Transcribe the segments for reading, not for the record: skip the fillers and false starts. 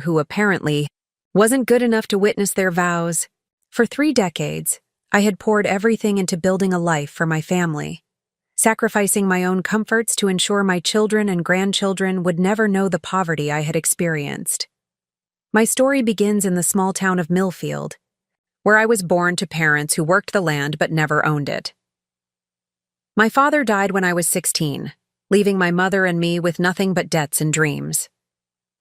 who apparently wasn't good enough to witness their vows. For 3 decades, I had poured everything into building a life for my family, sacrificing my own comforts to ensure my children and grandchildren would never know the poverty I had experienced. My story begins in the small town of Millfield, where I was born to parents who worked the land but never owned it. My father died when I was 16, leaving my mother and me with nothing but debts and dreams.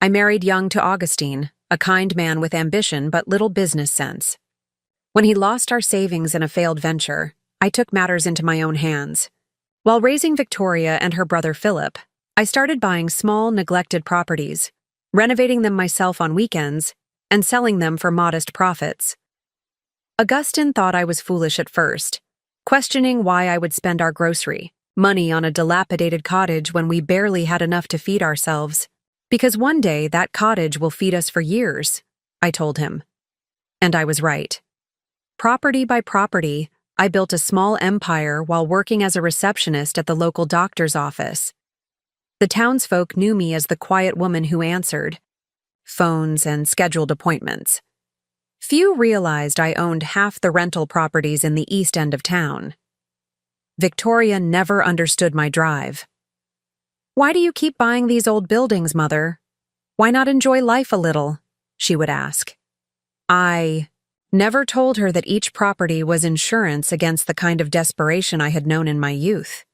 I married young to Augustine, a kind man with ambition but little business sense. When he lost our savings in a failed venture, I took matters into my own hands. While raising Victoria and her brother Philip, I started buying small, neglected properties, renovating them myself on weekends, and selling them for modest profits. Augustine thought I was foolish at first, questioning why I would spend our grocery money on a dilapidated cottage when we barely had enough to feed ourselves. Because one day that cottage will feed us for years, I told him. And I was right. Property by property, I built a small empire while working as a receptionist at the local doctor's office. The townsfolk knew me as the quiet woman who answered phones and scheduled appointments. Few realized I owned half the rental properties in the east end of town. Victoria never understood my drive. "Why do you keep buying these old buildings, Mother? Why not enjoy life a little?" she would ask. I never told her that each property was insurance against the kind of desperation I had known in my youth.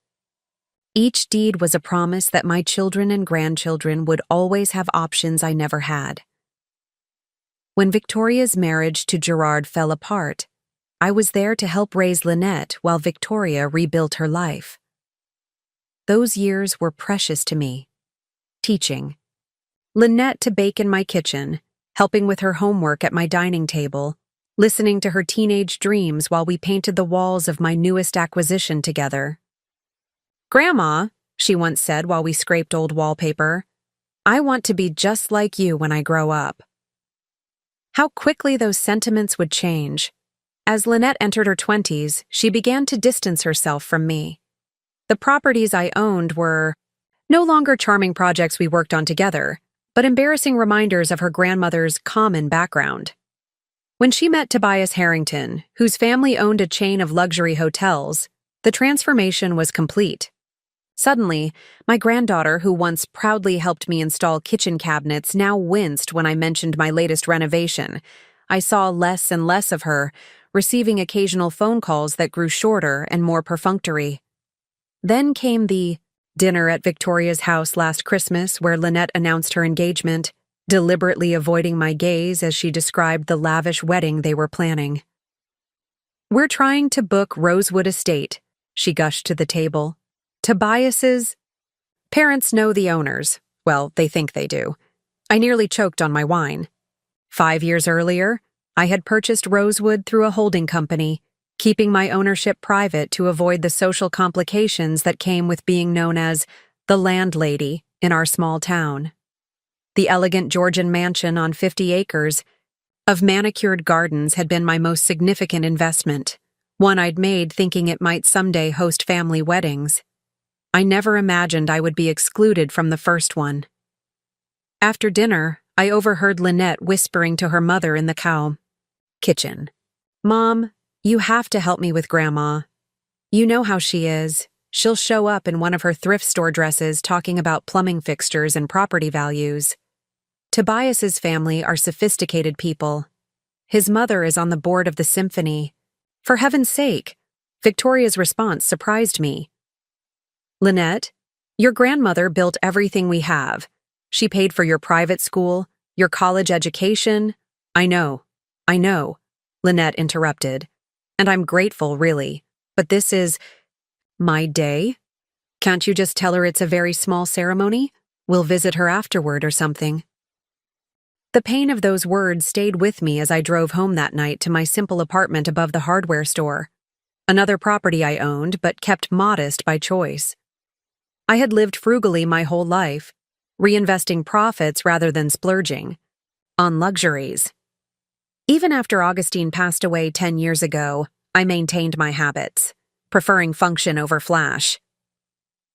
Each deed was a promise that my children and grandchildren would always have options I never had. When Victoria's marriage to Gerard fell apart, I was there to help raise Lynette while Victoria rebuilt her life. Those years were precious to me. Teaching Lynette to bake in my kitchen, helping with her homework at my dining table, listening to her teenage dreams while we painted the walls of my newest acquisition together. "Grandma," she once said while we scraped old wallpaper, "I want to be just like you when I grow up." How quickly those sentiments would change. As Lynette entered her 20s, she began to distance herself from me. The properties I owned were no longer charming projects we worked on together, but embarrassing reminders of her grandmother's common background. When she met Tobias Harrington, whose family owned a chain of luxury hotels, the transformation was complete. Suddenly, my granddaughter, who once proudly helped me install kitchen cabinets, now winced when I mentioned my latest renovation. I saw less and less of her, receiving occasional phone calls that grew shorter and more perfunctory. Then came the dinner at Victoria's house last Christmas, where Lynette announced her engagement, deliberately avoiding my gaze as she described the lavish wedding they were planning. "We're trying to book Rosewood Estate," she gushed to the table. "Tobias's parents know the owners. Well, they think they do." I nearly choked on my wine. 5 years earlier, I had purchased Rosewood through a holding company, keeping my ownership private to avoid the social complications that came with being known as the landlady in our small town. The elegant Georgian mansion on 50 acres of manicured gardens had been my most significant investment, one I'd made thinking it might someday host family weddings. I never imagined I would be excluded from the first one. After dinner, I overheard Lynette whispering to her mother in the kitchen. "Mom, you have to help me with Grandma. You know how she is. She'll show up in one of her thrift store dresses talking about plumbing fixtures and property values. Tobias's family are sophisticated people. His mother is on the board of the symphony. For heaven's sake," Victoria's response surprised me. "Lynette, your grandmother built everything we have. She paid for your private school, your college education." I know, Lynette interrupted. "And I'm grateful, really. But this is my day. Can't you just tell her it's a very small ceremony? We'll visit her afterward or something." The pain of those words stayed with me as I drove home that night to my simple apartment above the hardware store, another property I owned but kept modest by choice. I had lived frugally my whole life, reinvesting profits rather than splurging on luxuries. Even after Augustine passed away 10 years ago, I maintained my habits, preferring function over flash.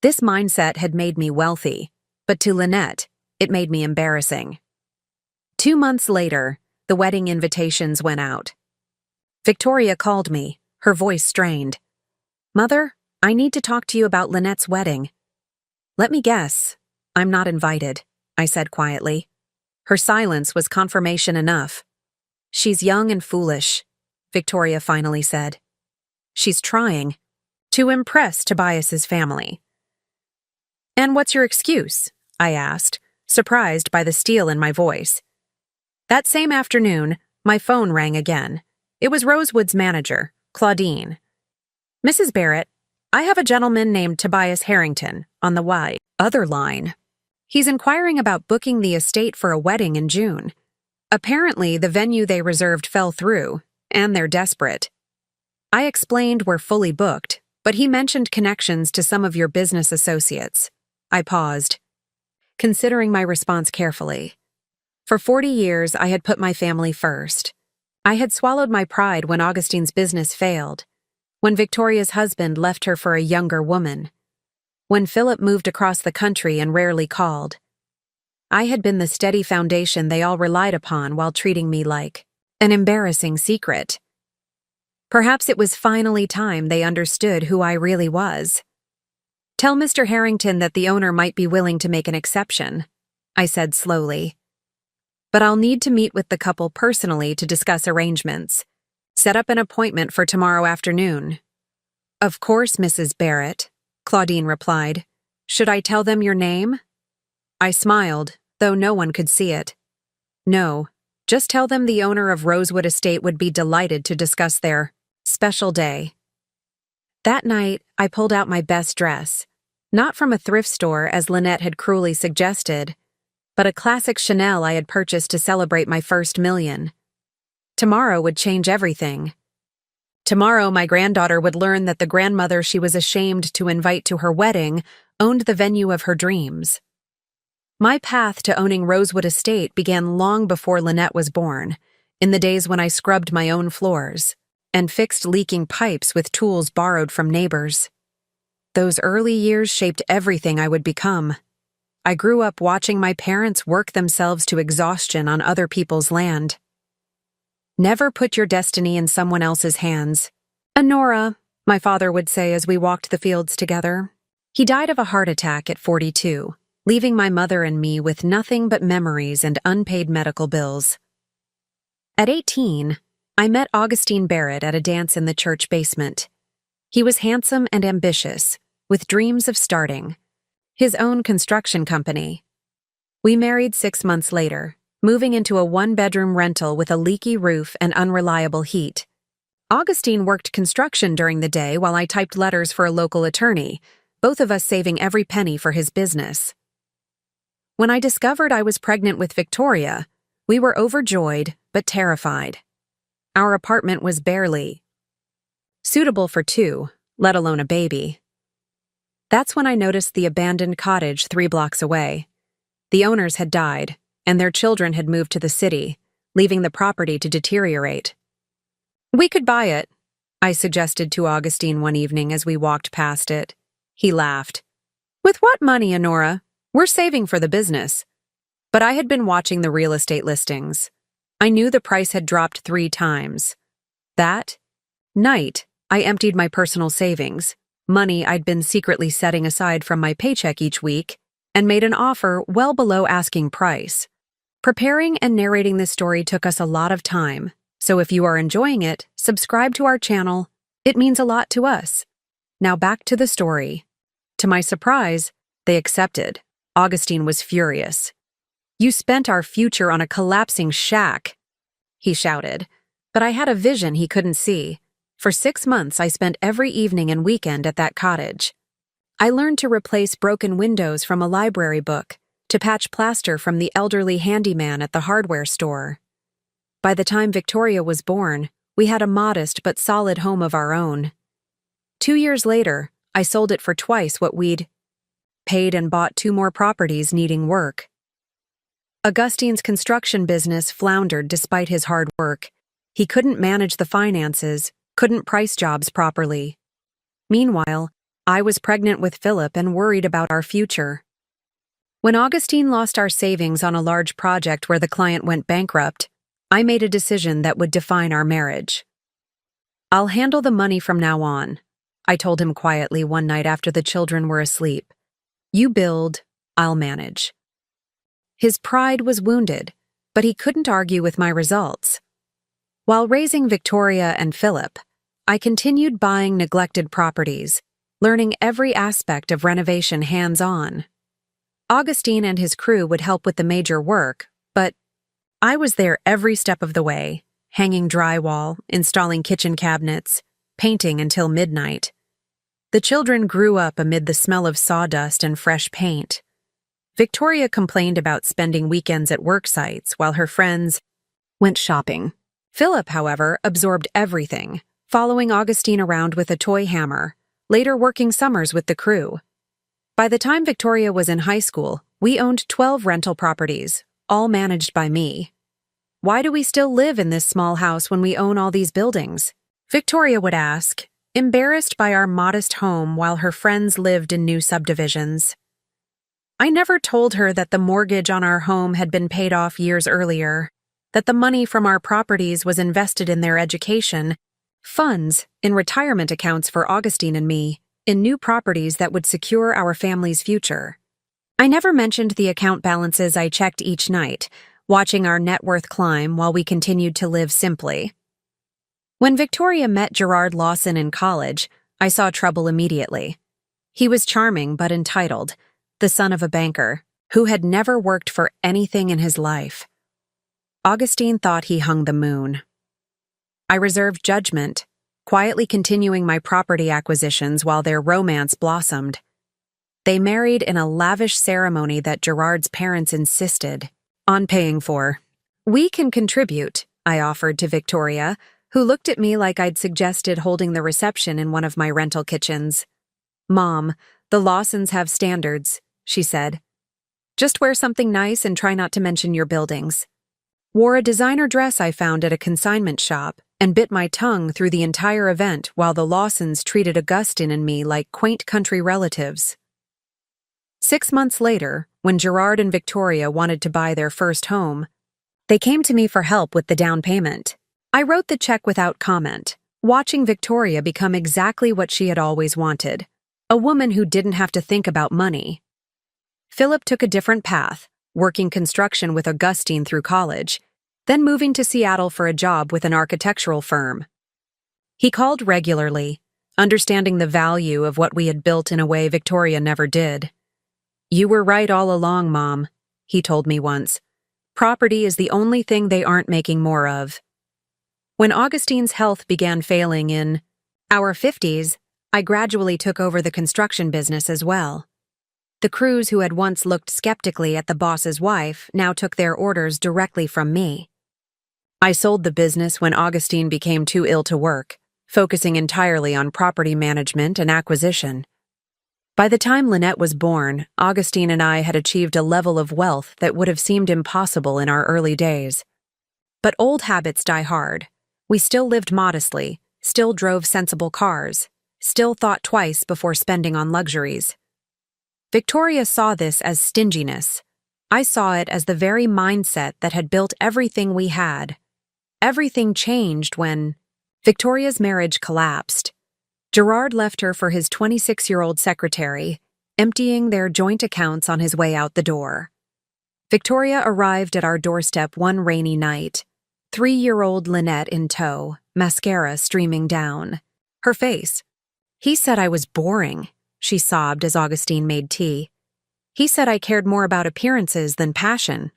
This mindset had made me wealthy, but to Lynette, it made me embarrassing. 2 months later, the wedding invitations went out. Victoria called me, her voice strained. "Mother, I need to talk to you about Lynette's wedding." "Let me guess. I'm not invited," I said quietly. Her silence was confirmation enough. "She's young and foolish," Victoria finally said. "She's trying to impress Tobias's family." "And what's your excuse?" I asked, surprised by the steel in my voice. That same afternoon, my phone rang again. It was Rosewood's manager, Claudine. "Mrs. Barrett, I have a gentleman named Tobias Harrington on the other line. He's inquiring about booking the estate for a wedding in June. Apparently, the venue they reserved fell through, and they're desperate." I explained we're fully booked, but he mentioned connections to some of your business associates. I paused, considering my response carefully. For 40 years, I had put my family first. I had swallowed my pride when Augustine's business failed, when Victoria's husband left her for a younger woman, when Philip moved across the country and rarely called. I had been the steady foundation they all relied upon while treating me like an embarrassing secret. Perhaps it was finally time they understood who I really was. "Tell Mr. Harrington that the owner might be willing to make an exception," I said slowly. "But I'll need to meet with the couple personally to discuss arrangements. Set up an appointment for tomorrow afternoon." "Of course, Mrs. Barrett," Claudine replied. "Should I tell them your name?" I smiled, though no one could see it. "No, just tell them the owner of Rosewood Estate would be delighted to discuss their special day." That night, I pulled out my best dress, not from a thrift store as Lynette had cruelly suggested, but a classic Chanel I had purchased to celebrate my first million. Tomorrow would change everything. Tomorrow, my granddaughter would learn that the grandmother she was ashamed to invite to her wedding owned the venue of her dreams. My path to owning Rosewood Estate began long before Lynette was born, in the days when I scrubbed my own floors and fixed leaking pipes with tools borrowed from neighbors. Those early years shaped everything I would become. I grew up watching my parents work themselves to exhaustion on other people's land. "Never put your destiny in someone else's hands, Honora," my father would say as we walked the fields together. He died of a heart attack at 42, leaving my mother and me with nothing but memories and unpaid medical bills. At 18, I met Augustine Barrett at a dance in the church basement. He was handsome and ambitious, with dreams of starting his own construction company. We married 6 months later, moving into a one-bedroom rental with a leaky roof and unreliable heat. Augustine worked construction during the day while I typed letters for a local attorney, both of us saving every penny for his business. When I discovered I was pregnant with Victoria, we were overjoyed but terrified. Our apartment was barely suitable for two, let alone a baby. That's when I noticed the abandoned cottage 3 blocks away. The owners had died, and their children had moved to the city, leaving the property to deteriorate. "We could buy it," I suggested to Augustine one evening as we walked past it. He laughed. "With what money, Honora? We're saving for the business." But I had been watching the real estate listings. I knew the price had dropped 3 times. That night, I emptied my personal savings, money I'd been secretly setting aside from my paycheck each week, and made an offer well below asking price. Preparing and narrating this story took us a lot of time, so if you are enjoying it, subscribe to our channel. It means a lot to us. Now back to the story. To my surprise, they accepted. Augustine was furious. "You spent our future on a collapsing shack," he shouted. But I had a vision he couldn't see. For 6 months, I spent every evening and weekend at that cottage. I learned to replace broken windows from a library book, to patch plaster from the elderly handyman at the hardware store. By the time Victoria was born, we had a modest but solid home of our own. 2 years later, I sold it for twice what we'd paid and bought 2 more properties needing work. Augustine's construction business floundered despite his hard work. He couldn't manage the finances, couldn't price jobs properly. Meanwhile, I was pregnant with Philip and worried about our future. When Augustine lost our savings on a large project where the client went bankrupt, I made a decision that would define our marriage. "I'll handle the money from now on," I told him quietly one night after the children were asleep. "You build, I'll manage." His pride was wounded, but he couldn't argue with my results. While raising Victoria and Philip, I continued buying neglected properties, learning every aspect of renovation hands-on. Augustine and his crew would help with the major work, but I was there every step of the way, hanging drywall, installing kitchen cabinets, painting until midnight. The children grew up amid the smell of sawdust and fresh paint. Victoria complained about spending weekends at work sites while her friends went shopping. Philip, however, absorbed everything, following Augustine around with a toy hammer, later working summers with the crew. By the time Victoria was in high school, we owned 12 rental properties, all managed by me. "Why do we still live in this small house when we own all these buildings?" Victoria would ask, embarrassed by our modest home while her friends lived in new subdivisions. I never told her that the mortgage on our home had been paid off years earlier, that the money from our properties was invested in their education, funds in retirement accounts for Augustine and me, in new properties that would secure our family's future. I never mentioned the account balances I checked each night, watching our net worth climb while we continued to live simply. When Victoria met Gerard Lawson in college, I saw trouble immediately. He was charming but entitled, the son of a banker, who had never worked for anything in his life. Augustine thought he hung the moon. I reserved judgment, quietly continuing my property acquisitions while their romance blossomed. They married in a lavish ceremony that Gerard's parents insisted on paying for. "We can contribute," I offered to Victoria, who looked at me like I'd suggested holding the reception in one of my rental kitchens. "Mom, the Lawsons have standards," she said. "Just wear something nice and try not to mention your buildings." Wore a designer dress I found at a consignment shop and bit my tongue through the entire event while the Lawsons treated Augustine and me like quaint country relatives. 6 months later, when Gerard and Victoria wanted to buy their first home, they came to me for help with the down payment. I wrote the check without comment, watching Victoria become exactly what she had always wanted, a woman who didn't have to think about money. Philip took a different path, working construction with Augustine through college, then moving to Seattle for a job with an architectural firm. He called regularly, understanding the value of what we had built in a way Victoria never did. "You were right all along, Mom," he told me once. "Property is the only thing they aren't making more of." When Augustine's health began failing in our 50s, I gradually took over the construction business as well. The crews who had once looked skeptically at the boss's wife now took their orders directly from me. I sold the business when Augustine became too ill to work, focusing entirely on property management and acquisition. By the time Lynette was born, Augustine and I had achieved a level of wealth that would have seemed impossible in our early days. But old habits die hard. We still lived modestly, still drove sensible cars, still thought twice before spending on luxuries. Victoria saw this as stinginess. I saw it as the very mindset that had built everything we had. Everything changed when Victoria's marriage collapsed. Gerard left her for his 26-year-old secretary, emptying their joint accounts on his way out the door. Victoria arrived at our doorstep one rainy night, 3-year-old Lynette in tow, mascara streaming down. Her face. "He said I was boring," she sobbed as Augustine made tea. "He said I cared more about appearances than passion."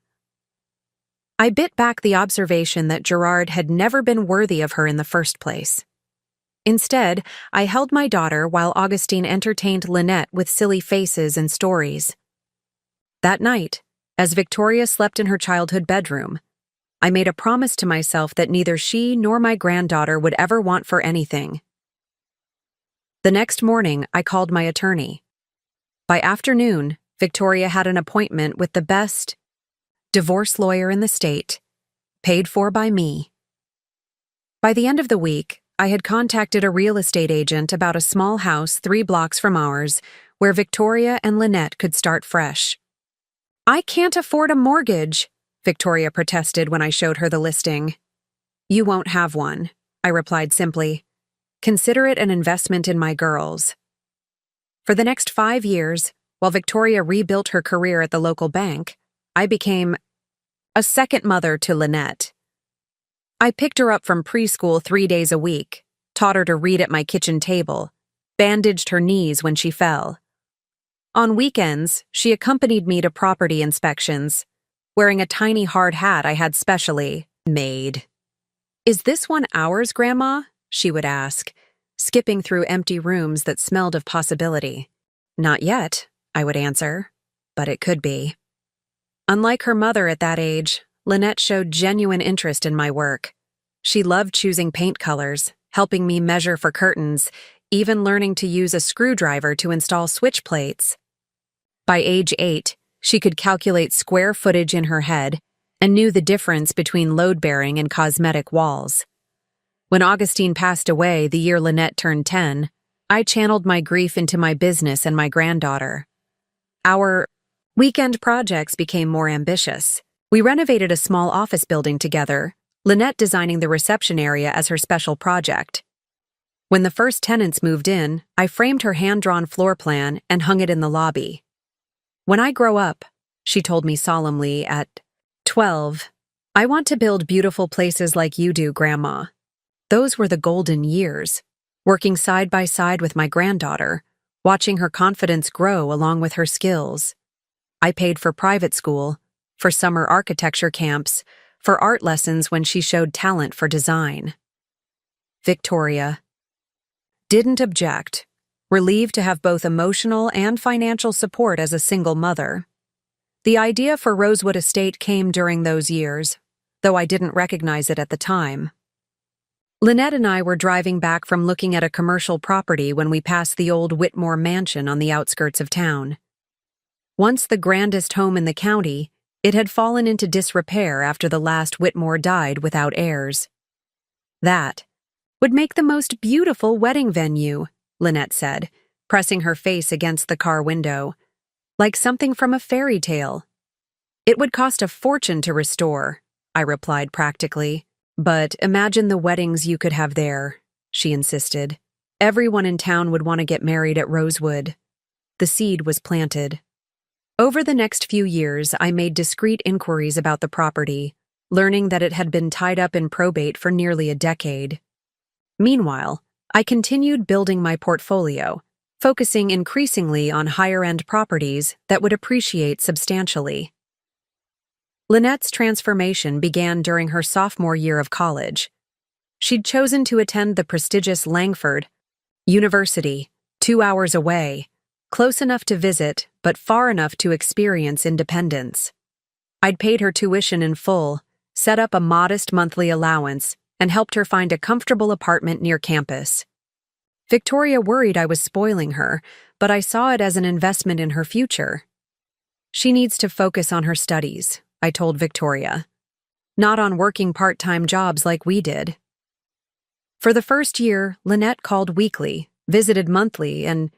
I bit back the observation that Gerard had never been worthy of her in the first place. Instead, I held my daughter while Augustine entertained Lynette with silly faces and stories. That night, as Victoria slept in her childhood bedroom, I made a promise to myself that neither she nor my granddaughter would ever want for anything. The next morning, I called my attorney. By afternoon, Victoria had an appointment with the best divorce lawyer in the state, paid for by me. By the end of the week, I had contacted a real estate agent about a small house 3 blocks from ours, where Victoria and Lynette could start fresh. I can't afford a mortgage, Victoria protested when I showed her the listing. You won't have one, I replied simply. Consider it an investment in my girls. For the next 5 years, while Victoria rebuilt her career at the local bank, I became a second mother to Lynette. I picked her up from preschool 3 days a week, taught her to read at my kitchen table, bandaged her knees when she fell. On weekends, she accompanied me to property inspections, wearing a tiny hard hat I had specially made. Is this one ours, Grandma? She would ask, skipping through empty rooms that smelled of possibility. Not yet, I would answer, but it could be. Unlike her mother at that age, Lynette showed genuine interest in my work. She loved choosing paint colors, helping me measure for curtains, even learning to use a screwdriver to install switch plates. By age 8, she could calculate square footage in her head and knew the difference between load-bearing and cosmetic walls. When Augustine passed away the year Lynette turned 10, I channeled my grief into my business and my granddaughter. Our weekend projects became more ambitious. We renovated a small office building together, Lynette designing the reception area as her special project. When the first tenants moved in, I framed her hand-drawn floor plan and hung it in the lobby. When I grow up, she told me solemnly at 12, I want to build beautiful places like you do, Grandma. Those were the golden years, working side by side with my granddaughter, watching her confidence grow along with her skills. I paid for private school, for summer architecture camps, for art lessons when she showed talent for design. Victoria didn't object, relieved to have both emotional and financial support as a single mother. The idea for Rosewood Estate came during those years, though I didn't recognize it at the time. Lynette and I were driving back from looking at a commercial property when we passed the old Whitmore mansion on the outskirts of town. Once the grandest home in the county, it had fallen into disrepair after the last Whitmore died without heirs. That would make the most beautiful wedding venue, Lynette said, pressing her face against the car window, like something from a fairy tale. It would cost a fortune to restore, I replied practically. But imagine the weddings you could have there, she insisted. Everyone in town would want to get married at Rosewood. The seed was planted. Over the next few years, I made discreet inquiries about the property, learning that it had been tied up in probate for nearly a decade. Meanwhile, I continued building my portfolio, focusing increasingly on higher-end properties that would appreciate substantially. Lynette's transformation began during her sophomore year of college. She'd chosen to attend the prestigious Langford University, 2 hours away, close enough to visit, but far enough to experience independence. I'd paid her tuition in full, set up a modest monthly allowance, and helped her find a comfortable apartment near campus. Victoria worried I was spoiling her, but I saw it as an investment in her future. She needs to focus on her studies, I told Victoria. Not on working part-time jobs like we did. For the first year, Lynette called weekly, visited monthly, and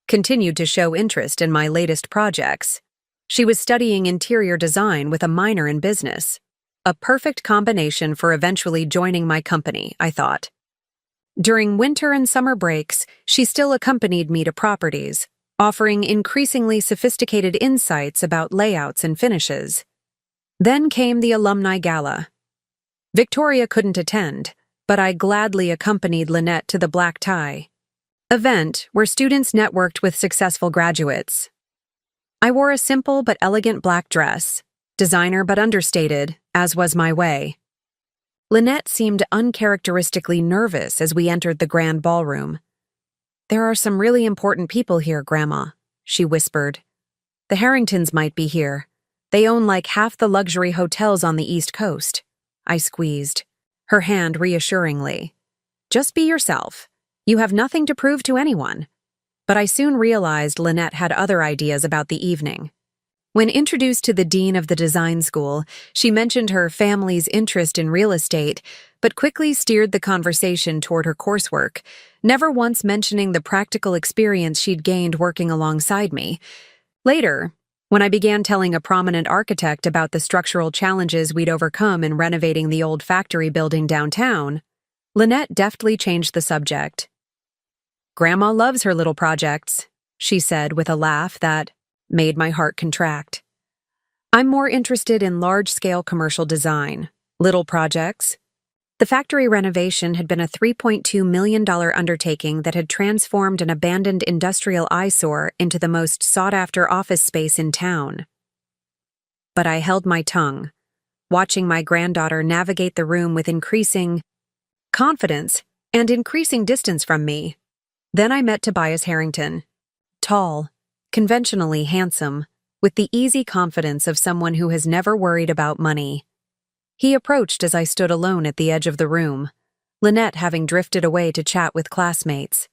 continued to show interest in my latest projects. She was studying interior design with a minor in business. A perfect combination for eventually joining my company, I thought. During winter and summer breaks, she still accompanied me to properties, offering increasingly sophisticated insights about layouts and finishes. Then came the alumni gala. Victoria couldn't attend, but I gladly accompanied Lynette to the black tie event where students networked with successful graduates. I wore a simple but elegant black dress, designer but understated, as was my way. Lynette seemed uncharacteristically nervous as we entered the grand ballroom. There are some really important people here, Grandma, she whispered. The Harringtons might be here. They own like half the luxury hotels on the East Coast. I squeezed, her hand reassuringly. Just be yourself. You have nothing to prove to anyone. But I soon realized Lynette had other ideas about the evening. When introduced to the dean of the design school, she mentioned her family's interest in real estate, but quickly steered the conversation toward her coursework, never once mentioning the practical experience she'd gained working alongside me. Later, When I began telling a prominent architect about the structural challenges we'd overcome in renovating the old factory building downtown, Lynette deftly changed the subject. "Grandma loves her little projects," she said with a laugh that made my heart contract. "I'm more interested in large-scale commercial design. Little projects." The factory renovation had been a $3.2 million undertaking that had transformed an abandoned industrial eyesore into the most sought-after office space in town. But I held my tongue, watching my granddaughter navigate the room with increasing confidence and increasing distance from me. Then I met Tobias Harrington. Tall, conventionally handsome, with the easy confidence of someone who has never worried about money. He approached as I stood alone at the edge of the room, Lynette having drifted away to chat with classmates.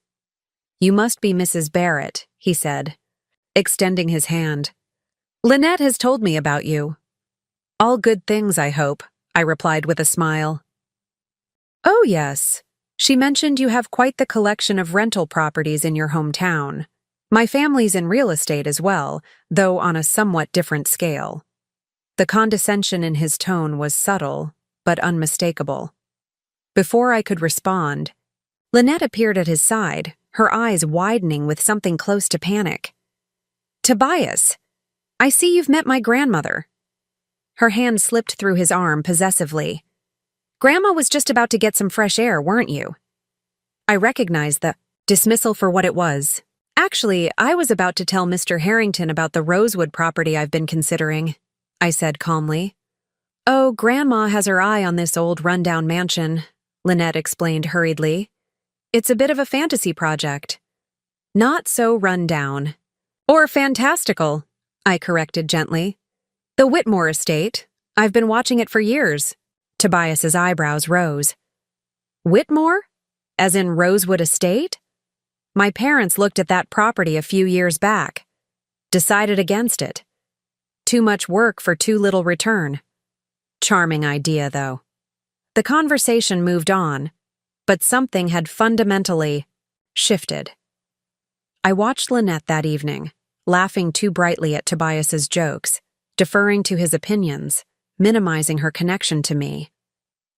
"You must be Mrs. Barrett," he said, extending his hand. "Lynette has told me about you." "All good things, I hope," I replied with a smile. "Oh, yes. She mentioned you have quite the collection of rental properties in your hometown. My family's in real estate as well, though on a somewhat different scale." The condescension in his tone was subtle, but unmistakable. Before I could respond, Lynette appeared at his side, her eyes widening with something close to panic. "Tobias, I see you've met my grandmother." Her hand slipped through his arm possessively. "Grandma was just about to get some fresh air, weren't you?" I recognized the dismissal for what it was. "Actually, I was about to tell Mr. Harrington about the Rosewood property I've been considering," I said calmly. "Oh, Grandma has her eye on this old rundown mansion," Lynette explained hurriedly. "It's a bit of a fantasy project." "Not so rundown. Or fantastical," I corrected gently. "The Whitmore estate. I've been watching it for years." Tobias's eyebrows rose. "Whitmore? As in Rosewood Estate?" "My parents looked at that property a few years back. Decided against it. Too much work for too little return." Charming idea, though. The conversation moved on, but something had fundamentally shifted. I watched Lynette that evening, laughing too brightly at Tobias's jokes, deferring to his opinions, minimizing her connection to me.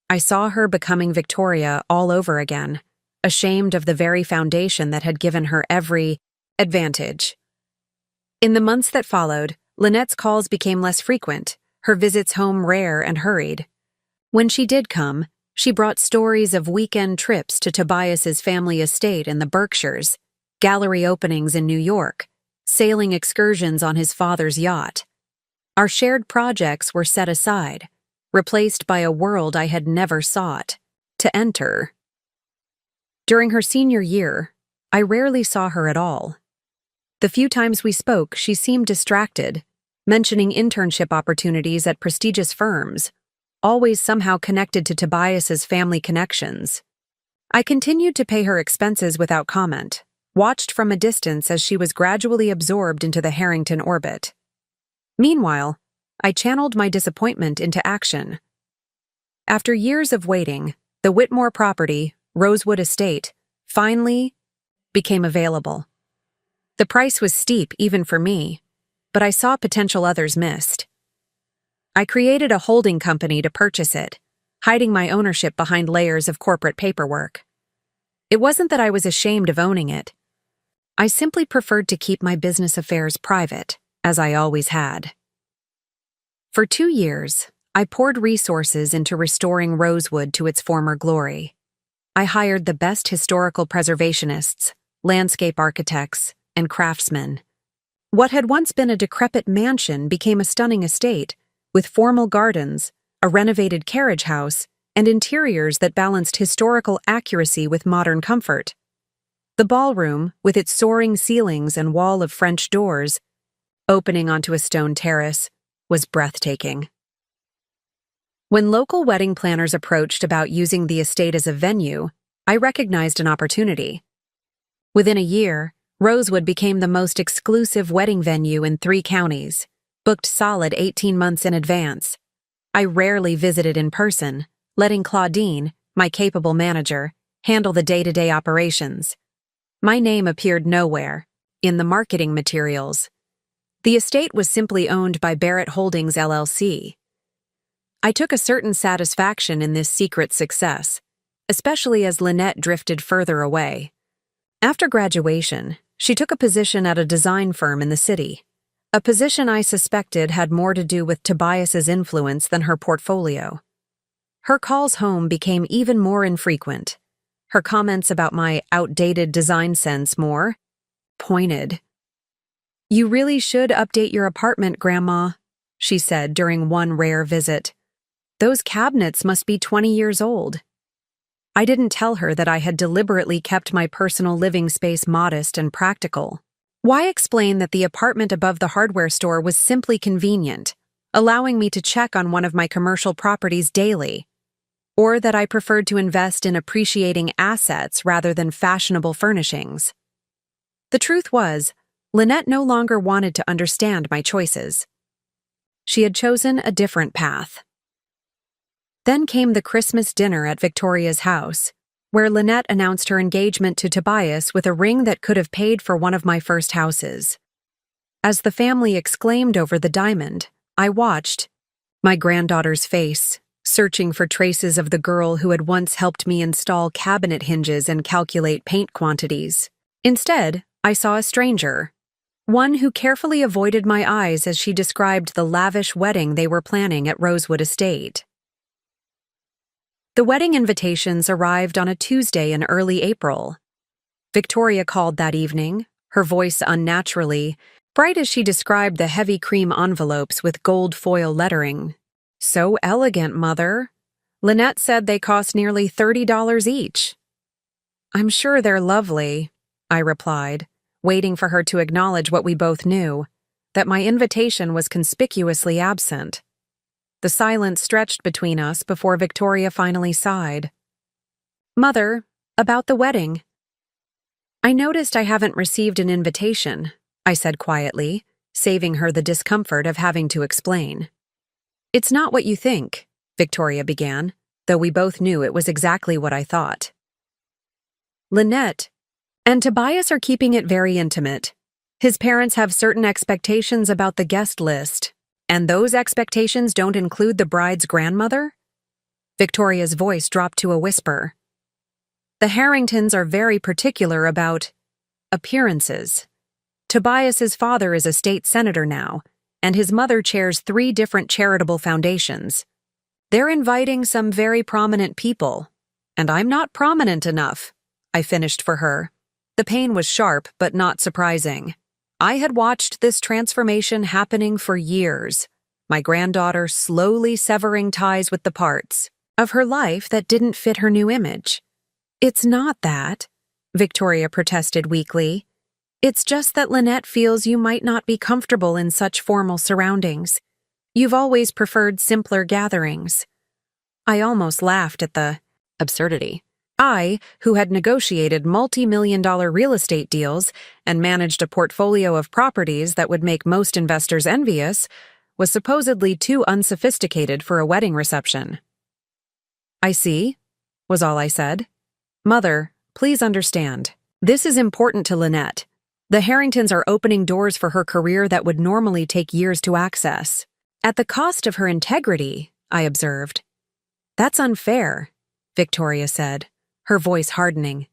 I saw her becoming Victoria all over again, ashamed of the very foundation that had given her every advantage. In the months that followed, Lynette's calls became less frequent, her visits home rare and hurried. When she did come, she brought stories of weekend trips to Tobias's family estate in the Berkshires, gallery openings in New York, sailing excursions on his father's yacht. Our shared projects were set aside, replaced by a world I had never sought to enter. During her senior year, I rarely saw her at all. The few times we spoke, she seemed distracted, mentioning internship opportunities at prestigious firms, always somehow connected to Tobias's family connections. I continued to pay her expenses without comment, watched from a distance as she was gradually absorbed into the Harrington orbit. Meanwhile, I channeled my disappointment into action. After years of waiting, the Whitmore property, Rosewood Estate, finally became available. The price was steep even for me, but I saw potential others missed. I created a holding company to purchase it, hiding my ownership behind layers of corporate paperwork. It wasn't that I was ashamed of owning it. I simply preferred to keep my business affairs private, as I always had. For 2 years, I poured resources into restoring Rosewood to its former glory. I hired the best historical preservationists, landscape architects, and craftsmen. What had once been a decrepit mansion became a stunning estate, with formal gardens, a renovated carriage house, and interiors that balanced historical accuracy with modern comfort. The ballroom, with its soaring ceilings and wall of French doors, opening onto a stone terrace, was breathtaking. When local wedding planners approached about using the estate as a venue, I recognized an opportunity. Within a year, Rosewood became the most exclusive wedding venue in 3 counties, booked solid 18 months in advance. I rarely visited in person, letting Claudine, my capable manager, handle the day-to-day operations. My name appeared nowhere, in the marketing materials. The estate was simply owned by Barrett Holdings LLC. I took a certain satisfaction in this secret success, especially as Lynette drifted further away. After graduation, she took a position at a design firm in the city, a position I suspected had more to do with Tobias's influence than her portfolio. Her calls home became even more infrequent, her comments about my outdated design sense more pointed. "You really should update your apartment, Grandma," she said during one rare visit. "Those cabinets must be 20 years old." I didn't tell her that I had deliberately kept my personal living space modest and practical. Why explain that the apartment above the hardware store was simply convenient, allowing me to check on one of my commercial properties daily, or that I preferred to invest in appreciating assets rather than fashionable furnishings? The truth was, Lynette no longer wanted to understand my choices. She had chosen a different path. Then came the Christmas dinner at Victoria's house, where Lynette announced her engagement to Tobias with a ring that could have paid for one of my first houses. As the family exclaimed over the diamond, I watched, my granddaughter's face, searching for traces of the girl who had once helped me install cabinet hinges and calculate paint quantities. Instead, I saw a stranger, one who carefully avoided my eyes as she described the lavish wedding they were planning at Rosewood Estate. The wedding invitations arrived on a Tuesday in early April. Victoria called that evening, her voice unnaturally bright as she described the heavy cream envelopes with gold foil lettering. "So elegant, Mother. Lynette said they cost nearly $30 each." "I'm sure they're lovely," I replied, waiting for her to acknowledge what we both knew, that my invitation was conspicuously absent. The silence stretched between us before Victoria finally sighed. "Mother, about the wedding." "I noticed I haven't received an invitation," I said quietly, saving her the discomfort of having to explain. "It's not what you think," Victoria began, though we both knew it was exactly what I thought. "Lynette and Tobias are keeping it very intimate. His parents have certain expectations about the guest list. And those expectations don't include the bride's grandmother?" Victoria's voice dropped to a whisper. "The Harringtons are very particular about appearances. Tobias's father is a state senator now, and his mother chairs 3 different charitable foundations. They're inviting some very prominent people, and I'm not prominent enough," I finished for her. The pain was sharp but not surprising. I had watched this transformation happening for years, my granddaughter slowly severing ties with the parts of her life that didn't fit her new image. "It's not that," Victoria protested weakly. "It's just that Lynette feels you might not be comfortable in such formal surroundings. You've always preferred simpler gatherings." I almost laughed at the absurdity. I, who had negotiated multi-million-dollar real estate deals and managed a portfolio of properties that would make most investors envious, was supposedly too unsophisticated for a wedding reception. "I see," was all I said. "Mother, please understand. This is important to Lynette. The Harringtons are opening doors for her career that would normally take years to access. At the cost of her integrity," I observed. "That's unfair," Victoria said, her voice hardening.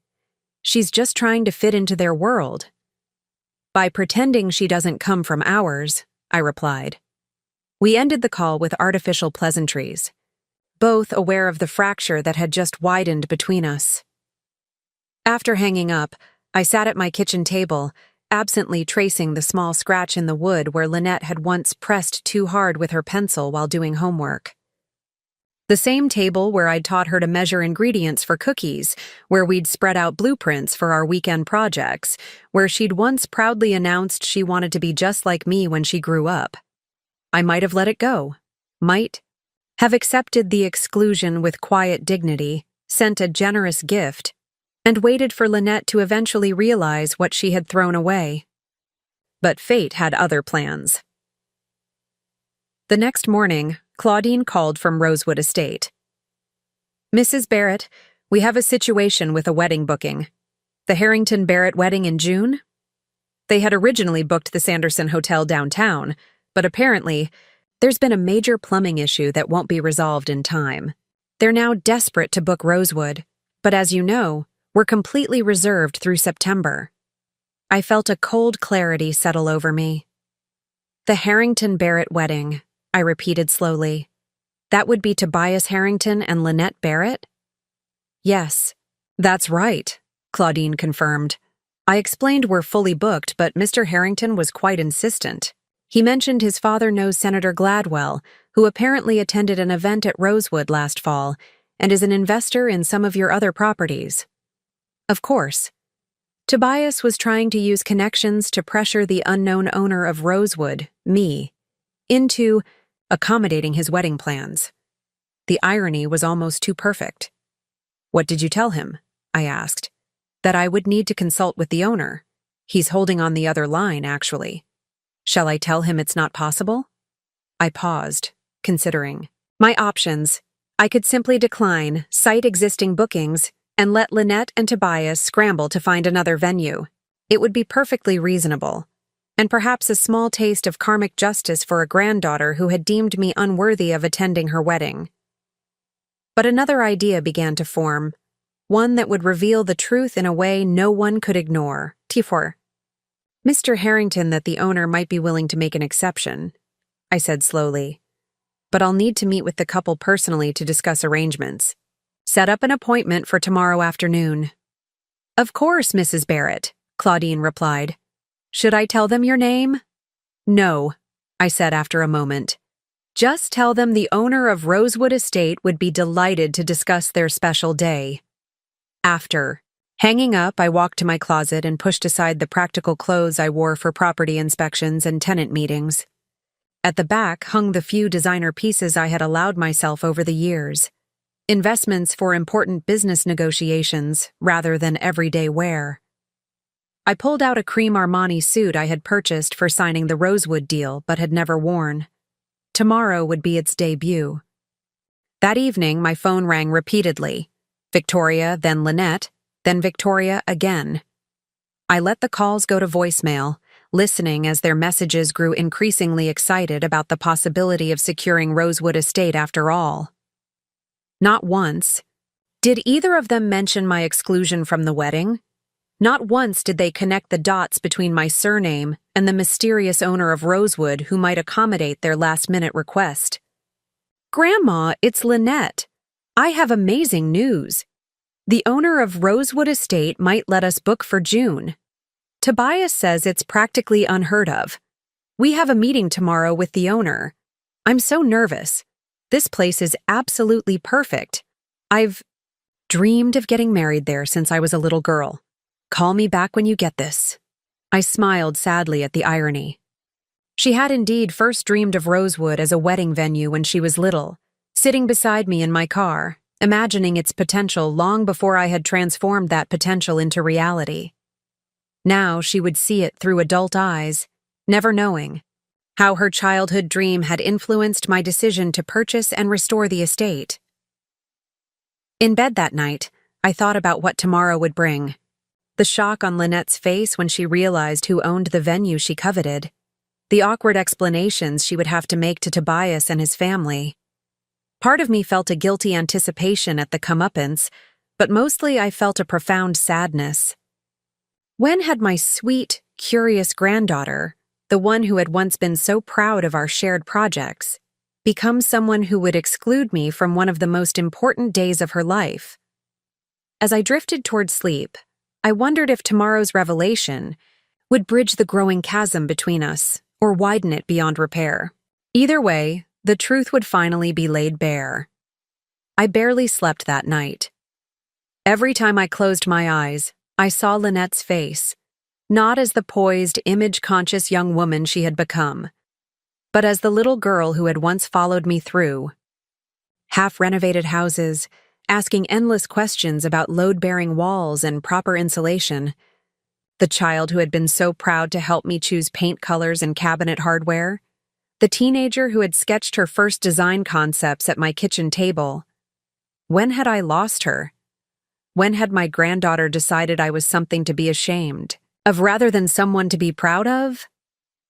"She's just trying to fit into their world." "By pretending she doesn't come from ours," I replied. We ended the call with artificial pleasantries, both aware of the fracture that had just widened between us. After hanging up, I sat at my kitchen table, absently tracing the small scratch in the wood where Lynette had once pressed too hard with her pencil while doing homework. The same table where I'd taught her to measure ingredients for cookies, where we'd spread out blueprints for our weekend projects, where she'd once proudly announced she wanted to be just like me when she grew up. I might have let it go, might have accepted the exclusion with quiet dignity, sent a generous gift, and waited for Lynette to eventually realize what she had thrown away. But fate had other plans. The next morning, Claudine called from Rosewood Estate. "Mrs. Barrett, we have a situation with a wedding booking. The Harrington-Barrett wedding in June?" They had originally booked the Sanderson Hotel downtown, but apparently, there's been a major plumbing issue that won't be resolved in time. They're now desperate to book Rosewood, but as you know, we're completely reserved through September. I felt a cold clarity settle over me. The Harrington Barrett wedding, I repeated slowly. That would be Tobias Harrington and Lynette Barrett? Yes, that's right, Claudine confirmed. I explained we're fully booked, but Mr. Harrington was quite insistent. He mentioned his father knows Senator Gladwell, who apparently attended an event at Rosewood last fall and is an investor in some of your other properties. Of course. Tobias was trying to use connections to pressure the unknown owner of Rosewood, me, into accommodating his wedding plans. The irony was almost too perfect. What did you tell him? I asked. That I would need to consult with the owner. He's holding on the other line, actually. Shall I tell him it's not possible? I paused, considering. My options. I could simply decline, cite existing bookings, and let Lynette and Tobias scramble to find another venue. It would be perfectly reasonable, and perhaps a small taste of karmic justice for a granddaughter who had deemed me unworthy of attending her wedding. But another idea began to form, one that would reveal the truth in a way no one could ignore. T4. Mr. Harrington that the owner might be willing to make an exception, I said slowly. But I'll need to meet with the couple personally to discuss arrangements. Set up an appointment for tomorrow afternoon. Of course, Mrs. Barrett, Claudine replied. Should I tell them your name? No, I said after a moment. Just tell them the owner of Rosewood Estate would be delighted to discuss their special day. After. Hanging up, I walked to my closet and pushed aside the practical clothes I wore for property inspections and tenant meetings. At the back hung the few designer pieces I had allowed myself over the years. Investments for important business negotiations rather than everyday wear. I pulled out a cream Armani suit I had purchased for signing the Rosewood deal but had never worn. Tomorrow would be its debut. That evening, my phone rang repeatedly. Victoria, then Lynette, then Victoria again. I let the calls go to voicemail, listening as their messages grew increasingly excited about the possibility of securing Rosewood Estate after all. Not once. Did either of them mention my exclusion from the wedding? Not once did they connect the dots between my surname and the mysterious owner of Rosewood who might accommodate their last-minute request. Grandma, it's Lynette. I have amazing news. The owner of Rosewood Estate might let us book for June. Tobias says it's practically unheard of. We have a meeting tomorrow with the owner. I'm so nervous. This place is absolutely perfect. I've dreamed of getting married there since I was a little girl. Call me back when you get this. I smiled sadly at the irony. She had indeed first dreamed of Rosewood as a wedding venue when she was little, sitting beside me in my car, imagining its potential long before I had transformed that potential into reality. Now she would see it through adult eyes, never knowing how her childhood dream had influenced my decision to purchase and restore the estate. In bed that night, I thought about what tomorrow would bring. The shock on Lynette's face when she realized who owned the venue she coveted. The awkward explanations she would have to make to Tobias and his family. Part of me felt a guilty anticipation at the comeuppance, but mostly I felt a profound sadness. When had my sweet, curious granddaughter, the one who had once been so proud of our shared projects, become someone who would exclude me from one of the most important days of her life? As I drifted toward sleep, I wondered if tomorrow's revelation would bridge the growing chasm between us or widen it beyond repair. Either way, the truth would finally be laid bare. I barely slept that night. Every time I closed my eyes, I saw Lynette's face, not as the poised, image-conscious young woman she had become, but as the little girl who had once followed me through half-renovated houses, asking endless questions about load-bearing walls and proper insulation, the child who had been so proud to help me choose paint colors and cabinet hardware, the teenager who had sketched her first design concepts at my kitchen table. When had I lost her? When had my granddaughter decided I was something to be ashamed? Of rather than someone to be proud of?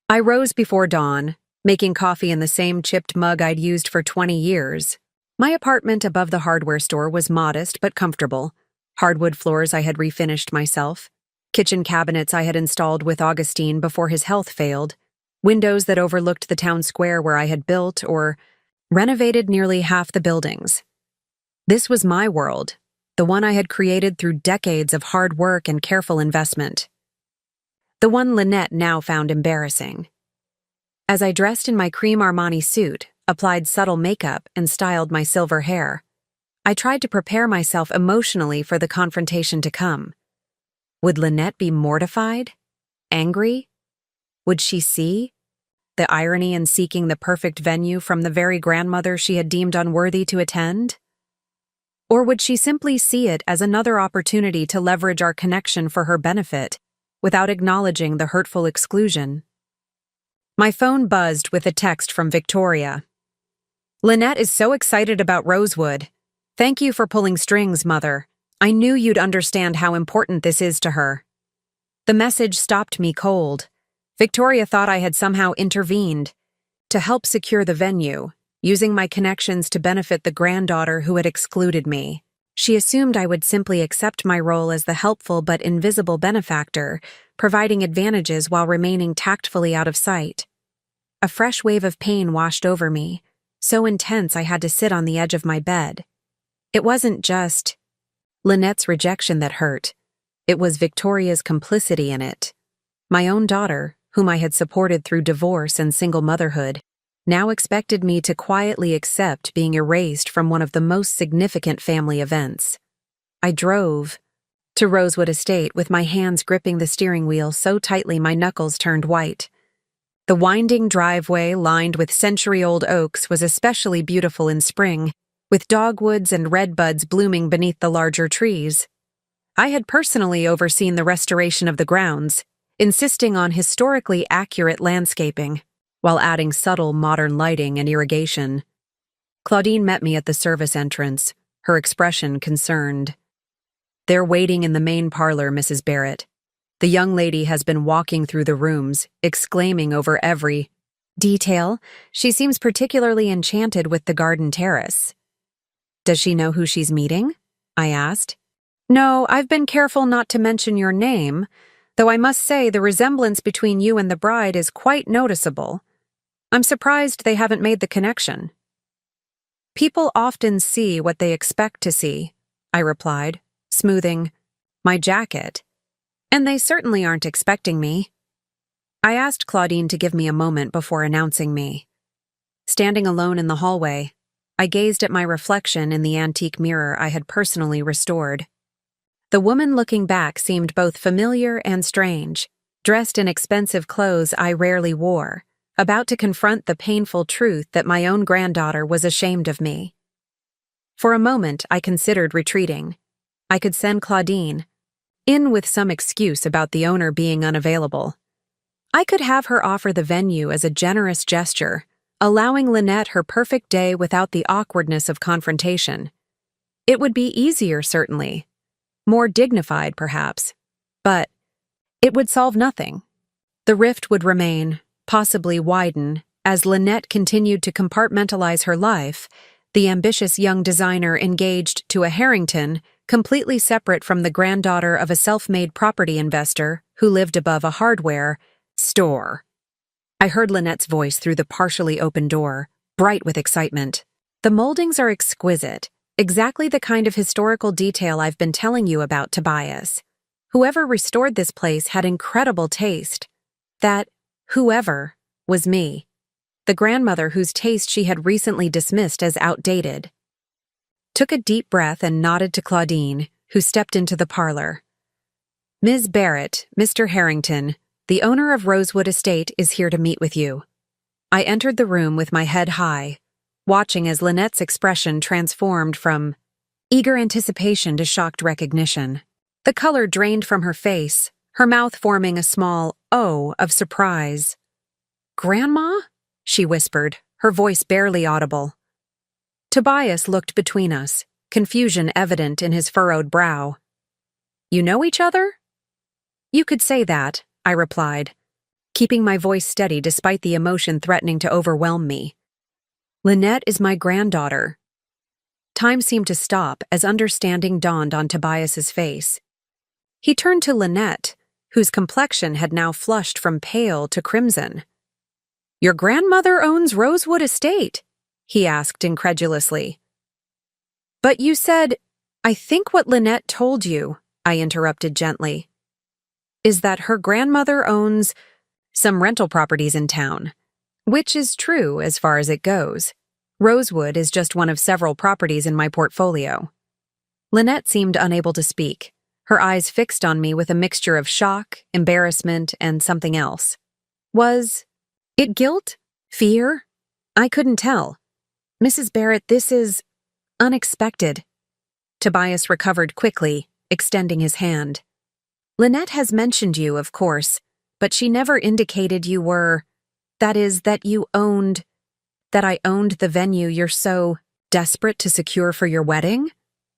I rose before dawn, making coffee in the same chipped mug I'd used for 20 years. My apartment above the hardware store was modest but comfortable. Hardwood floors I had refinished myself. Kitchen cabinets I had installed with Augustine before his health failed. Windows that overlooked the town square where I had built or renovated nearly half the buildings. This was my world, the one I had created through decades of hard work and careful investment. The one Lynette now found embarrassing. As I dressed in my cream Armani suit, applied subtle makeup, and styled my silver hair, I tried to prepare myself emotionally for the confrontation to come. Would Lynette be mortified? Angry? Would she see the irony in seeking the perfect venue from the very grandmother she had deemed unworthy to attend? Or would she simply see it as another opportunity to leverage our connection for her benefit, without acknowledging the hurtful exclusion? My phone buzzed with a text from Victoria. Lynette is so excited about Rosewood. Thank you for pulling strings, Mother. I knew you'd understand how important this is to her. The message stopped me cold. Victoria thought I had somehow intervened to help secure the venue, using my connections to benefit the granddaughter who had excluded me. She assumed I would simply accept my role as the helpful but invisible benefactor, providing advantages while remaining tactfully out of sight. A fresh wave of pain washed over me, so intense I had to sit on the edge of my bed. It wasn't just Lynette's rejection that hurt. It was Victoria's complicity in it. My own daughter, whom I had supported through divorce and single motherhood, now expected me to quietly accept being erased from one of the most significant family events. I drove to Rosewood Estate with my hands gripping the steering wheel so tightly my knuckles turned white. The winding driveway lined with century-old oaks was especially beautiful in spring, with dogwoods and redbuds blooming beneath the larger trees. I had personally overseen the restoration of the grounds, insisting on historically accurate landscaping, while adding subtle modern lighting and irrigation. Claudine met me at the service entrance, her expression concerned. They're waiting in the main parlor, Mrs. Barrett. The young lady has been walking through the rooms, exclaiming over every detail. She seems particularly enchanted with the garden terrace. Does she know who she's meeting? I asked. No, I've been careful not to mention your name, though I must say the resemblance between you and the bride is quite noticeable. I'm surprised they haven't made the connection. People often see what they expect to see, I replied, smoothing my jacket. And they certainly aren't expecting me. I asked Claudine to give me a moment before announcing me. Standing alone in the hallway, I gazed at my reflection in the antique mirror I had personally restored. The woman looking back seemed both familiar and strange, dressed in expensive clothes I rarely wore, about to confront the painful truth that my own granddaughter was ashamed of me. For a moment, I considered retreating. I could send Claudine in with some excuse about the owner being unavailable. I could have her offer the venue as a generous gesture, allowing Lynette her perfect day without the awkwardness of confrontation. It would be easier, certainly. More dignified, perhaps. But it would solve nothing. The rift would remain, possibly widen, as Lynette continued to compartmentalize her life, the ambitious young designer engaged to a Harrington, completely separate from the granddaughter of a self-made property investor who lived above a hardware store. I heard Lynette's voice through the partially open door, bright with excitement. The moldings are exquisite, exactly the kind of historical detail I've been telling you about, Tobias. Whoever restored this place had incredible taste. That whoever was me, the grandmother whose taste she had recently dismissed as outdated. Took a deep breath and nodded to Claudine, who stepped into the parlor. Ms. Barrett, Mr. Harrington, the owner of Rosewood Estate, is here to meet with you. I entered the room with my head high, watching as Lynette's expression transformed from eager anticipation to shocked recognition. The color drained from her face, her mouth forming a small O of surprise. "Grandma?" she whispered, her voice barely audible. Tobias looked between us, confusion evident in his furrowed brow. "You know each other?" You could say that, I replied, keeping my voice steady despite the emotion threatening to overwhelm me. Lynette is my granddaughter. Time seemed to stop as understanding dawned on Tobias's face. He turned to Lynette, whose complexion had now flushed from pale to crimson. Your grandmother owns Rosewood Estate? He asked incredulously. But you said, I think what Lynette told you, I interrupted gently, is that her grandmother owns some rental properties in town, which is true as far as it goes. Rosewood is just one of several properties in my portfolio. Lynette seemed unable to speak, her eyes fixed on me with a mixture of shock, embarrassment, and something else. Was it guilt? Fear? I couldn't tell. Mrs. Barrett, this is unexpected. Tobias recovered quickly, extending his hand. Lynette has mentioned you, of course, but she never indicated you were, that is, that I owned the venue you're so desperate to secure for your wedding?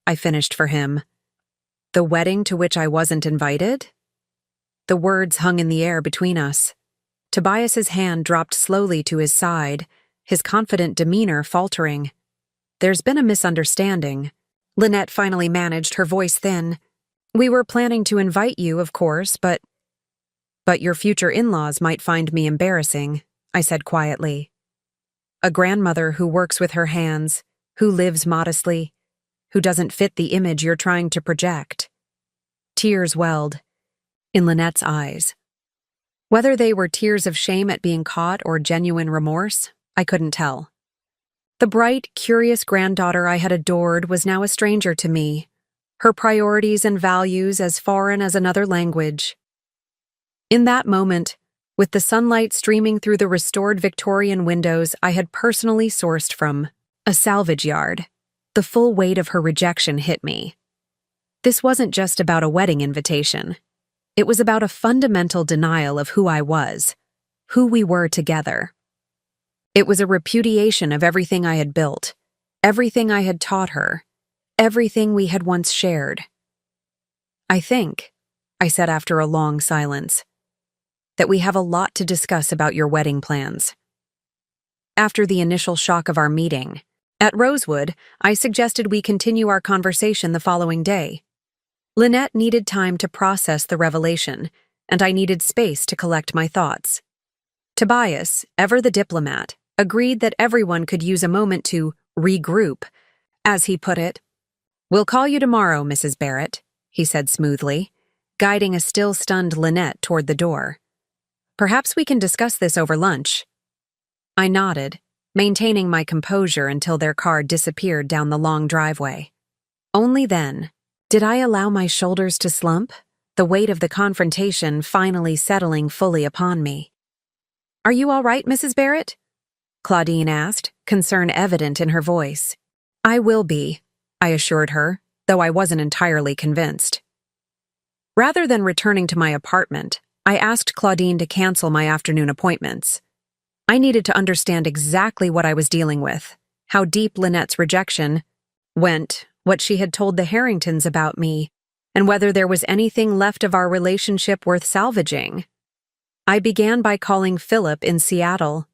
I finished for him. The wedding to which I wasn't invited? The words hung in the air between us. Tobias's hand dropped slowly to his side, his confident demeanor faltering. There's been a misunderstanding. Lynette finally managed, her voice thin. We were planning to invite you, of course, but your future in-laws might find me embarrassing, I said quietly. A grandmother who works with her hands, who lives modestly, who doesn't fit the image you're trying to project. Tears welled in Lynette's eyes. Whether they were tears of shame at being caught or genuine remorse, I couldn't tell. The bright, curious granddaughter I had adored was now a stranger to me, her priorities and values as foreign as another language. In that moment, with the sunlight streaming through the restored Victorian windows I had personally sourced from a salvage yard, the full weight of her rejection hit me. This wasn't just about a wedding invitation. It was about a fundamental denial of who I was, who we were together. It was a repudiation of everything I had built, everything I had taught her, everything we had once shared. I think, I said after a long silence, that we have a lot to discuss about your wedding plans. After the initial shock of our meeting, at Rosewood, I suggested we continue our conversation the following day. Lynette needed time to process the revelation, and I needed space to collect my thoughts. Tobias, ever the diplomat, agreed that everyone could use a moment to regroup, as he put it. We'll call you tomorrow, Mrs. Barrett, he said smoothly, guiding a still stunned Lynette toward the door. Perhaps we can discuss this over lunch. I nodded, maintaining my composure until their car disappeared down the long driveway. Only then did I allow my shoulders to slump, the weight of the confrontation finally settling fully upon me. Are you all right, Mrs. Barrett? Claudine asked, concern evident in her voice. I will be, I assured her, though I wasn't entirely convinced. Rather than returning to my apartment, I asked Claudine to cancel my afternoon appointments. I needed to understand exactly what I was dealing with, how deep Lynette's rejection went, what she had told the Harringtons about me, and whether there was anything left of our relationship worth salvaging. I began by calling Philip in Seattle.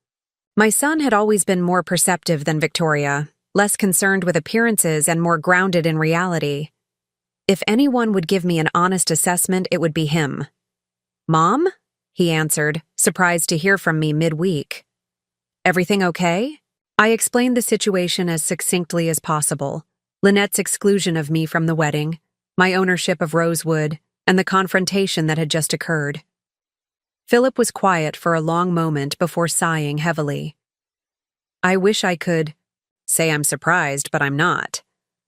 My son had always been more perceptive than Victoria, less concerned with appearances and more grounded in reality. If anyone would give me an honest assessment, it would be him. Mom? He answered, surprised to hear from me midweek. Everything okay? I explained the situation as succinctly as possible. Lynette's exclusion of me from the wedding, my ownership of Rosewood, and the confrontation that had just occurred. Philip was quiet for a long moment before sighing heavily. I wish I could say I'm surprised, but I'm not.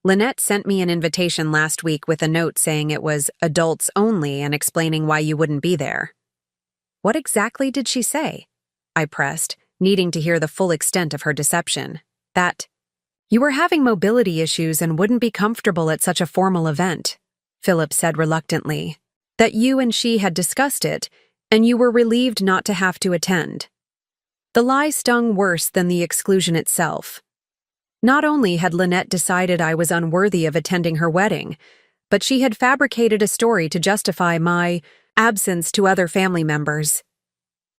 Lynette sent me an invitation last week with a note saying it was adults only and explaining why you wouldn't be there. What exactly did she say? I pressed, needing to hear the full extent of her deception. That you were having mobility issues and wouldn't be comfortable at such a formal event, Philip said reluctantly. That you and she had discussed it, and you were relieved not to have to attend. The lie stung worse than the exclusion itself. Not only had Lynette decided I was unworthy of attending her wedding, but she had fabricated a story to justify my absence to other family members.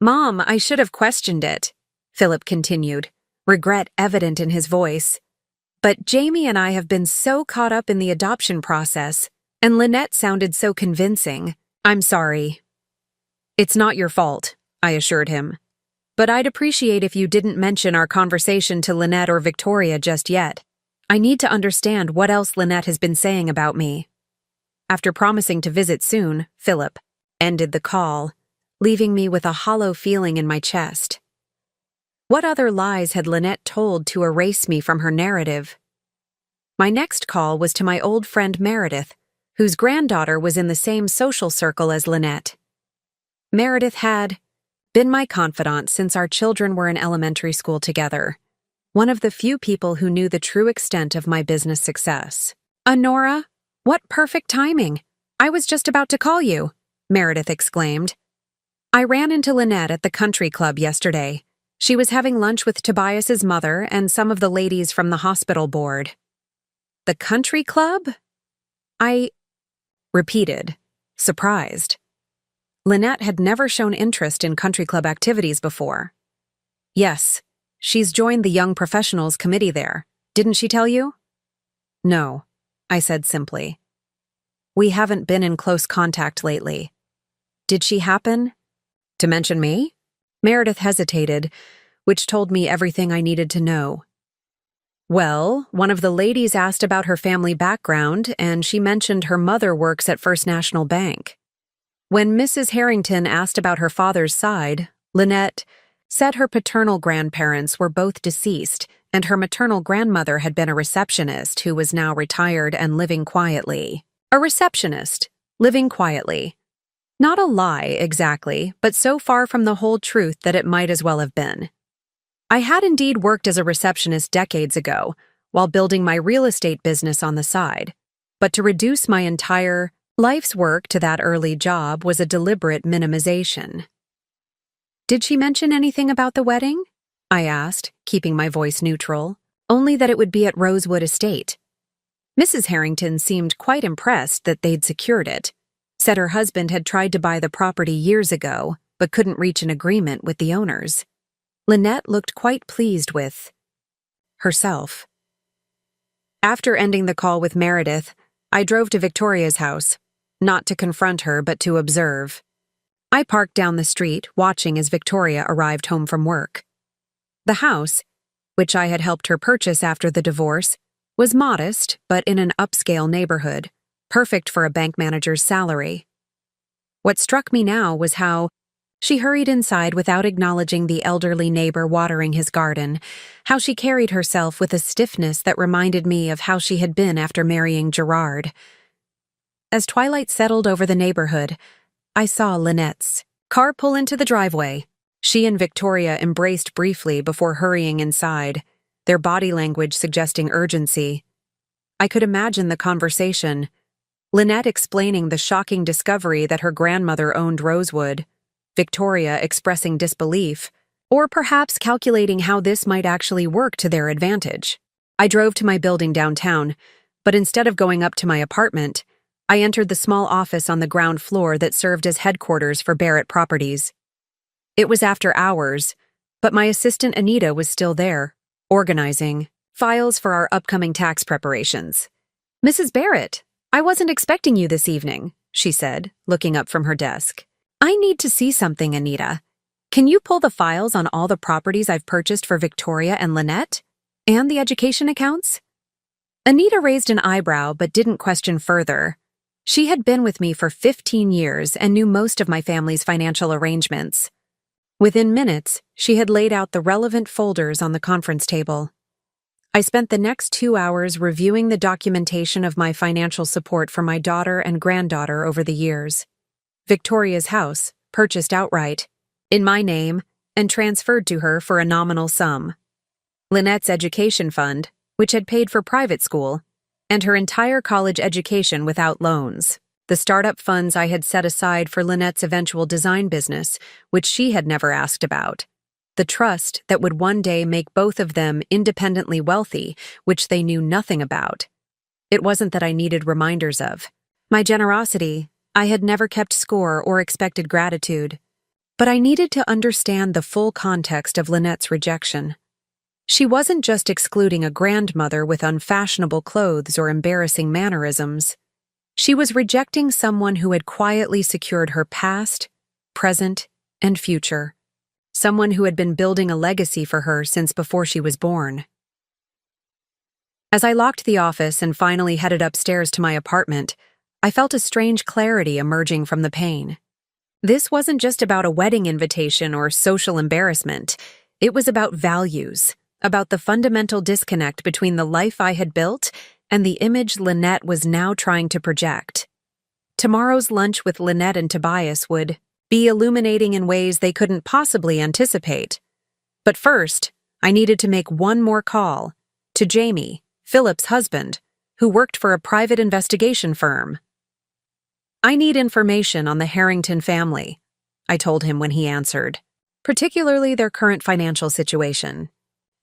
"Mom, I should have questioned it," Philip continued, regret evident in his voice. "But Jamie and I have been so caught up in the adoption process, and Lynette sounded so convincing. I'm sorry." "It's not your fault," I assured him. "But I'd appreciate if you didn't mention our conversation to Lynette or Victoria just yet. I need to understand what else Lynette has been saying about me." After promising to visit soon, Philip ended the call, leaving me with a hollow feeling in my chest. What other lies had Lynette told to erase me from her narrative? My next call was to my old friend Meredith, whose granddaughter was in the same social circle as Lynette. Meredith had been my confidant since our children were in elementary school together, one of the few people who knew the true extent of my business success. "Honora, what perfect timing! I was just about to call you," Meredith exclaimed. "I ran into Lynette at the country club yesterday. She was having lunch with Tobias's mother and some of the ladies from the hospital board." "The country club?" I repeated, surprised. Lynette had never shown interest in country club activities before. "Yes, she's joined the Young Professionals Committee there. Didn't she tell you?" "No," I said simply. "We haven't been in close contact lately." "Did she happen to mention me?" Meredith hesitated, which told me everything I needed to know. "Well, one of the ladies asked about her family background, and she mentioned her mother works at First National Bank. When Mrs. Harrington asked about her father's side, Lynette said her paternal grandparents were both deceased, and her maternal grandmother had been a receptionist who was now retired and living quietly." A receptionist, living quietly. Not a lie, exactly, but so far from the whole truth that it might as well have been. I had indeed worked as a receptionist decades ago, while building my real estate business on the side, but to reduce my entire life's work to that early job was a deliberate minimization. "Did she mention anything about the wedding?" I asked, keeping my voice neutral. "Only that it would be at Rosewood Estate." Mrs. Harrington seemed quite impressed that they'd secured it. Said her husband had tried to buy the property years ago, but couldn't reach an agreement with the owners. Lynette looked quite pleased with herself. After ending the call with Meredith, I drove to Victoria's house, not to confront her but to observe. I parked down the street, watching as Victoria arrived home from work. The house, which I had helped her purchase after the divorce, was modest but in an upscale neighborhood, perfect for a bank manager's salary. What struck me now was how she hurried inside without acknowledging the elderly neighbor watering his garden, how she carried herself with a stiffness that reminded me of how she had been after marrying Gerard. As twilight settled over the neighborhood, I saw Lynette's car pull into the driveway. She and Victoria embraced briefly before hurrying inside, their body language suggesting urgency. I could imagine the conversation. Lynette explaining the shocking discovery that her grandmother owned Rosewood, Victoria expressing disbelief, or perhaps calculating how this might actually work to their advantage. I drove to my building downtown, but instead of going up to my apartment, I entered the small office on the ground floor that served as headquarters for Barrett Properties. It was after hours, but my assistant Anita was still there, organizing files for our upcoming tax preparations. "Mrs. Barrett, I wasn't expecting you this evening," she said, looking up from her desk. "I need to see something, Anita. Can you pull the files on all the properties I've purchased for Victoria and Lynette? And the education accounts?" Anita raised an eyebrow but didn't question further. She had been with me for 15 years and knew most of my family's financial arrangements. Within minutes, she had laid out the relevant folders on the conference table. I spent the next 2 hours reviewing the documentation of my financial support for my daughter and granddaughter over the years. Victoria's house, purchased outright, in my name, and transferred to her for a nominal sum. Lynette's education fund, which had paid for private school, and her entire college education without loans. The startup funds I had set aside for Lynette's eventual design business, which she had never asked about. The trust that would one day make both of them independently wealthy, which they knew nothing about. It wasn't that I needed reminders of. My generosity, I had never kept score or expected gratitude, but I needed to understand the full context of Lynette's rejection. She wasn't just excluding a grandmother with unfashionable clothes or embarrassing mannerisms. She was rejecting someone who had quietly secured her past, present, and future. Someone who had been building a legacy for her since before she was born. As I locked the office and finally headed upstairs to my apartment, I felt a strange clarity emerging from the pain. This wasn't just about a wedding invitation or social embarrassment. It was about values, about the fundamental disconnect between the life I had built and the image Lynette was now trying to project. Tomorrow's lunch with Lynette and Tobias would be illuminating in ways they couldn't possibly anticipate. But first, I needed to make one more call to Jamie, Philip's husband, who worked for a private investigation firm. "I need information on the Harrington family," I told him when he answered, "particularly their current financial situation."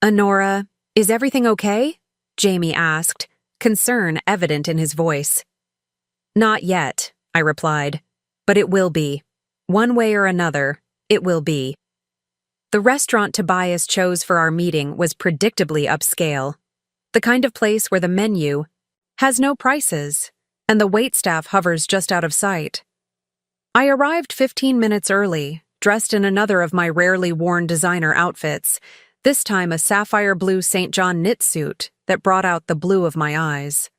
"Honora, is everything okay?" Jamie asked, concern evident in his voice. "Not yet," I replied, "but it will be. One way or another, it will be." The restaurant Tobias chose for our meeting was predictably upscale, the kind of place where the menu has no prices and the waitstaff hovers just out of sight. I arrived 15 minutes early, dressed in another of my rarely worn designer outfits, this time a sapphire blue St. John knit suit that brought out the blue of my eyes.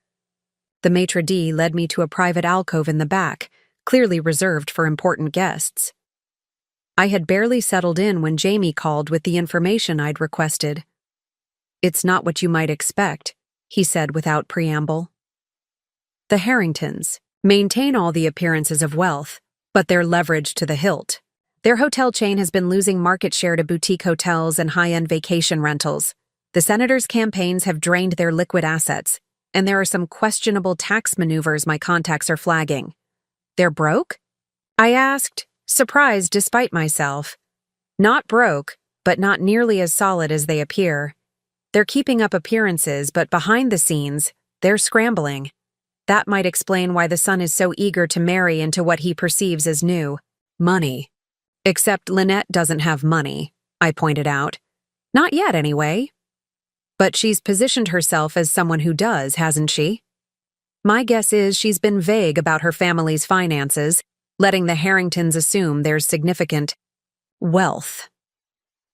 The maitre d' led me to a private alcove in the back, clearly reserved for important guests. I had barely settled in when Jamie called with the information I'd requested. "It's not what you might expect," he said without preamble. "The Harringtons maintain all the appearances of wealth, but they're leveraged to the hilt. Their hotel chain has been losing market share to boutique hotels and high-end vacation rentals. The senators' campaigns have drained their liquid assets, and there are some questionable tax maneuvers my contacts are flagging." "They're broke?" I asked, surprised despite myself. "Not broke, but not nearly as solid as they appear. They're keeping up appearances, but behind the scenes, they're scrambling. That might explain why the son is so eager to marry into what he perceives as new money. Except Lynette doesn't have money," I pointed out. "Not yet, anyway." "But she's positioned herself as someone who does, hasn't she?" "My guess is she's been vague about her family's finances, letting the Harringtons assume there's significant wealth.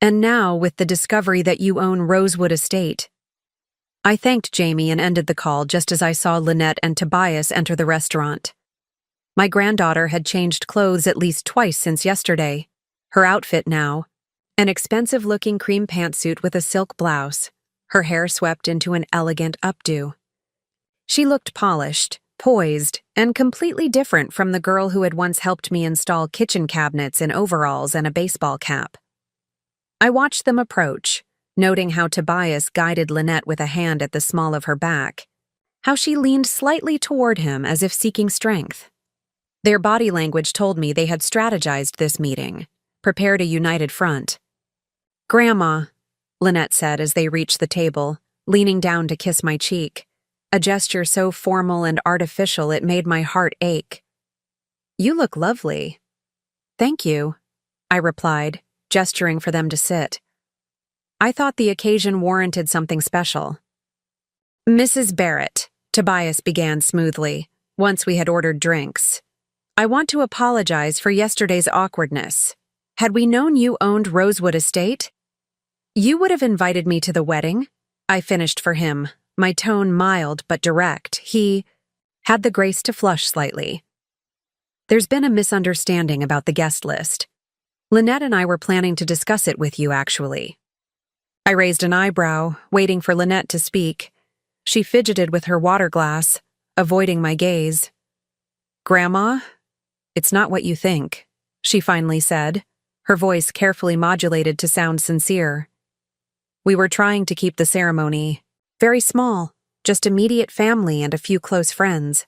And now with the discovery that you own Rosewood Estate." I thanked Jamie and ended the call just as I saw Lynette and Tobias enter the restaurant. My granddaughter had changed clothes at least twice since yesterday. Her outfit now, an expensive-looking cream pantsuit with a silk blouse, her hair swept into an elegant updo. She looked polished, poised, and completely different from the girl who had once helped me install kitchen cabinets in overalls and a baseball cap. I watched them approach, noting how Tobias guided Lynette with a hand at the small of her back, how she leaned slightly toward him as if seeking strength. Their body language told me they had strategized this meeting, prepared a united front. "Grandma," Lynette said as they reached the table, leaning down to kiss my cheek, a gesture so formal and artificial it made my heart ache. "You look lovely." "Thank you," I replied, gesturing for them to sit. I thought the occasion warranted something special. "Mrs. Barrett," Tobias began smoothly, once we had ordered drinks, "I want to apologize for yesterday's awkwardness. Had we known you owned Rosewood Estate, you would have invited me to the wedding," I finished for him, my tone mild but direct. He had the grace to flush slightly. "There's been a misunderstanding about the guest list. Lynette and I were planning to discuss it with you, actually." I raised an eyebrow, waiting for Lynette to speak. She fidgeted with her water glass, avoiding my gaze. "Grandma, it's not what you think," she finally said, her voice carefully modulated to sound sincere. "We were trying to keep the ceremony very small, just immediate family and a few close friends."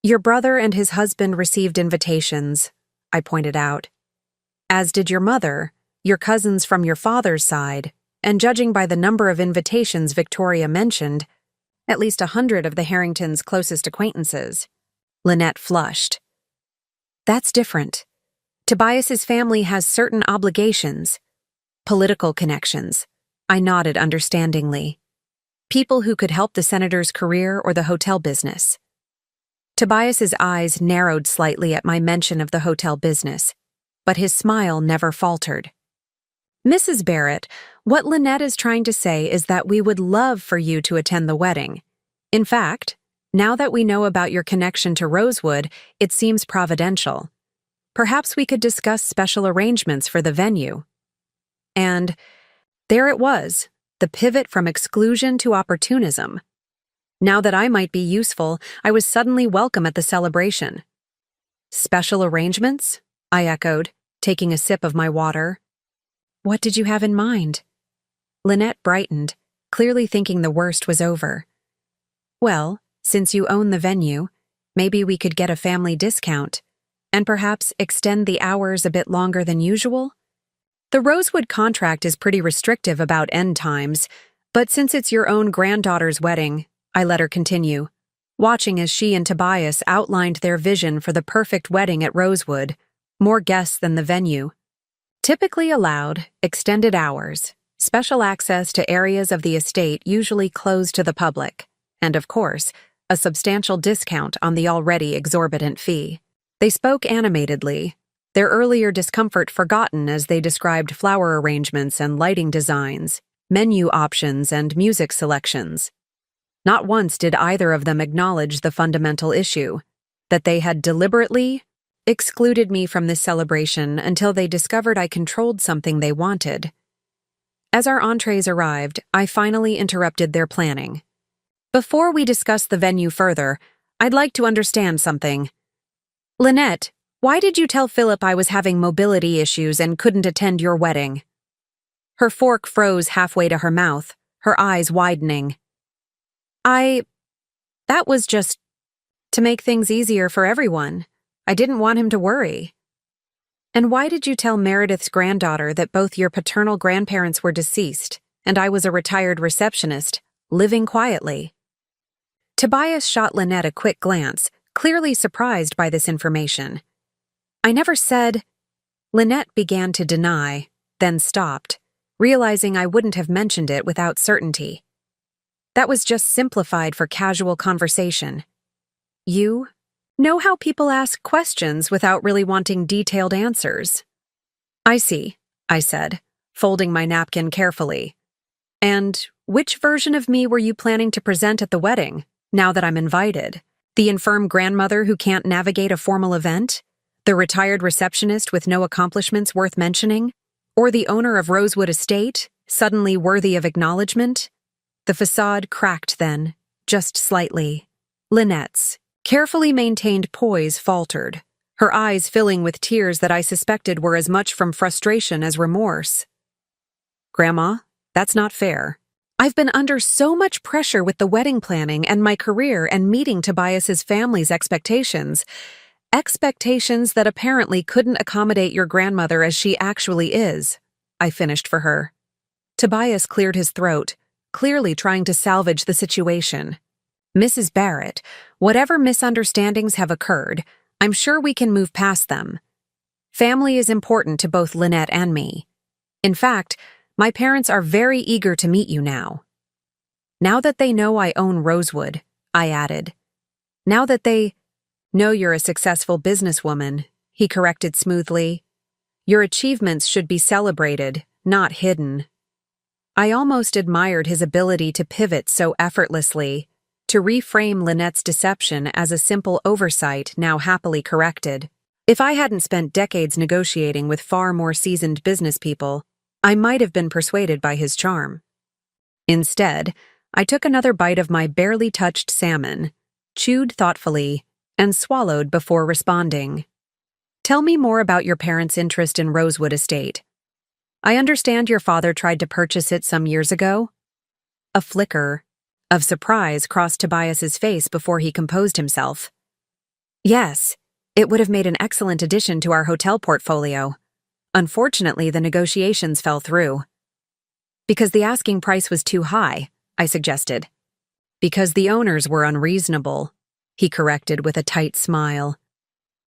"Your brother and his husband received invitations," I pointed out. "As did your mother, your cousins from your father's side, and judging by the number of invitations Victoria mentioned, at least 100 of the Harringtons' closest acquaintances." Lynette flushed, That's different. Tobias's family has certain obligations. Political connections. I nodded understandingly. People who could help the senator's career or the hotel business. Tobias's eyes narrowed slightly at my mention of the hotel business, but his smile never faltered. Mrs. Barrett, what Lynette is trying to say is that we would love for you to attend the wedding. In fact, now that we know about your connection to Rosewood, it seems providential. Perhaps we could discuss special arrangements for the venue. And there it was, the pivot from exclusion to opportunism. Now that I might be useful, I was suddenly welcome at the celebration. Special arrangements? I echoed, taking a sip of my water. What did you have in mind? Lynette brightened, clearly thinking the worst was over. Well, since you own the venue, maybe we could get a family discount, and perhaps extend the hours a bit longer than usual? The Rosewood contract is pretty restrictive about end times, but since it's your own granddaughter's wedding, I let her continue, watching as she and Tobias outlined their vision for the perfect wedding at Rosewood, more guests than the venue. Typically allowed, extended hours, special access to areas of the estate usually closed to the public, and of course, a substantial discount on the already exorbitant fee. They spoke animatedly, their earlier discomfort forgotten as they described flower arrangements and lighting designs, menu options and music selections. Not once did either of them acknowledge the fundamental issue, that they had deliberately excluded me from this celebration until they discovered I controlled something they wanted. As our entrees arrived, I finally interrupted their planning. Before we discuss the venue further, I'd like to understand something. Lynette, why did you tell Philip I was having mobility issues and couldn't attend your wedding? Her fork froze halfway to her mouth, her eyes widening. That was just to make things easier for everyone. I didn't want him to worry. And why did you tell Meredith's granddaughter that both your paternal grandparents were deceased and I was a retired receptionist, living quietly? Tobias shot Lynette a quick glance, clearly surprised by this information. I never said. Lynette began to deny, then stopped, realizing I wouldn't have mentioned it without certainty. That was just simplified for casual conversation. You know how people ask questions without really wanting detailed answers. I see, I said, folding my napkin carefully. And which version of me were you planning to present at the wedding, now that I'm invited? The infirm grandmother who can't navigate a formal event? The retired receptionist with no accomplishments worth mentioning? Or the owner of Rosewood Estate, suddenly worthy of acknowledgement? The facade cracked then, just slightly. Lynette's carefully maintained poise faltered, her eyes filling with tears that I suspected were as much from frustration as remorse. Grandma, that's not fair. I've been under so much pressure with the wedding planning and my career and meeting Tobias's family's expectations that apparently couldn't accommodate your grandmother as she actually is, I finished for her. Tobias cleared his throat, clearly trying to salvage the situation. Mrs. Barrett, whatever misunderstandings have occurred, I'm sure we can move past them. Family is important to both Lynette and me. In fact, my parents are very eager to meet you now. Now that they know I own Rosewood, I added. Now that they know you're a successful businesswoman, he corrected smoothly. Your achievements should be celebrated, not hidden. I almost admired his ability to pivot so effortlessly, to reframe Lynette's deception as a simple oversight now happily corrected. If I hadn't spent decades negotiating with far more seasoned business people, I might have been persuaded by his charm. Instead, I took another bite of my barely touched salmon, chewed thoughtfully, and swallowed before responding. Tell me more about your parents' interest in Rosewood Estate. I understand your father tried to purchase it some years ago. A flicker of surprise crossed Tobias's face before he composed himself. Yes, it would have made an excellent addition to our hotel portfolio. Unfortunately, the negotiations fell through. Because the asking price was too high, I suggested. Because the owners were unreasonable, he corrected with a tight smile.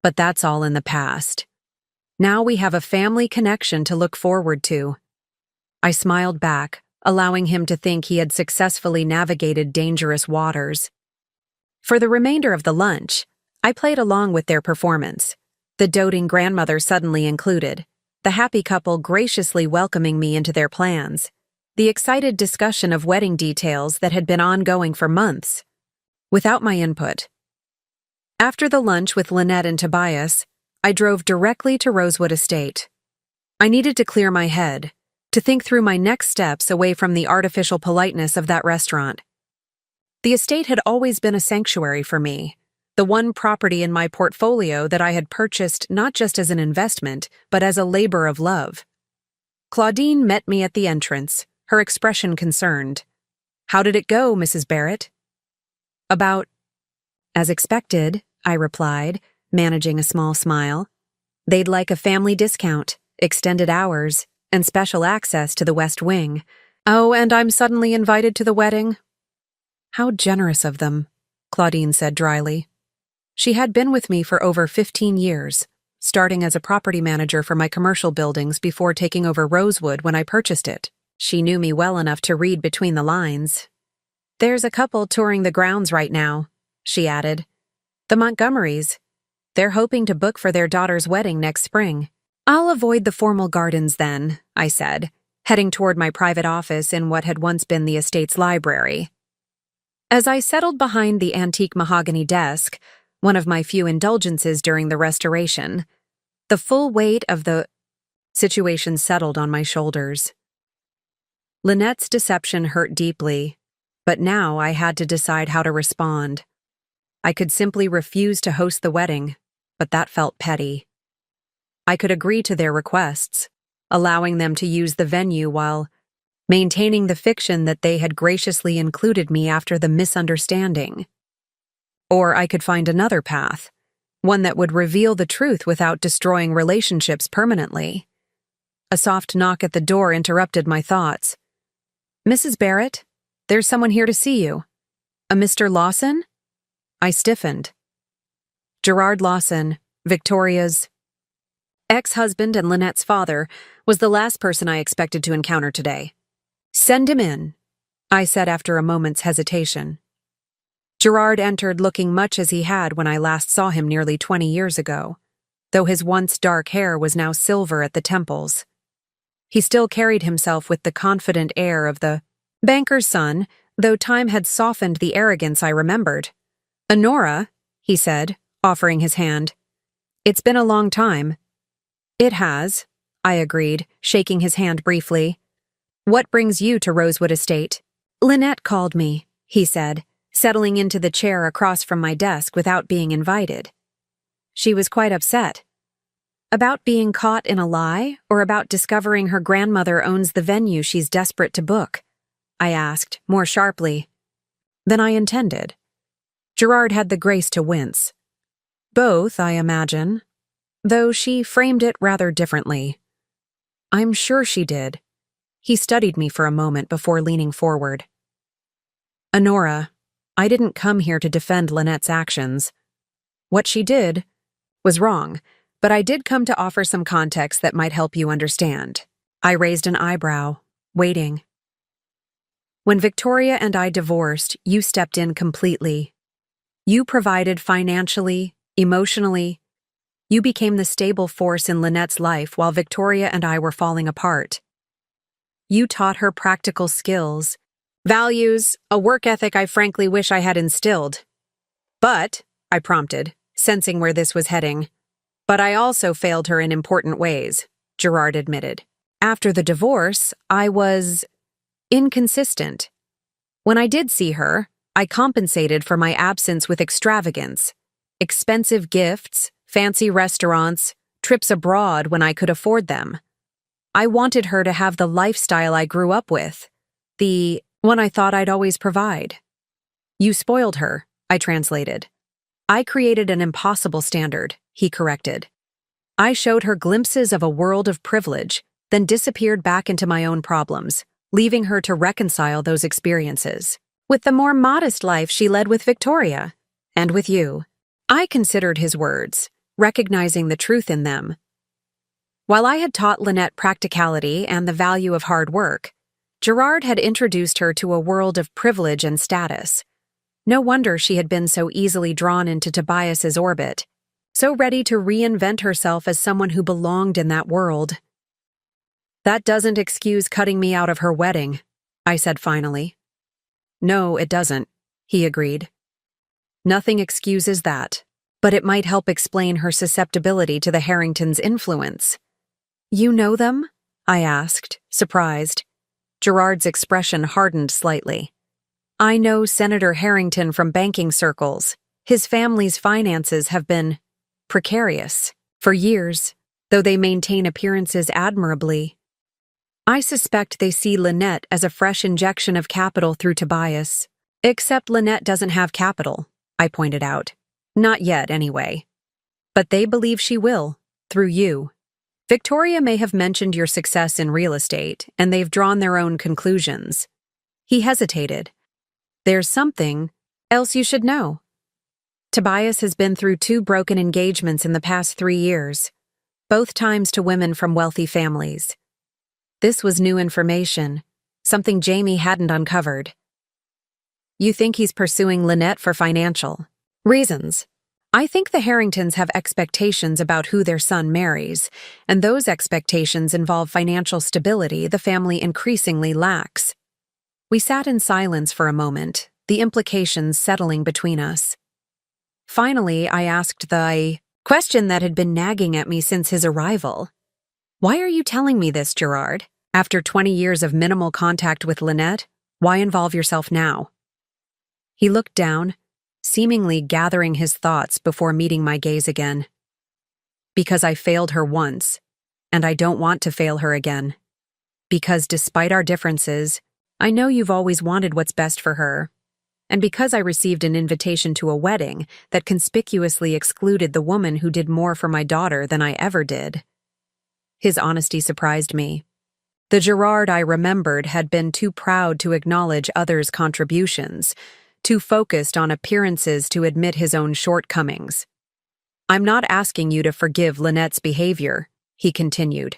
But that's all in the past. Now we have a family connection to look forward to. I smiled back, allowing him to think he had successfully navigated dangerous waters. For the remainder of the lunch, I played along with their performance, the doting grandmother suddenly included, the happy couple graciously welcoming me into their plans, the excited discussion of wedding details that had been ongoing for months, without my input. After the lunch with Lynette and Tobias, I drove directly to Rosewood Estate. I needed to clear my head, to think through my next steps away from the artificial politeness of that restaurant. The estate had always been a sanctuary for me, the one property in my portfolio that I had purchased not just as an investment, but as a labor of love. Claudine met me at the entrance, her expression concerned. "How did it go, Mrs. Barrett?" "About as expected," I replied, managing a small smile. "They'd like a family discount, extended hours, and special access to the West Wing. Oh, and I'm suddenly invited to the wedding?" "How generous of them," Claudine said dryly. She had been with me for over 15 years, starting as a property manager for my commercial buildings before taking over Rosewood when I purchased it. She knew me well enough to read between the lines. "There's a couple touring the grounds right now," she added. "The Montgomerys. They're hoping to book for their daughter's wedding next spring." "I'll avoid the formal gardens then," I said, heading toward my private office in what had once been the estate's library. As I settled behind the antique mahogany desk, one of my few indulgences during the restoration, the full weight of the situation settled on my shoulders. Lynette's deception hurt deeply, but now I had to decide how to respond. I could simply refuse to host the wedding, but that felt petty. I could agree to their requests, allowing them to use the venue while maintaining the fiction that they had graciously included me after the misunderstanding. Or I could find another path, one that would reveal the truth without destroying relationships permanently. A soft knock at the door interrupted my thoughts. "Mrs. Barrett, there's someone here to see you." "A Mr. Lawson?" I stiffened. Gerard Lawson, Victoria's ex-husband and Lynette's father, was the last person I expected to encounter today. "Send him in," I said after a moment's hesitation. Gerard entered looking much as he had when I last saw him nearly 20 years ago, though his once dark hair was now silver at the temples. He still carried himself with the confident air of the banker's son, though time had softened the arrogance I remembered. "Honora," he said, offering his hand. "It's been a long time." "It has," I agreed, shaking his hand briefly. "What brings you to Rosewood Estate?" "Lynette called me," he said, settling into the chair across from my desk without being invited. She was quite upset. About being caught in a lie, or about discovering her grandmother owns the venue she's desperate to book? I asked, more sharply than I intended. Gerard had the grace to wince. Both, I imagine, though she framed it rather differently. "I'm sure she did." He studied me for a moment before leaning forward. "Honora, I didn't come here to defend Lynette's actions. What she did was wrong, but I did come to offer some context that might help you understand." I raised an eyebrow, waiting. "When Victoria and I divorced, you stepped in completely. You provided financially, emotionally. You became the stable force in Lynette's life while Victoria and I were falling apart. You taught her practical skills, values, a work ethic I frankly wish I had instilled. But," I prompted, sensing where this was heading, "but I also failed her in important ways," Gerard admitted. "After the divorce, I was inconsistent. When I did see her, I compensated for my absence with extravagance, expensive gifts, fancy restaurants, trips abroad when I could afford them. I wanted her to have the lifestyle I grew up with, the one I thought I'd always provide. You spoiled her," I translated. "I created an impossible standard," he corrected. "I showed her glimpses of a world of privilege, then disappeared back into my own problems, leaving her to reconcile those experiences with the more modest life she led with Victoria, and with you." I considered his words, recognizing the truth in them. While I had taught Lynette practicality and the value of hard work, Gerard had introduced her to a world of privilege and status. No wonder she had been so easily drawn into Tobias's orbit, so ready to reinvent herself as someone who belonged in that world. "That doesn't excuse cutting me out of her wedding," I said finally. "No, it doesn't," he agreed. "Nothing excuses that, but it might help explain her susceptibility to the Harringtons' influence." "You know them?" I asked, surprised. Gerard's expression hardened slightly. "I know Senator Harrington from banking circles. His family's finances have been precarious for years, though they maintain appearances admirably. I suspect they see Lynette as a fresh injection of capital through Tobias. Except Lynette doesn't have capital," I pointed out. "Not yet, anyway. But they believe she will, through you. Victoria may have mentioned your success in real estate, and they've drawn their own conclusions." He hesitated. "There's something else you should know. Tobias has been through 2 broken engagements in the past 3 years, both times to women from wealthy families. This was new information, something Jamie hadn't uncovered. You think he's pursuing Lynette for financial reasons? I think the Harringtons have expectations about who their son marries, and those expectations involve financial stability the family increasingly lacks." We sat in silence for a moment, the implications settling between us. Finally, I asked the question that had been nagging at me since his arrival. "Why are you telling me this, Gerard? After 20 years of minimal contact with Lynette, why involve yourself now?" He looked down, seemingly gathering his thoughts before meeting my gaze again. "Because I failed her once, and I don't want to fail her again. Because despite our differences, I know you've always wanted what's best for her. And because I received an invitation to a wedding that conspicuously excluded the woman who did more for my daughter than I ever did." His honesty surprised me. The Gerard I remembered had been too proud to acknowledge others' contributions, too focused on appearances to admit his own shortcomings. "I'm not asking you to forgive Lynette's behavior," he continued,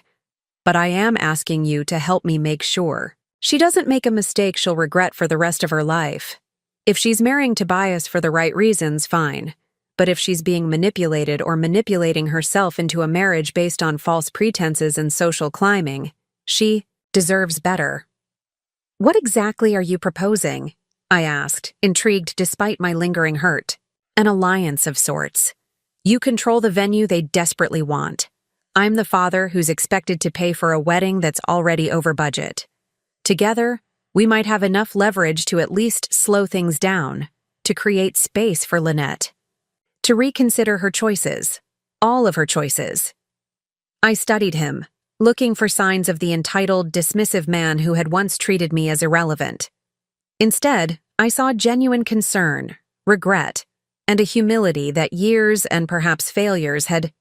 "but I am asking you to help me make sure she doesn't make a mistake she'll regret for the rest of her life. If she's marrying Tobias for the right reasons, fine. But if she's being manipulated or manipulating herself into a marriage based on false pretenses and social climbing, she deserves better." "What exactly are you proposing?" I asked, intrigued despite my lingering hurt. "An alliance of sorts. You control the venue they desperately want. I'm the father who's expected to pay for a wedding that's already over budget. Together, we might have enough leverage to at least slow things down, to create space for Lynette, to reconsider her choices, all of her choices." I studied him, looking for signs of the entitled, dismissive man who had once treated me as irrelevant. Instead, I saw genuine concern, regret, and a humility that years and perhaps failures had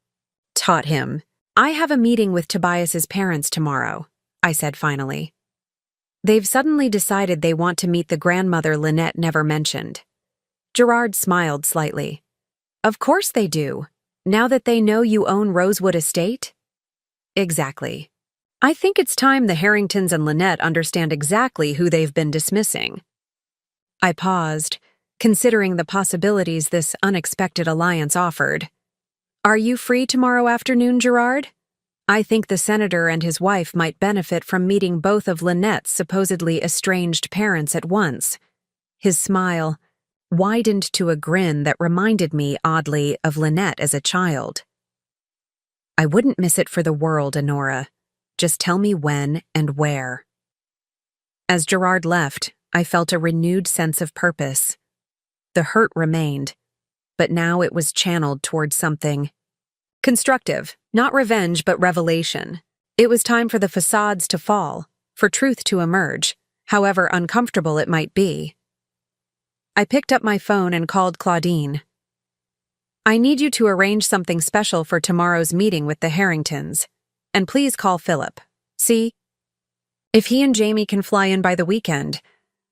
taught him. "I have a meeting with Tobias's parents tomorrow," I said finally. "They've suddenly decided they want to meet the grandmother Lynette never mentioned." Gerard smiled slightly. "Of course they do, now that they know you own Rosewood Estate." "Exactly. I think it's time the Harringtons and Lynette understand exactly who they've been dismissing." I paused, considering the possibilities this unexpected alliance offered. "Are you free tomorrow afternoon, Gerard? I think the senator and his wife might benefit from meeting both of Lynette's supposedly estranged parents at once." His smile widened to a grin that reminded me, oddly, of Lynette as a child. "I wouldn't miss it for the world, Honora. Just tell me when and where." As Gerard left, I felt a renewed sense of purpose. The hurt remained, but now it was channeled towards something constructive, not revenge but revelation. It was time for the facades to fall, for truth to emerge, however uncomfortable it might be. I picked up my phone and called Claudine. "I need you to arrange something special for tomorrow's meeting with the Harringtons. And please call Philip. See if he and Jamie can fly in by the weekend.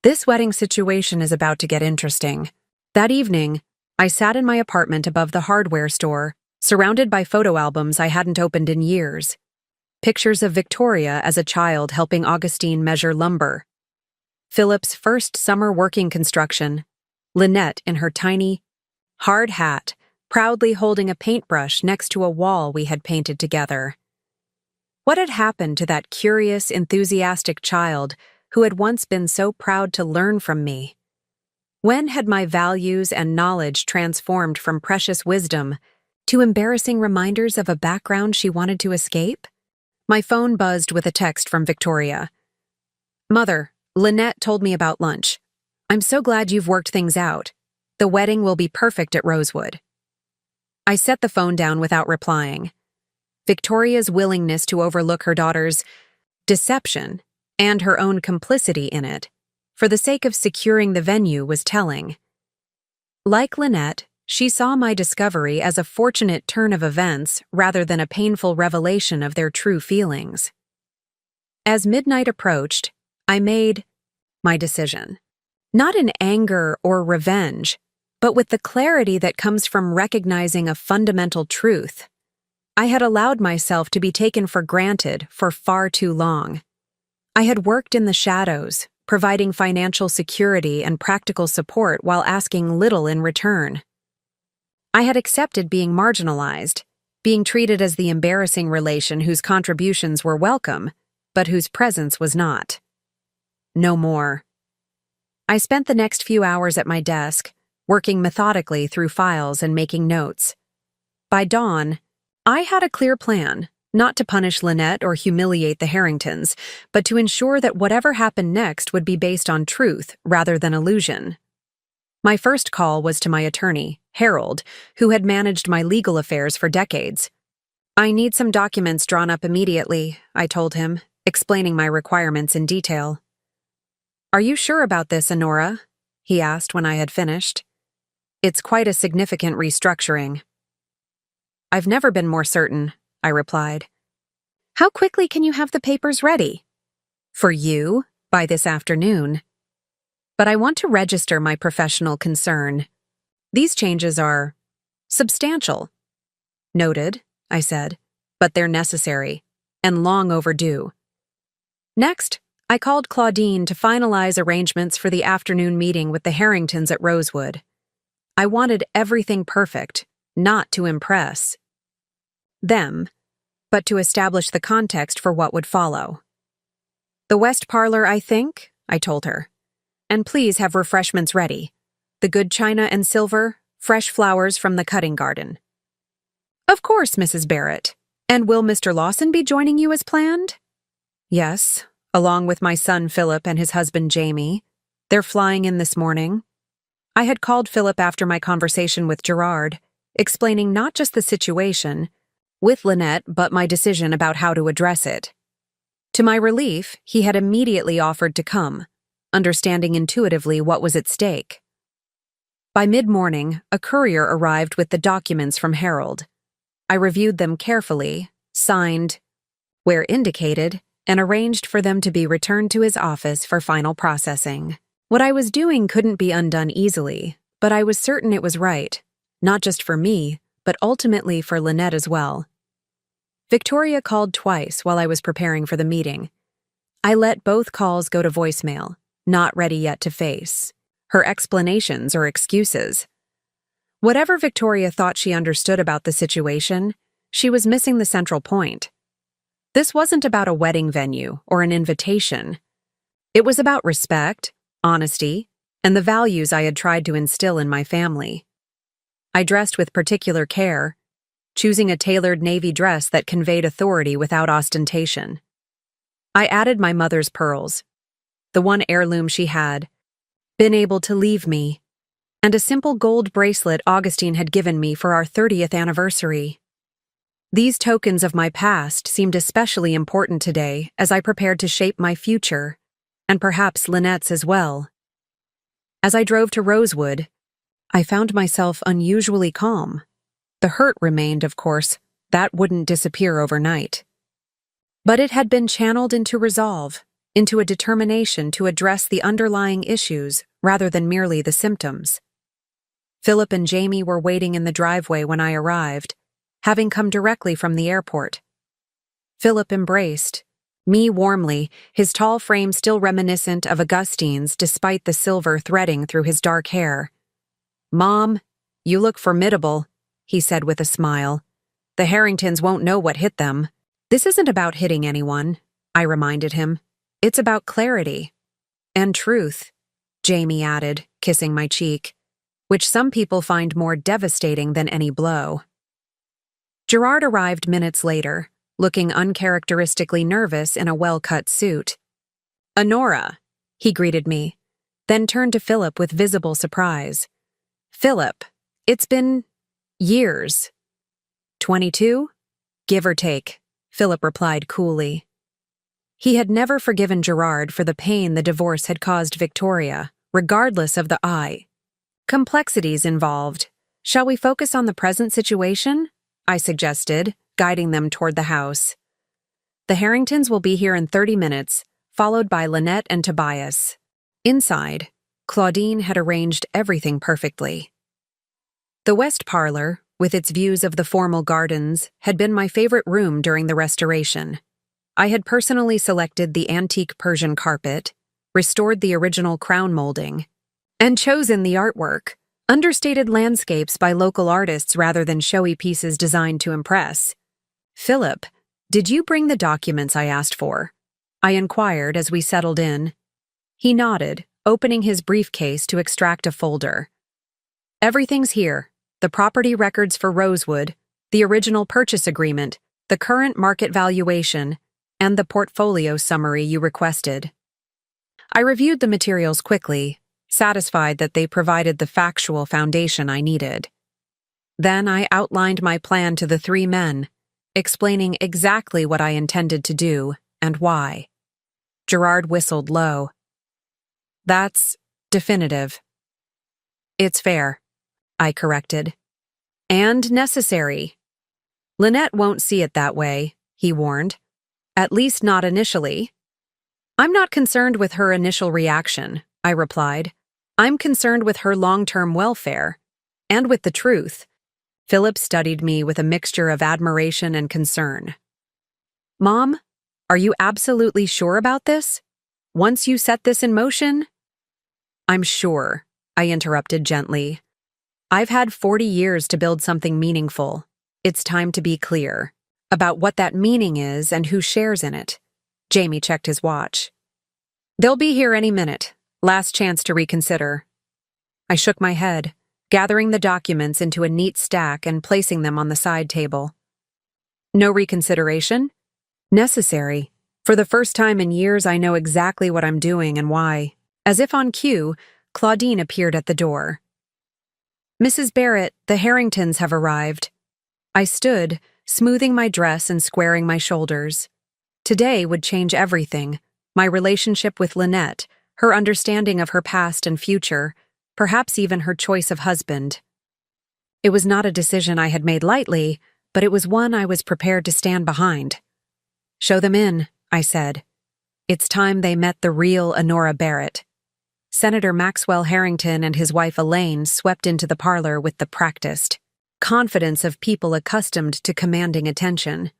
This wedding situation is about to get interesting." That evening, I sat in my apartment above the hardware store, surrounded by photo albums I hadn't opened in years. Pictures of Victoria as a child helping Augustine measure lumber. Philip's first summer working construction. Lynette in her tiny, hard hat, proudly holding a paintbrush next to a wall we had painted together. What had happened to that curious, enthusiastic child who had once been so proud to learn from me? When had my values and knowledge transformed from precious wisdom to embarrassing reminders of a background she wanted to escape? My phone buzzed with a text from Victoria. "Mother, Lynette told me about lunch. I'm so glad you've worked things out. The wedding will be perfect at Rosewood." I set the phone down without replying. Victoria's willingness to overlook her daughter's deception and her own complicity in it, for the sake of securing the venue, was telling. Like Lynette, she saw my discovery as a fortunate turn of events rather than a painful revelation of their true feelings. As midnight approached, I made my decision. Not in anger or revenge, but with the clarity that comes from recognizing a fundamental truth. I had allowed myself to be taken for granted for far too long. I had worked in the shadows, providing financial security and practical support while asking little in return. I had accepted being marginalized, being treated as the embarrassing relation whose contributions were welcome, but whose presence was not. No more. I spent the next few hours at my desk, working methodically through files and making notes. By dawn, I had a clear plan, not to punish Lynette or humiliate the Harringtons, but to ensure that whatever happened next would be based on truth rather than illusion. My first call was to my attorney, Harold, who had managed my legal affairs for decades. "I need some documents drawn up immediately," I told him, explaining my requirements in detail. "Are you sure about this, Honora?" he asked when I had finished. "It's quite a significant restructuring." "I've never been more certain," I replied. "How quickly can you have the papers ready?" "For you, by this afternoon. But I want to register my professional concern. These changes are substantial." "Noted," I said, "but they're necessary, and long overdue." Next, I called Claudine to finalize arrangements for the afternoon meeting with the Harringtons at Rosewood. I wanted everything perfect, not to impress them, but to establish the context for what would follow. "The West Parlor, I think," I told her. "And please have refreshments ready. The good china and silver, fresh flowers from the cutting garden." "Of course, Mrs. Barrett. And will Mr. Lawson be joining you as planned?" "Yes, along with my son Philip and his husband Jamie. They're flying in this morning." I had called Philip after my conversation with Gerard, explaining not just the situation with Lynette, but my decision about how to address it. To my relief, he had immediately offered to come, understanding intuitively what was at stake. By mid-morning, a courier arrived with the documents from Harold. I reviewed them carefully, signed where indicated, and arranged for them to be returned to his office for final processing. What I was doing couldn't be undone easily, but I was certain it was right, not just for me, but ultimately for Lynette as well. Victoria called twice while I was preparing for the meeting. I let both calls go to voicemail, not ready yet to face her explanations or excuses. Whatever Victoria thought she understood about the situation, she was missing the central point. This wasn't about a wedding venue or an invitation. It was about respect, honesty, and the values I had tried to instill in my family. I dressed with particular care, choosing a tailored navy dress that conveyed authority without ostentation. I added my mother's pearls, the one heirloom she had been able to leave me, and a simple gold bracelet Augustine had given me for our 30th anniversary. These tokens of my past seemed especially important today as I prepared to shape my future, and perhaps Lynette's as well. As I drove to Rosewood, I found myself unusually calm. The hurt remained, of course. That wouldn't disappear overnight. But it had been channeled into resolve, into a determination to address the underlying issues rather than merely the symptoms. Philip and Jamie were waiting in the driveway when I arrived, having come directly from the airport. Philip embraced me warmly, his tall frame still reminiscent of Augustine's despite the silver threading through his dark hair. "Mom, you look formidable," he said with a smile. "The Harringtons won't know what hit them." "This isn't about hitting anyone," I reminded him. "It's about clarity." "And truth," Jamie added, kissing my cheek, "which some people find more devastating than any blow." Gerard arrived minutes later, looking uncharacteristically nervous in a well-cut suit. "Honora," he greeted me, then turned to Philip with visible surprise. "Philip, it's been years." 22? Give or take, Philip replied coolly. He had never forgiven Gerard for the pain the divorce had caused Victoria, regardless of the complexities involved. "Shall we focus on the present situation?" I suggested, guiding them toward the house. "The Harringtons will be here in 30 minutes, followed by Lynette and Tobias." Inside, Claudine had arranged everything perfectly. The west parlor, with its views of the formal gardens, had been my favorite room during the restoration. I had personally selected the antique Persian carpet, restored the original crown molding, and chosen the artwork, understated landscapes by local artists rather than showy pieces designed to impress. "Philip, did you bring the documents I asked for?" I inquired as we settled in. He nodded, opening his briefcase to extract a folder. "Everything's here. The property records for Rosewood, the original purchase agreement, the current market valuation, and the portfolio summary you requested." I reviewed the materials quickly, satisfied that they provided the factual foundation I needed. Then I outlined my plan to the three men, explaining exactly what I intended to do and why. Gerard whistled low. "That's definitive." "It's fair," I corrected. "And necessary." "Lynette won't see it that way," he warned. "At least not initially." "I'm not concerned with her initial reaction," I replied. "I'm concerned with her long-term welfare. And with the truth." Philip studied me with a mixture of admiration and concern. "Mom, are you absolutely sure about this? Once you set this in motion?" "I'm sure," I interrupted gently. "I've had 40 years to build something meaningful. It's time to be clear about what that meaning is and who shares in it." Jamie checked his watch. "They'll be here any minute. Last chance to reconsider." I shook my head, gathering the documents into a neat stack and placing them on the side table. "No reconsideration?" "Necessary. For the first time in years, I know exactly what I'm doing and why." As if on cue, Claudine appeared at the door. "Mrs. Barrett, the Harringtons have arrived." I stood, smoothing my dress and squaring my shoulders. Today would change everything: my relationship with Lynette, her understanding of her past and future, perhaps even her choice of husband. It was not a decision I had made lightly, but it was one I was prepared to stand behind. "Show them in," I said. It's time they met the real Honora Barrett. Senator Maxwell Harrington and his wife Elaine swept into the parlor with the practiced confidence of people accustomed to commanding attention.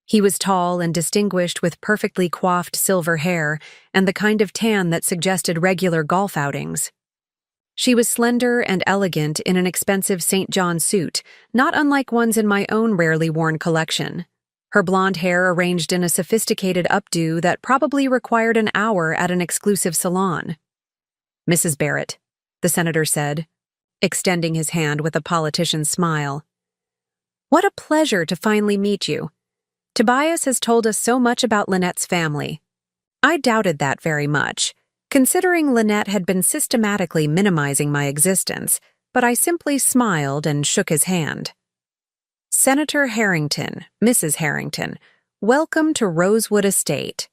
He was tall and distinguished with perfectly coiffed silver hair and the kind of tan that suggested regular golf outings. She was slender and elegant in an expensive St. John suit, not unlike ones in my own rarely worn collection. Her blonde hair arranged in a sophisticated updo that probably required an hour at an exclusive salon. "Mrs. Barrett," the senator said, extending his hand with a politician's smile. "What a pleasure to finally meet you. Tobias has told us so much about Lynette's family." I doubted that very much, considering Lynette had been systematically minimizing my existence, but I simply smiled and shook his hand. "Senator Harrington, Mrs. Harrington, welcome to Rosewood Estate."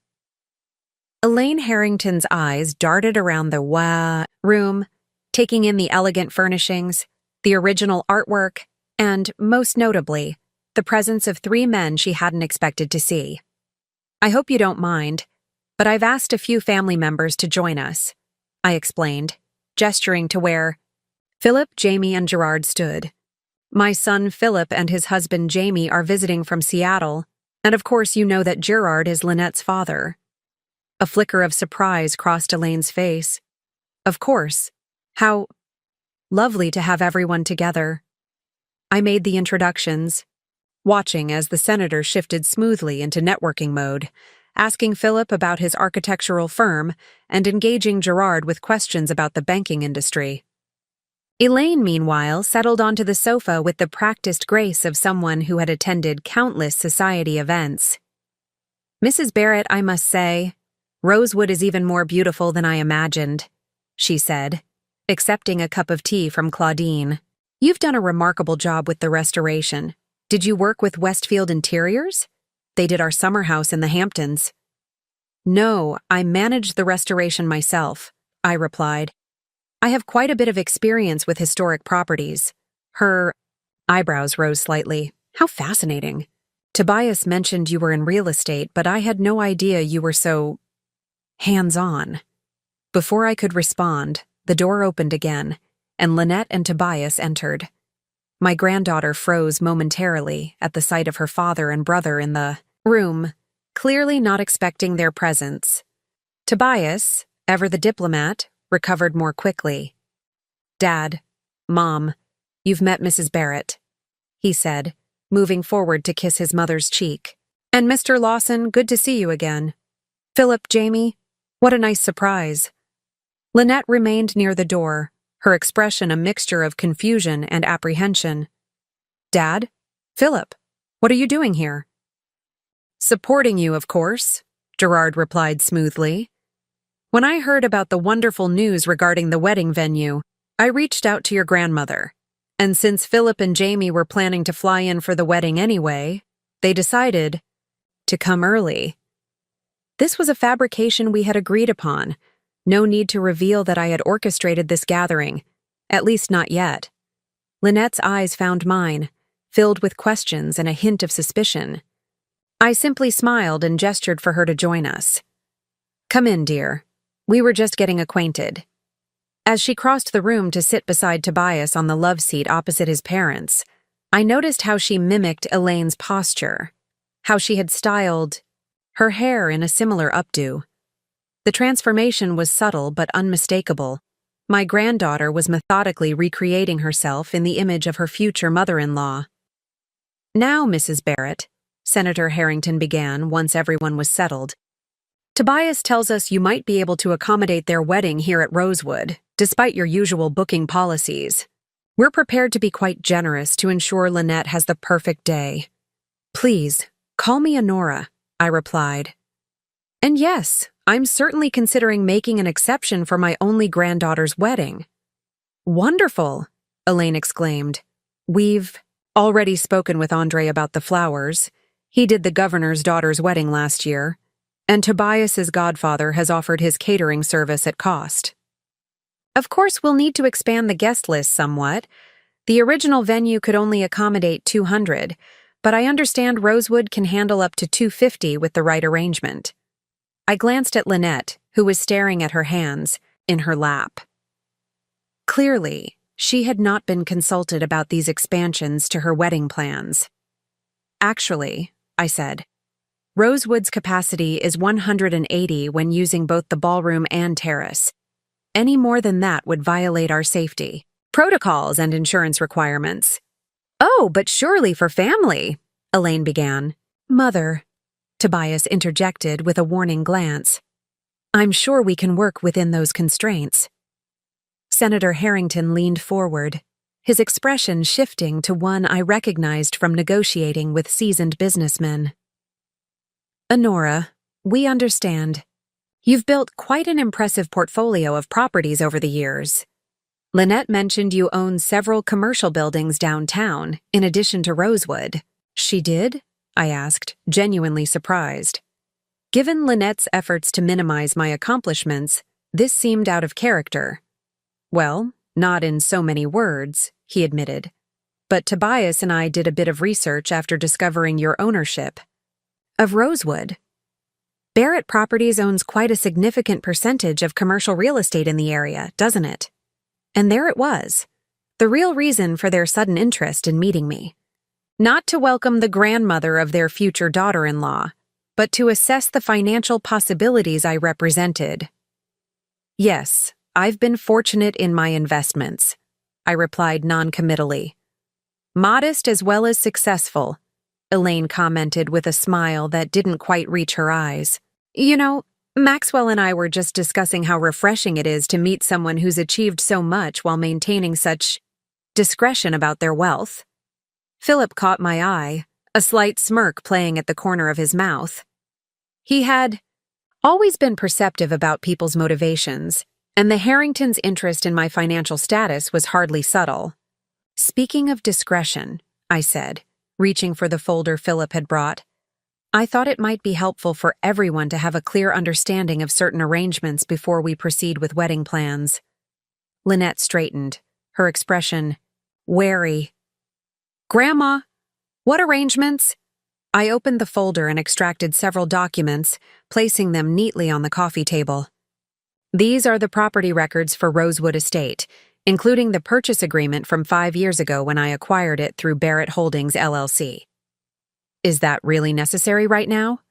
Elaine Harrington's eyes darted around the room, taking in the elegant furnishings, the original artwork, and, most notably, the presence of three men she hadn't expected to see. "I hope you don't mind, but I've asked a few family members to join us," I explained, gesturing to where Philip, Jamie, and Gerard stood. My son Philip and his husband Jamie are visiting from Seattle, and of course you know that Gerard is Lynette's father. A flicker of surprise crossed Elaine's face. Of course. How lovely to have everyone together. I made the introductions, watching as the senator shifted smoothly into networking mode, asking Philip about his architectural firm and engaging Gerard with questions about the banking industry. Elaine, meanwhile, settled onto the sofa with the practiced grace of someone who had attended countless society events. "Mrs. Barrett, I must say, Rosewood is even more beautiful than I imagined," she said, accepting a cup of tea from Claudine. "You've done a remarkable job with the restoration. Did you work with Westfield Interiors? They did our summer house in the Hamptons." "No, I managed the restoration myself," I replied. "I have quite a bit of experience with historic properties." Her eyebrows rose slightly. "How fascinating. Tobias mentioned you were in real estate, but I had no idea you were so hands-on." Before I could respond, the door opened again, and Lynette and Tobias entered. My granddaughter froze momentarily at the sight of her father and brother in the room, clearly not expecting their presence. Tobias, ever the diplomat, recovered more quickly. "Dad, Mom, you've met Mrs. Barrett," he said, moving forward to kiss his mother's cheek. "And Mr. Lawson, good to see you again. Philip, Jamie, what a nice surprise." Lynette remained near the door, her expression a mixture of confusion and apprehension. "Dad? Philip, what are you doing here?" "Supporting you, of course," Gerard replied smoothly. "When I heard about the wonderful news regarding the wedding venue, I reached out to your grandmother. And since Philip and Jamie were planning to fly in for the wedding anyway, they decided to come early. This was a fabrication we had agreed upon. No need to reveal that I had orchestrated this gathering, at least not yet." Lynette's eyes found mine, filled with questions and a hint of suspicion. I simply smiled and gestured for her to join us. "Come in, dear. We were just getting acquainted." As she crossed the room to sit beside Tobias on the love seat opposite his parents, I noticed how she mimicked Elaine's posture, how she had styled her hair in a similar updo. The transformation was subtle but unmistakable. My granddaughter was methodically recreating herself in the image of her future mother-in-law. "Now, Mrs. Barrett," Senator Harrington began once everyone was settled, "Tobias tells us you might be able to accommodate their wedding here at Rosewood, despite your usual booking policies. We're prepared to be quite generous to ensure Lynette has the perfect day." "Please, call me Honora," I replied. "And yes, I'm certainly considering making an exception for my only granddaughter's wedding." "Wonderful," Elaine exclaimed. "We've already spoken with Andre about the flowers. He did the governor's daughter's wedding last year, and Tobias's godfather has offered his catering service at cost. Of course, we'll need to expand the guest list somewhat. The original venue could only accommodate 200, but I understand Rosewood can handle up to 250 with the right arrangement." I glanced at Lynette, who was staring at her hands in her lap. Clearly, she had not been consulted about these expansions to her wedding plans. "Actually," I said, "Rosewood's capacity is 180 when using both the ballroom and terrace. Any more than that would violate our safety protocols and insurance requirements." "Oh, but surely for family," Elaine began. "Mother," Tobias interjected with a warning glance. "I'm sure we can work within those constraints." Senator Harrington leaned forward, his expression shifting to one I recognized from negotiating with seasoned businessmen. "Honora, we understand. You've built quite an impressive portfolio of properties over the years. Lynette mentioned you own several commercial buildings downtown, in addition to Rosewood." "She did?" I asked, genuinely surprised. Given Lynette's efforts to minimize my accomplishments, this seemed out of character. "Well, not in so many words," he admitted. "But Tobias and I did a bit of research after discovering your ownership of Rosewood. Barrett Properties owns quite a significant percentage of commercial real estate in the area, doesn't it?" And there it was, the real reason for their sudden interest in meeting me. Not to welcome the grandmother of their future daughter-in-law, but to assess the financial possibilities I represented. Yes, I've been fortunate in my investments, I replied non-committally. Modest as well as successful, Elaine commented with a smile that didn't quite reach her eyes. You know, Maxwell and I were just discussing how refreshing it is to meet someone who's achieved so much while maintaining such discretion about their wealth. Philip caught my eye, a slight smirk playing at the corner of his mouth. He had always been perceptive about people's motivations, and the Harringtons' interest in my financial status was hardly subtle. Speaking of discretion, I said, reaching for the folder Philip had brought, I thought it might be helpful for everyone to have a clear understanding of certain arrangements before we proceed with wedding plans. Lynette straightened, her expression wary. Grandma, what arrangements? I opened the folder and extracted several documents, placing them neatly on the coffee table. These are the property records for Rosewood Estate, including the purchase agreement from 5 years ago when I acquired it through Barrett Holdings, LLC. Is that really necessary right now?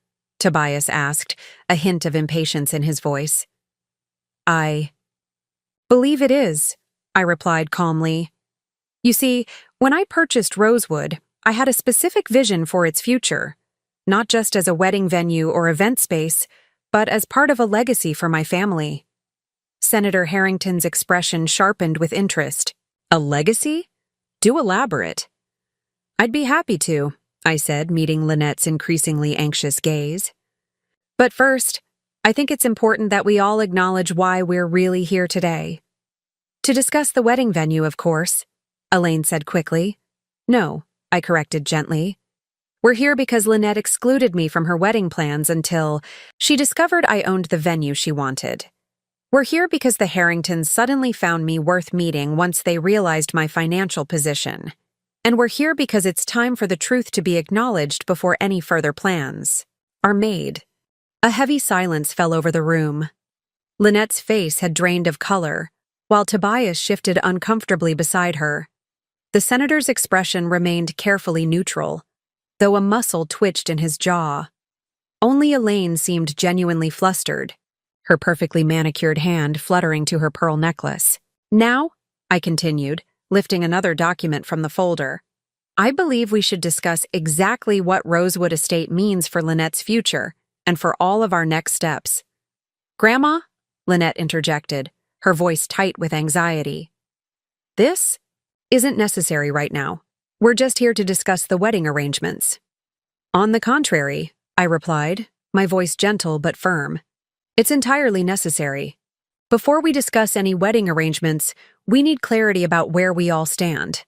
Tobias asked, a hint of impatience in his voice. I believe it is, I replied calmly. You see, when I purchased Rosewood, I had a specific vision for its future, not just as a wedding venue or event space, but as part of a legacy for my family. Senator Harrington's expression sharpened with interest. A legacy? Do elaborate. I'd be happy to, I said, meeting Lynette's increasingly anxious gaze. But first, I think it's important that we all acknowledge why we're really here today. To discuss the wedding venue, of course, Elaine said quickly. No, I corrected gently. We're here because Lynette excluded me from her wedding plans until she discovered I owned the venue she wanted. We're here because the Harringtons suddenly found me worth meeting once they realized my financial position. And we're here because it's time for the truth to be acknowledged before any further plans are made. A heavy silence fell over the room. Lynette's face had drained of color, while Tobias shifted uncomfortably beside her. The senator's expression remained carefully neutral, though a muscle twitched in his jaw. Only Elaine seemed genuinely flustered, her perfectly manicured hand fluttering to her pearl necklace. Now, I continued, lifting another document from the folder, I believe we should discuss exactly what Rosewood Estate means for Lynette's future and for all of our next steps. Grandma, Lynette interjected, her voice tight with anxiety. This isn't necessary right now. We're just here to discuss the wedding arrangements. On the contrary, I replied, my voice gentle but firm. It's entirely necessary. Before we discuss any wedding arrangements, we need clarity about where we all stand.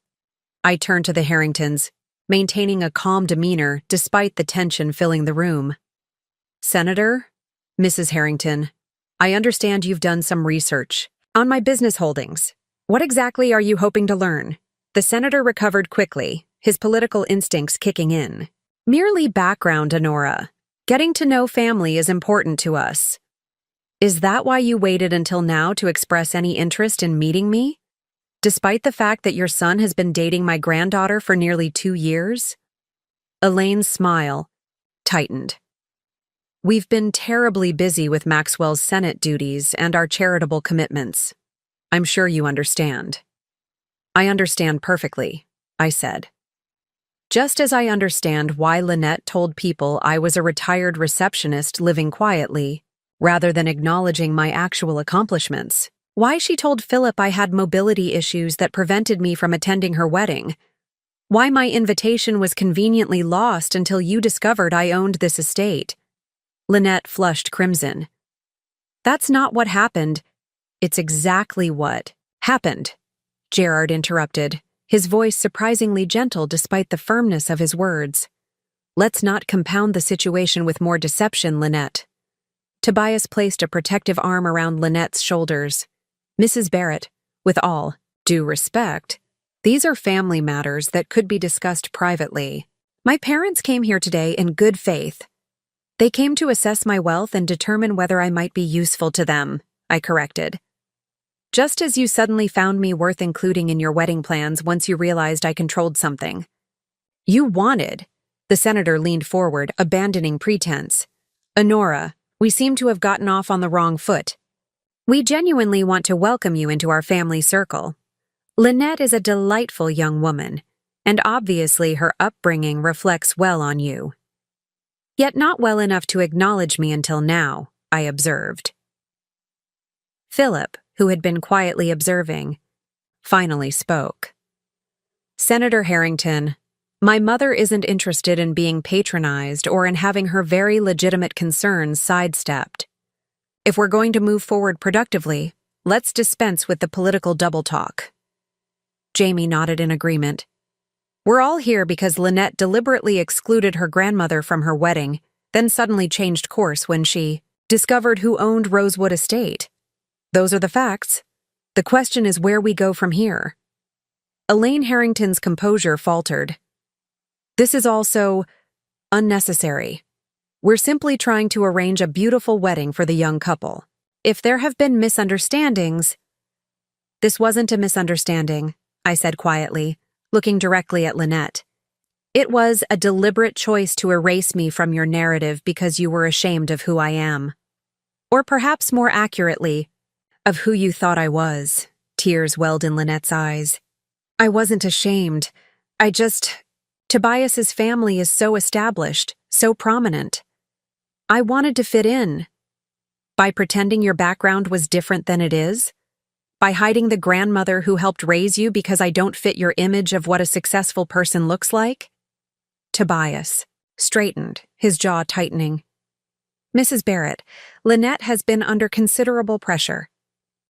I turned to the Harringtons, maintaining a calm demeanor despite the tension filling the room. Senator, Mrs. Harrington, I understand you've done some research on my business holdings. What exactly are you hoping to learn? The senator recovered quickly, his political instincts kicking in. Merely background, Honora. Getting to know family is important to us. Is that why you waited until now to express any interest in meeting me? Despite the fact that your son has been dating my granddaughter for nearly 2 years? Elaine's smile tightened. We've been terribly busy with Maxwell's Senate duties and our charitable commitments. I'm sure you understand. I understand perfectly, I said. Just as I understand why Lynette told people I was a retired receptionist living quietly, rather than acknowledging my actual accomplishments. Why she told Philip I had mobility issues that prevented me from attending her wedding. Why my invitation was conveniently lost until you discovered I owned this estate. Lynette flushed crimson. That's not what happened. It's exactly what happened, Gerard interrupted, his voice surprisingly gentle despite the firmness of his words. Let's not compound the situation with more deception, Lynette. Tobias placed a protective arm around Lynette's shoulders. Mrs. Barrett, with all due respect, these are family matters that could be discussed privately. My parents came here today in good faith. They came to assess my wealth and determine whether I might be useful to them, I corrected. Just as you suddenly found me worth including in your wedding plans once you realized I controlled something. You wanted. The senator leaned forward, abandoning pretense. Honora, we seem to have gotten off on the wrong foot. We genuinely want to welcome you into our family circle. Lynette is a delightful young woman, and obviously her upbringing reflects well on you. Yet not well enough to acknowledge me until now, I observed. Philip, who had been quietly observing, finally spoke. Senator Harrington, my mother isn't interested in being patronized or in having her very legitimate concerns sidestepped. If we're going to move forward productively, let's dispense with the political double talk. Jamie nodded in agreement. We're all here because Lynette deliberately excluded her grandmother from her wedding, then suddenly changed course when she discovered who owned Rosewood Estate. Those are the facts. The question is where we go from here. Elaine Harrington's composure faltered. This is also unnecessary. We're simply trying to arrange a beautiful wedding for the young couple. If there have been misunderstandings— This wasn't a misunderstanding, I said quietly, looking directly at Lynette. It was a deliberate choice to erase me from your narrative because you were ashamed of who I am. Or perhaps more accurately, of who you thought I was. Tears welled in Lynette's eyes. I wasn't ashamed. Tobias's family is so established, so prominent. I wanted to fit in. By pretending your background was different than it is? By hiding the grandmother who helped raise you because I don't fit your image of what a successful person looks like? Tobias straightened, his jaw tightening. Mrs. Barrett, Lynette has been under considerable pressure.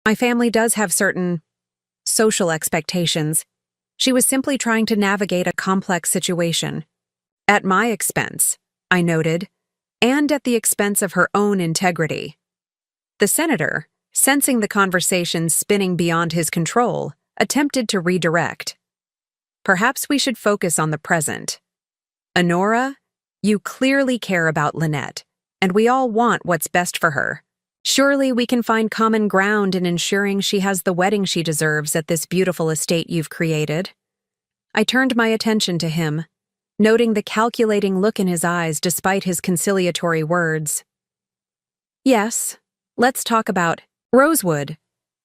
My family does have certain social expectations. She was simply trying to navigate a complex situation. At my expense, I noted, and at the expense of her own integrity. The senator, sensing the conversation spinning beyond his control, attempted to redirect. Perhaps we should focus on the present. Honora, you clearly care about Lynette, and we all want what's best for her. Surely we can find common ground in ensuring she has the wedding she deserves at this beautiful estate you've created. I turned my attention to him, noting the calculating look in his eyes despite his conciliatory words. Yes, let's talk about Rosewood.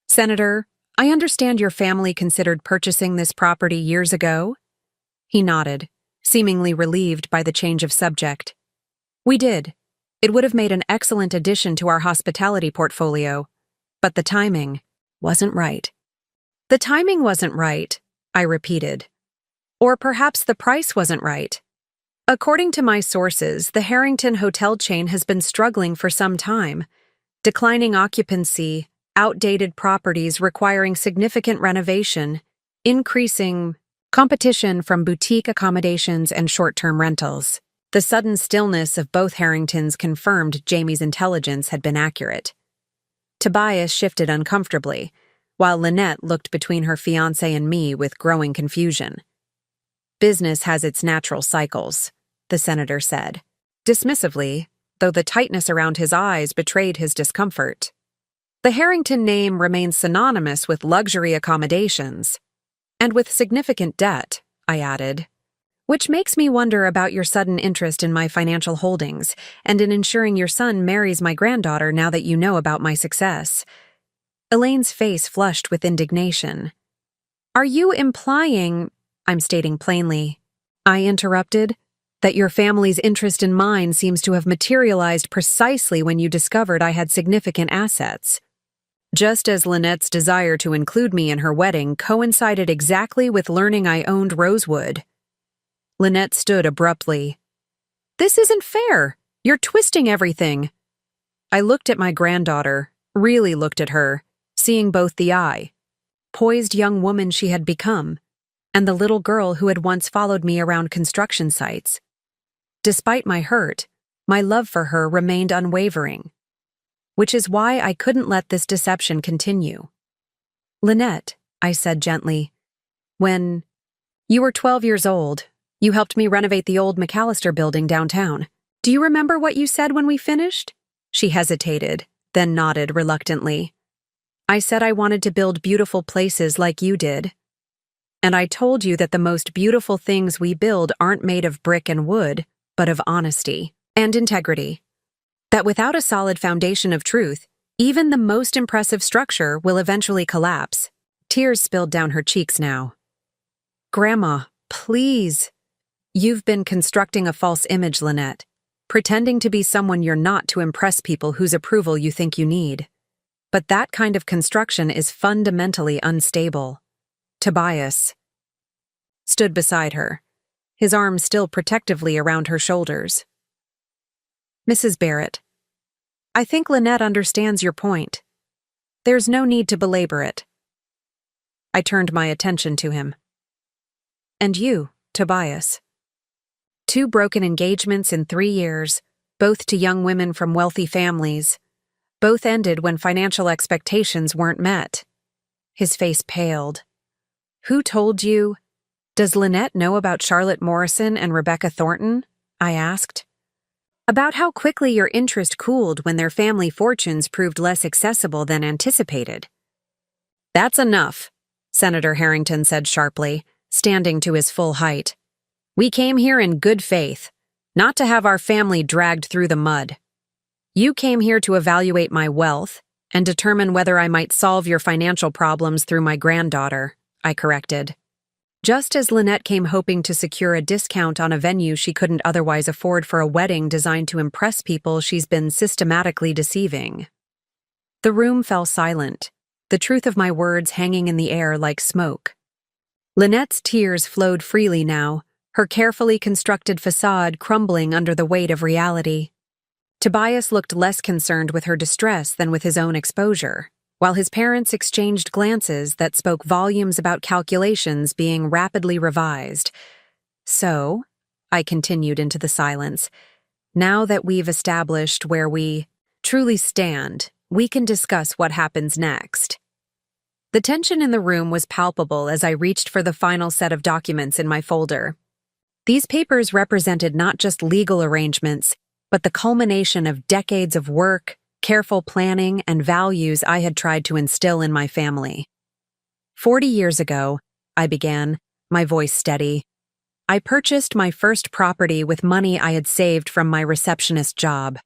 Senator, I understand your family considered purchasing this property years ago? He nodded, seemingly relieved by the change of subject. We did. It would have made an excellent addition to our hospitality portfolio, but the timing wasn't right. The timing wasn't right, I repeated. Or perhaps the price wasn't right. According to my sources, the Harrington hotel chain has been struggling for some time. Declining occupancy, outdated properties requiring significant renovation, increasing competition from boutique accommodations and short-term rentals. The sudden stillness of both Harringtons confirmed Jamie's intelligence had been accurate. Tobias shifted uncomfortably, while Lynette looked between her fiancé and me with growing confusion. Business has its natural cycles, the senator said, dismissively, though the tightness around his eyes betrayed his discomfort. The Harrington name remains synonymous with luxury accommodations, and with significant debt, I added. Which makes me wonder about your sudden interest in my financial holdings and in ensuring your son marries my granddaughter now that you know about my success. Elaine's face flushed with indignation. Are you implying— I'm stating plainly, I interrupted, that your family's interest in mine seems to have materialized precisely when you discovered I had significant assets. Just as Lynette's desire to include me in her wedding coincided exactly with learning I owned Rosewood. Lynette stood abruptly. This isn't fair. You're twisting everything. I looked at my granddaughter, really looked at her, seeing both the poised young woman she had become, and the little girl who had once followed me around construction sites. Despite my hurt, my love for her remained unwavering, which is why I couldn't let this deception continue. Lynette, I said gently, when you were 12 years old, you helped me renovate the old McAllister building downtown. Do you remember what you said when we finished? She hesitated, then nodded reluctantly. I said I wanted to build beautiful places like you did. And I told you that the most beautiful things we build aren't made of brick and wood, but of honesty and integrity. That without a solid foundation of truth, even the most impressive structure will eventually collapse. Tears spilled down her cheeks now. Grandma, please. You've been constructing a false image, Lynette, pretending to be someone you're not to impress people whose approval you think you need. But that kind of construction is fundamentally unstable. Tobias stood beside her, his arms still protectively around her shoulders. Mrs. Barrett, I think Lynette understands your point. There's no need to belabor it. I turned my attention to him. And you, Tobias. 2 broken engagements in 3 years, both to young women from wealthy families. Both ended when financial expectations weren't met. His face paled. Who told you? Does Lynette know about Charlotte Morrison and Rebecca Thornton? I asked. About how quickly your interest cooled when their family fortunes proved less accessible than anticipated. That's enough, Senator Harrington said sharply, standing to his full height. We came here in good faith, not to have our family dragged through the mud. You came here to evaluate my wealth and determine whether I might solve your financial problems through my granddaughter, I corrected. Just as Lynette came hoping to secure a discount on a venue she couldn't otherwise afford for a wedding designed to impress people she's been systematically deceiving. The room fell silent, the truth of my words hanging in the air like smoke. Lynette's tears flowed freely now, her carefully constructed facade crumbling under the weight of reality. Tobias looked less concerned with her distress than with his own exposure, while his parents exchanged glances that spoke volumes about calculations being rapidly revised. So, I continued into the silence, now that we've established where we truly stand, we can discuss what happens next. The tension in the room was palpable as I reached for the final set of documents in my folder. These papers represented not just legal arrangements, but the culmination of decades of work, careful planning, and values I had tried to instill in my family. 40 years ago, I began, my voice steady, I purchased my first property with money I had saved from my receptionist job.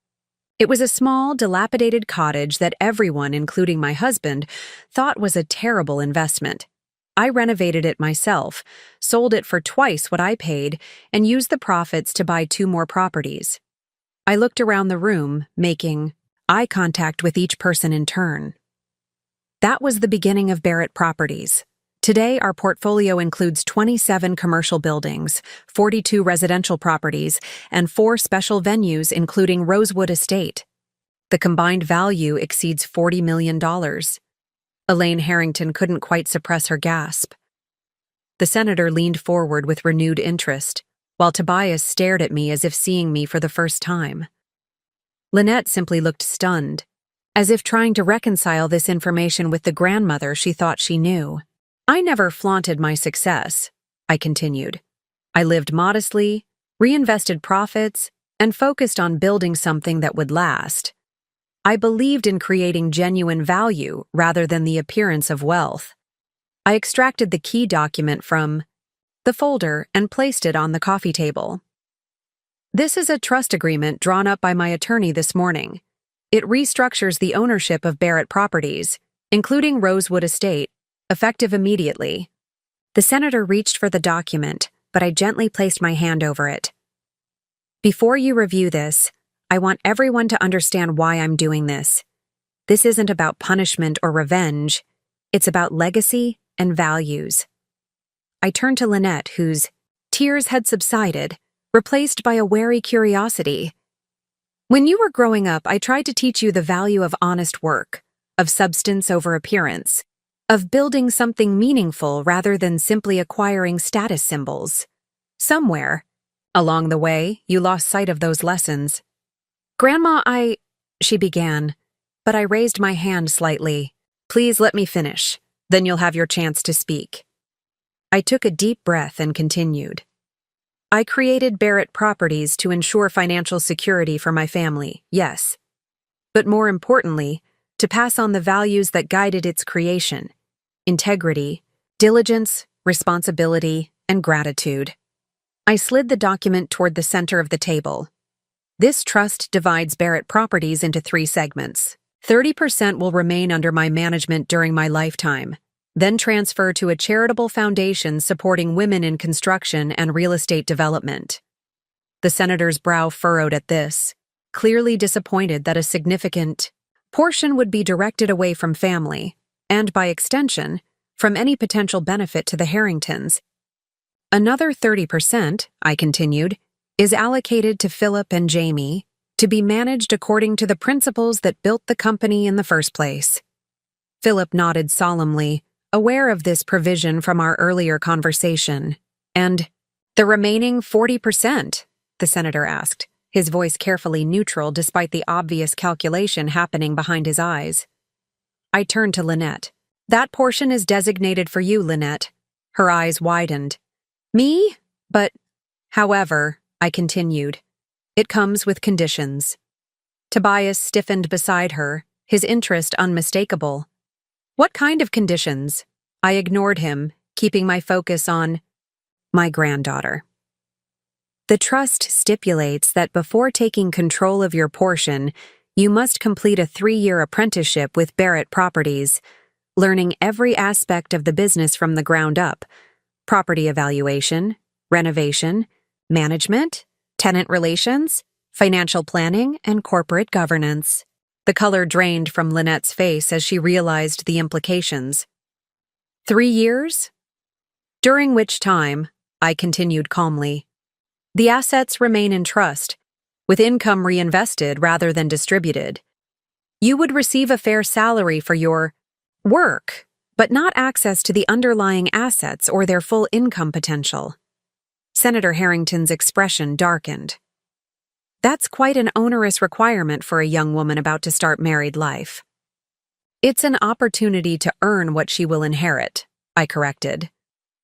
It was a small, dilapidated cottage that everyone, including my husband, thought was a terrible investment. I renovated it myself, sold it for twice what I paid, and used the profits to buy 2 more properties. I looked around the room, making eye contact with each person in turn. That was the beginning of Barrett Properties. Today, our portfolio includes 27 commercial buildings, 42 residential properties, and 4 special venues including Rosewood Estate. The combined value exceeds $40 million. Elaine Harrington couldn't quite suppress her gasp. The senator leaned forward with renewed interest, while Tobias stared at me as if seeing me for the first time. Lynette simply looked stunned, as if trying to reconcile this information with the grandmother she thought she knew. I never flaunted my success, I continued. I lived modestly, reinvested profits, and focused on building something that would last. I believed in creating genuine value rather than the appearance of wealth. I extracted the key document from the folder and placed it on the coffee table. This is a trust agreement drawn up by my attorney this morning. It restructures the ownership of Barrett Properties, including Rosewood Estate, effective immediately. The senator reached for the document, but I gently placed my hand over it. Before you review this, I want everyone to understand why I'm doing this. This isn't about punishment or revenge. It's about legacy and values. I turned to Lynette, whose tears had subsided, replaced by a wary curiosity. When you were growing up, I tried to teach you the value of honest work, of substance over appearance, of building something meaningful rather than simply acquiring status symbols. Somewhere, along the way, you lost sight of those lessons. Grandma, she began, but I raised my hand slightly. Please let me finish, then you'll have your chance to speak. I took a deep breath and continued. I created Barrett Properties to ensure financial security for my family, yes. But more importantly, to pass on the values that guided its creation: integrity, diligence, responsibility, and gratitude. I slid the document toward the center of the table. This trust divides Barrett Properties into 3 segments. 30% will remain under my management during my lifetime, then transfer to a charitable foundation supporting women in construction and real estate development. The senator's brow furrowed at this, clearly disappointed that a significant portion would be directed away from family, and by extension, from any potential benefit to the Harringtons. Another 30%, I continued, is allocated to Philip and Jamie to be managed according to the principles that built the company in the first place. Philip nodded solemnly, aware of this provision from our earlier conversation. And the remaining 40%? The senator asked, his voice carefully neutral despite the obvious calculation happening behind his eyes. I turned to Lynette. That portion is designated for you, Lynette. Her eyes widened. Me? But, however, I continued, it comes with conditions. Tobias stiffened beside her, his interest unmistakable. What kind of conditions? I ignored him, keeping my focus on my granddaughter. The trust stipulates that before taking control of your portion, you must complete a 3-year apprenticeship with Barrett Properties, learning every aspect of the business from the ground up: property evaluation, renovation, management, tenant relations, financial planning, and corporate governance. The color drained from Lynette's face as she realized the implications. 3 years? During which time, I continued calmly, the assets remain in trust, with income reinvested rather than distributed. You would receive a fair salary for your work, but not access to the underlying assets or their full income potential. Senator Harrington's expression darkened. That's quite an onerous requirement for a young woman about to start married life. It's an opportunity to earn what she will inherit, I corrected.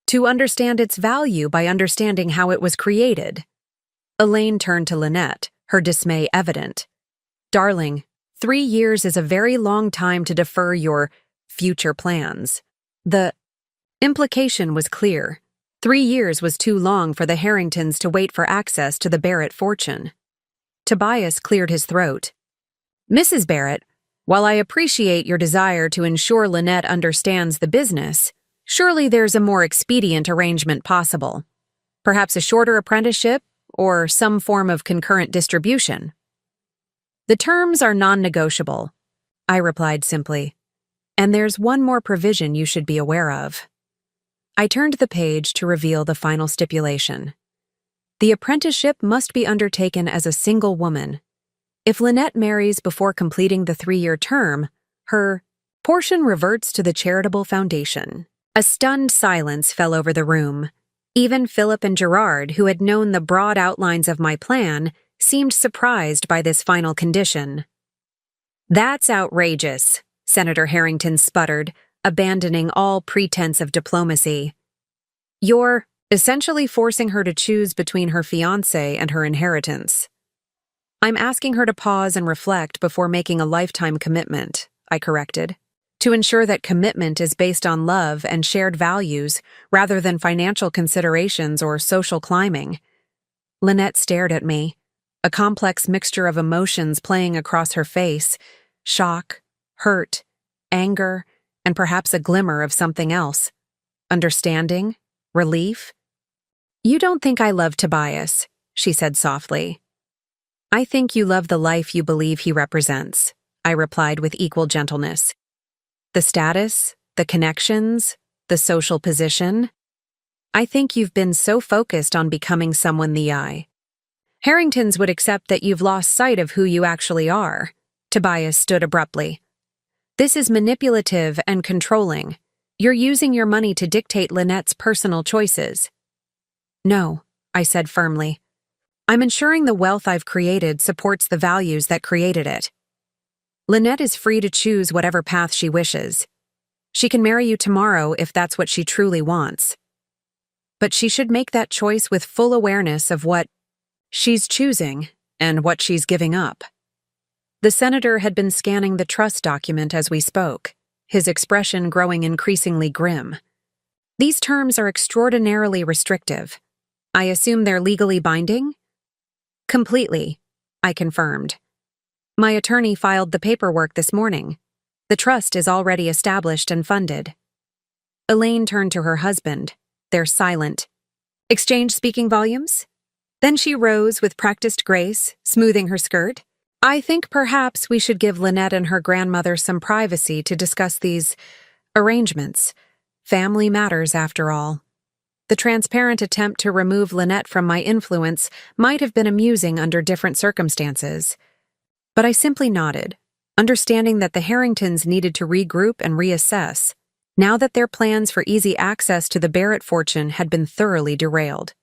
To understand its value by understanding how it was created. Elaine turned to Lynette, her dismay evident. Darling, 3 years is a very long time to defer your future plans. The implication was clear. 3 years was too long for the Harringtons to wait for access to the Barrett fortune. Tobias cleared his throat. Mrs. Barrett, while I appreciate your desire to ensure Lynette understands the business, surely there's a more expedient arrangement possible. Perhaps a shorter apprenticeship or some form of concurrent distribution. The terms are non-negotiable, I replied simply. And there's one more provision you should be aware of. I turned the page to reveal the final stipulation. The apprenticeship must be undertaken as a single woman. If Lynette marries before completing the 3-year term, her portion reverts to the charitable foundation. A stunned silence fell over the room. Even Philip and Gerard, who had known the broad outlines of my plan, seemed surprised by this final condition. That's outrageous, Senator Harrington sputtered, abandoning all pretense of diplomacy. You're essentially forcing her to choose between her fiancé and her inheritance. I'm asking her to pause and reflect before making a lifetime commitment, I corrected, to ensure that commitment is based on love and shared values rather than financial considerations or social climbing. Lynette stared at me, a complex mixture of emotions playing across her face: shock, hurt, anger, and perhaps a glimmer of something else. Understanding? Relief? You don't think I love Tobias, she said softly. I think you love the life you believe he represents, I replied with equal gentleness. The status, the connections, the social position. I think you've been so focused on becoming someone the Harringtons would accept that you've lost sight of who you actually are. Tobias stood abruptly. This is manipulative and controlling. You're using your money to dictate Lynette's personal choices. No, I said firmly. I'm ensuring the wealth I've created supports the values that created it. Lynette is free to choose whatever path she wishes. She can marry you tomorrow if that's what she truly wants. But she should make that choice with full awareness of what she's choosing and what she's giving up. The senator had been scanning the trust document as we spoke, his expression growing increasingly grim. These terms are extraordinarily restrictive. I assume they're legally binding? Completely, I confirmed. My attorney filed the paperwork this morning. The trust is already established and funded. Elaine turned to her husband. They're silent. Exchange speaking volumes? Then she rose with practiced grace, smoothing her skirt. I think perhaps we should give Lynette and her grandmother some privacy to discuss these arrangements. Family matters, after all. The transparent attempt to remove Lynette from my influence might have been amusing under different circumstances. But I simply nodded, understanding that the Harringtons needed to regroup and reassess, now that their plans for easy access to the Barrett fortune had been thoroughly derailed.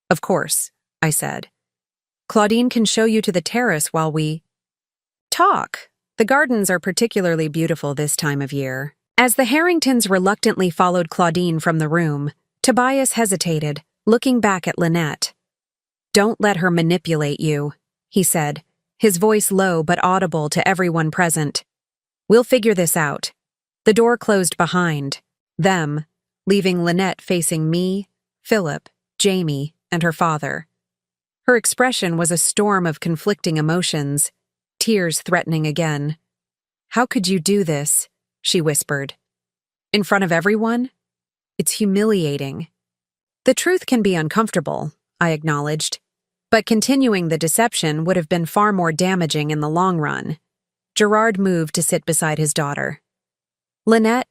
Of course, I said. Claudine can show you to the terrace while we talk. The gardens are particularly beautiful this time of year. As the Harringtons reluctantly followed Claudine from the room, Tobias hesitated, looking back at Lynette. Don't let her manipulate you, he said, his voice low but audible to everyone present. We'll figure this out. The door closed behind them, leaving Lynette facing me, Philip, Jamie, and her father. Her expression was a storm of conflicting emotions, tears threatening again. How could you do this? She whispered. In front of everyone? It's humiliating. The truth can be uncomfortable, I acknowledged, but continuing the deception would have been far more damaging in the long run. Gerard moved to sit beside his daughter. Lynette,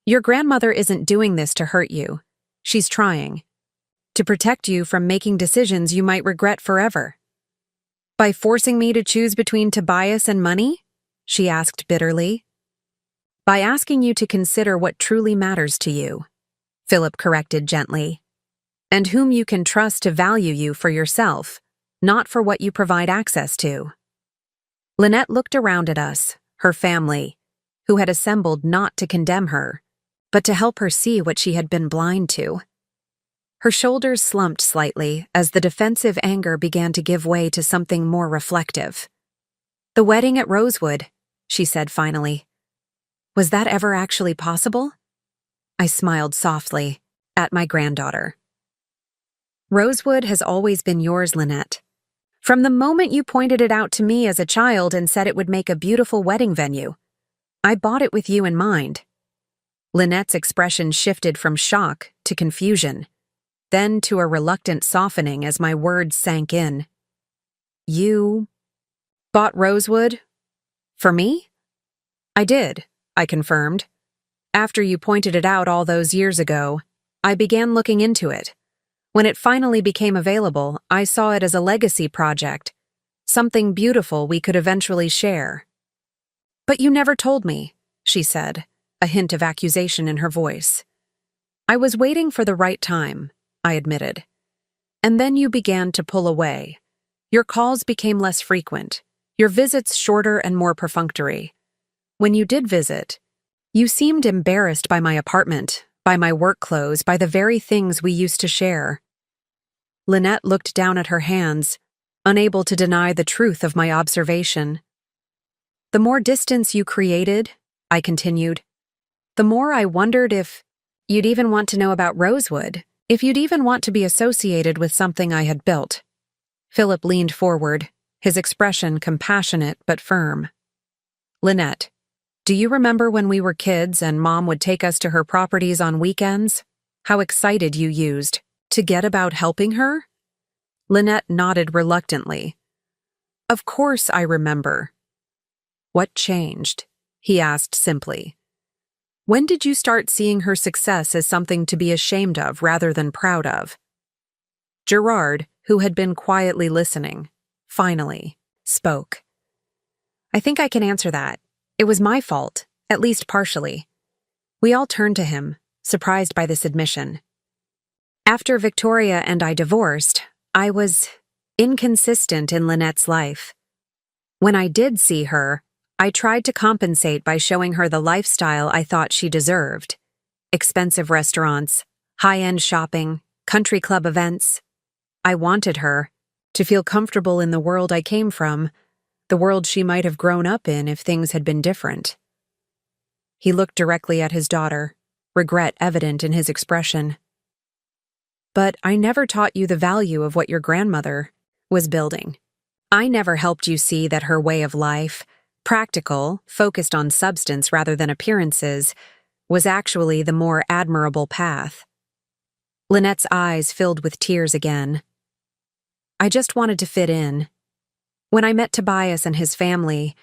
your grandmother isn't doing this to hurt you. She's trying. To protect you from making decisions you might regret forever. By forcing me to choose between Tobias and money? She asked bitterly. By asking you to consider what truly matters to you, Philip corrected gently, and whom you can trust to value you for yourself, not for what you provide access to. Lynette looked around at us, her family, who had assembled not to condemn her, but to help her see what she had been blind to. Her shoulders slumped slightly as the defensive anger began to give way to something more reflective. The wedding at Rosewood, she said finally. Was that ever actually possible? I smiled softly at my granddaughter. Rosewood has always been yours, Lynette. From the moment you pointed it out to me as a child and said it would make a beautiful wedding venue, I bought it with you in mind. Lynette's expression shifted from shock to confusion, then to a reluctant softening as my words sank in. You bought Rosewood? For me? I did, I confirmed. After you pointed it out all those years ago, I began looking into it. When it finally became available, I saw it as a legacy project, something beautiful we could eventually share. But you never told me, she said, a hint of accusation in her voice. I was waiting for the right time, I admitted. And then you began to pull away. Your calls became less frequent, your visits shorter and more perfunctory. When you did visit, you seemed embarrassed by my apartment, by my work clothes, by the very things we used to share. Lynette looked down at her hands, unable to deny the truth of my observation. The more distance you created, I continued, the more I wondered if you'd even want to know about Rosewood, if you'd even want to be associated with something I had built. Philip leaned forward, his expression compassionate but firm. Lynette, do you remember when we were kids and Mom would take us to her properties on weekends? How excited you used to get about helping her? Lynette nodded reluctantly. Of course I remember. What changed? He asked simply. When did you start seeing her success as something to be ashamed of rather than proud of? Gerard, who had been quietly listening, finally spoke. I think I can answer that. It was my fault, at least partially. We all turned to him, surprised by this admission. After Victoria and I divorced, I was inconsistent in Lynette's life. When I did see her, I tried to compensate by showing her the lifestyle I thought she deserved. Expensive restaurants, high-end shopping, country club events. I wanted her to feel comfortable in the world I came from, the world she might have grown up in if things had been different. He looked directly at his daughter, regret evident in his expression. But I never taught you the value of what your grandmother was building. I never helped you see that her way of life, practical, focused on substance rather than appearances, was actually the more admirable path. Lynette's eyes filled with tears again. I just wanted to fit in. When I met Tobias and his family,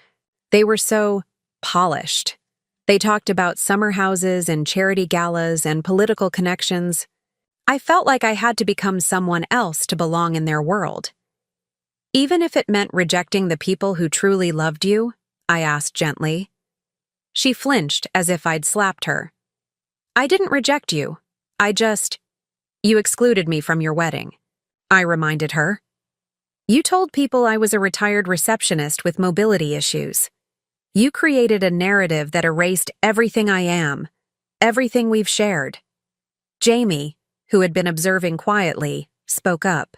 they were so polished. They talked about summer houses and charity galas and political connections. I felt like I had to become someone else to belong in their world. Even if it meant rejecting the people who truly loved you, I asked gently. She flinched as if I'd slapped her. I didn't reject you. You excluded me from your wedding, I reminded her. You told people I was a retired receptionist with mobility issues. You created a narrative that erased everything I am, everything we've shared. Jamie, who had been observing quietly, spoke up.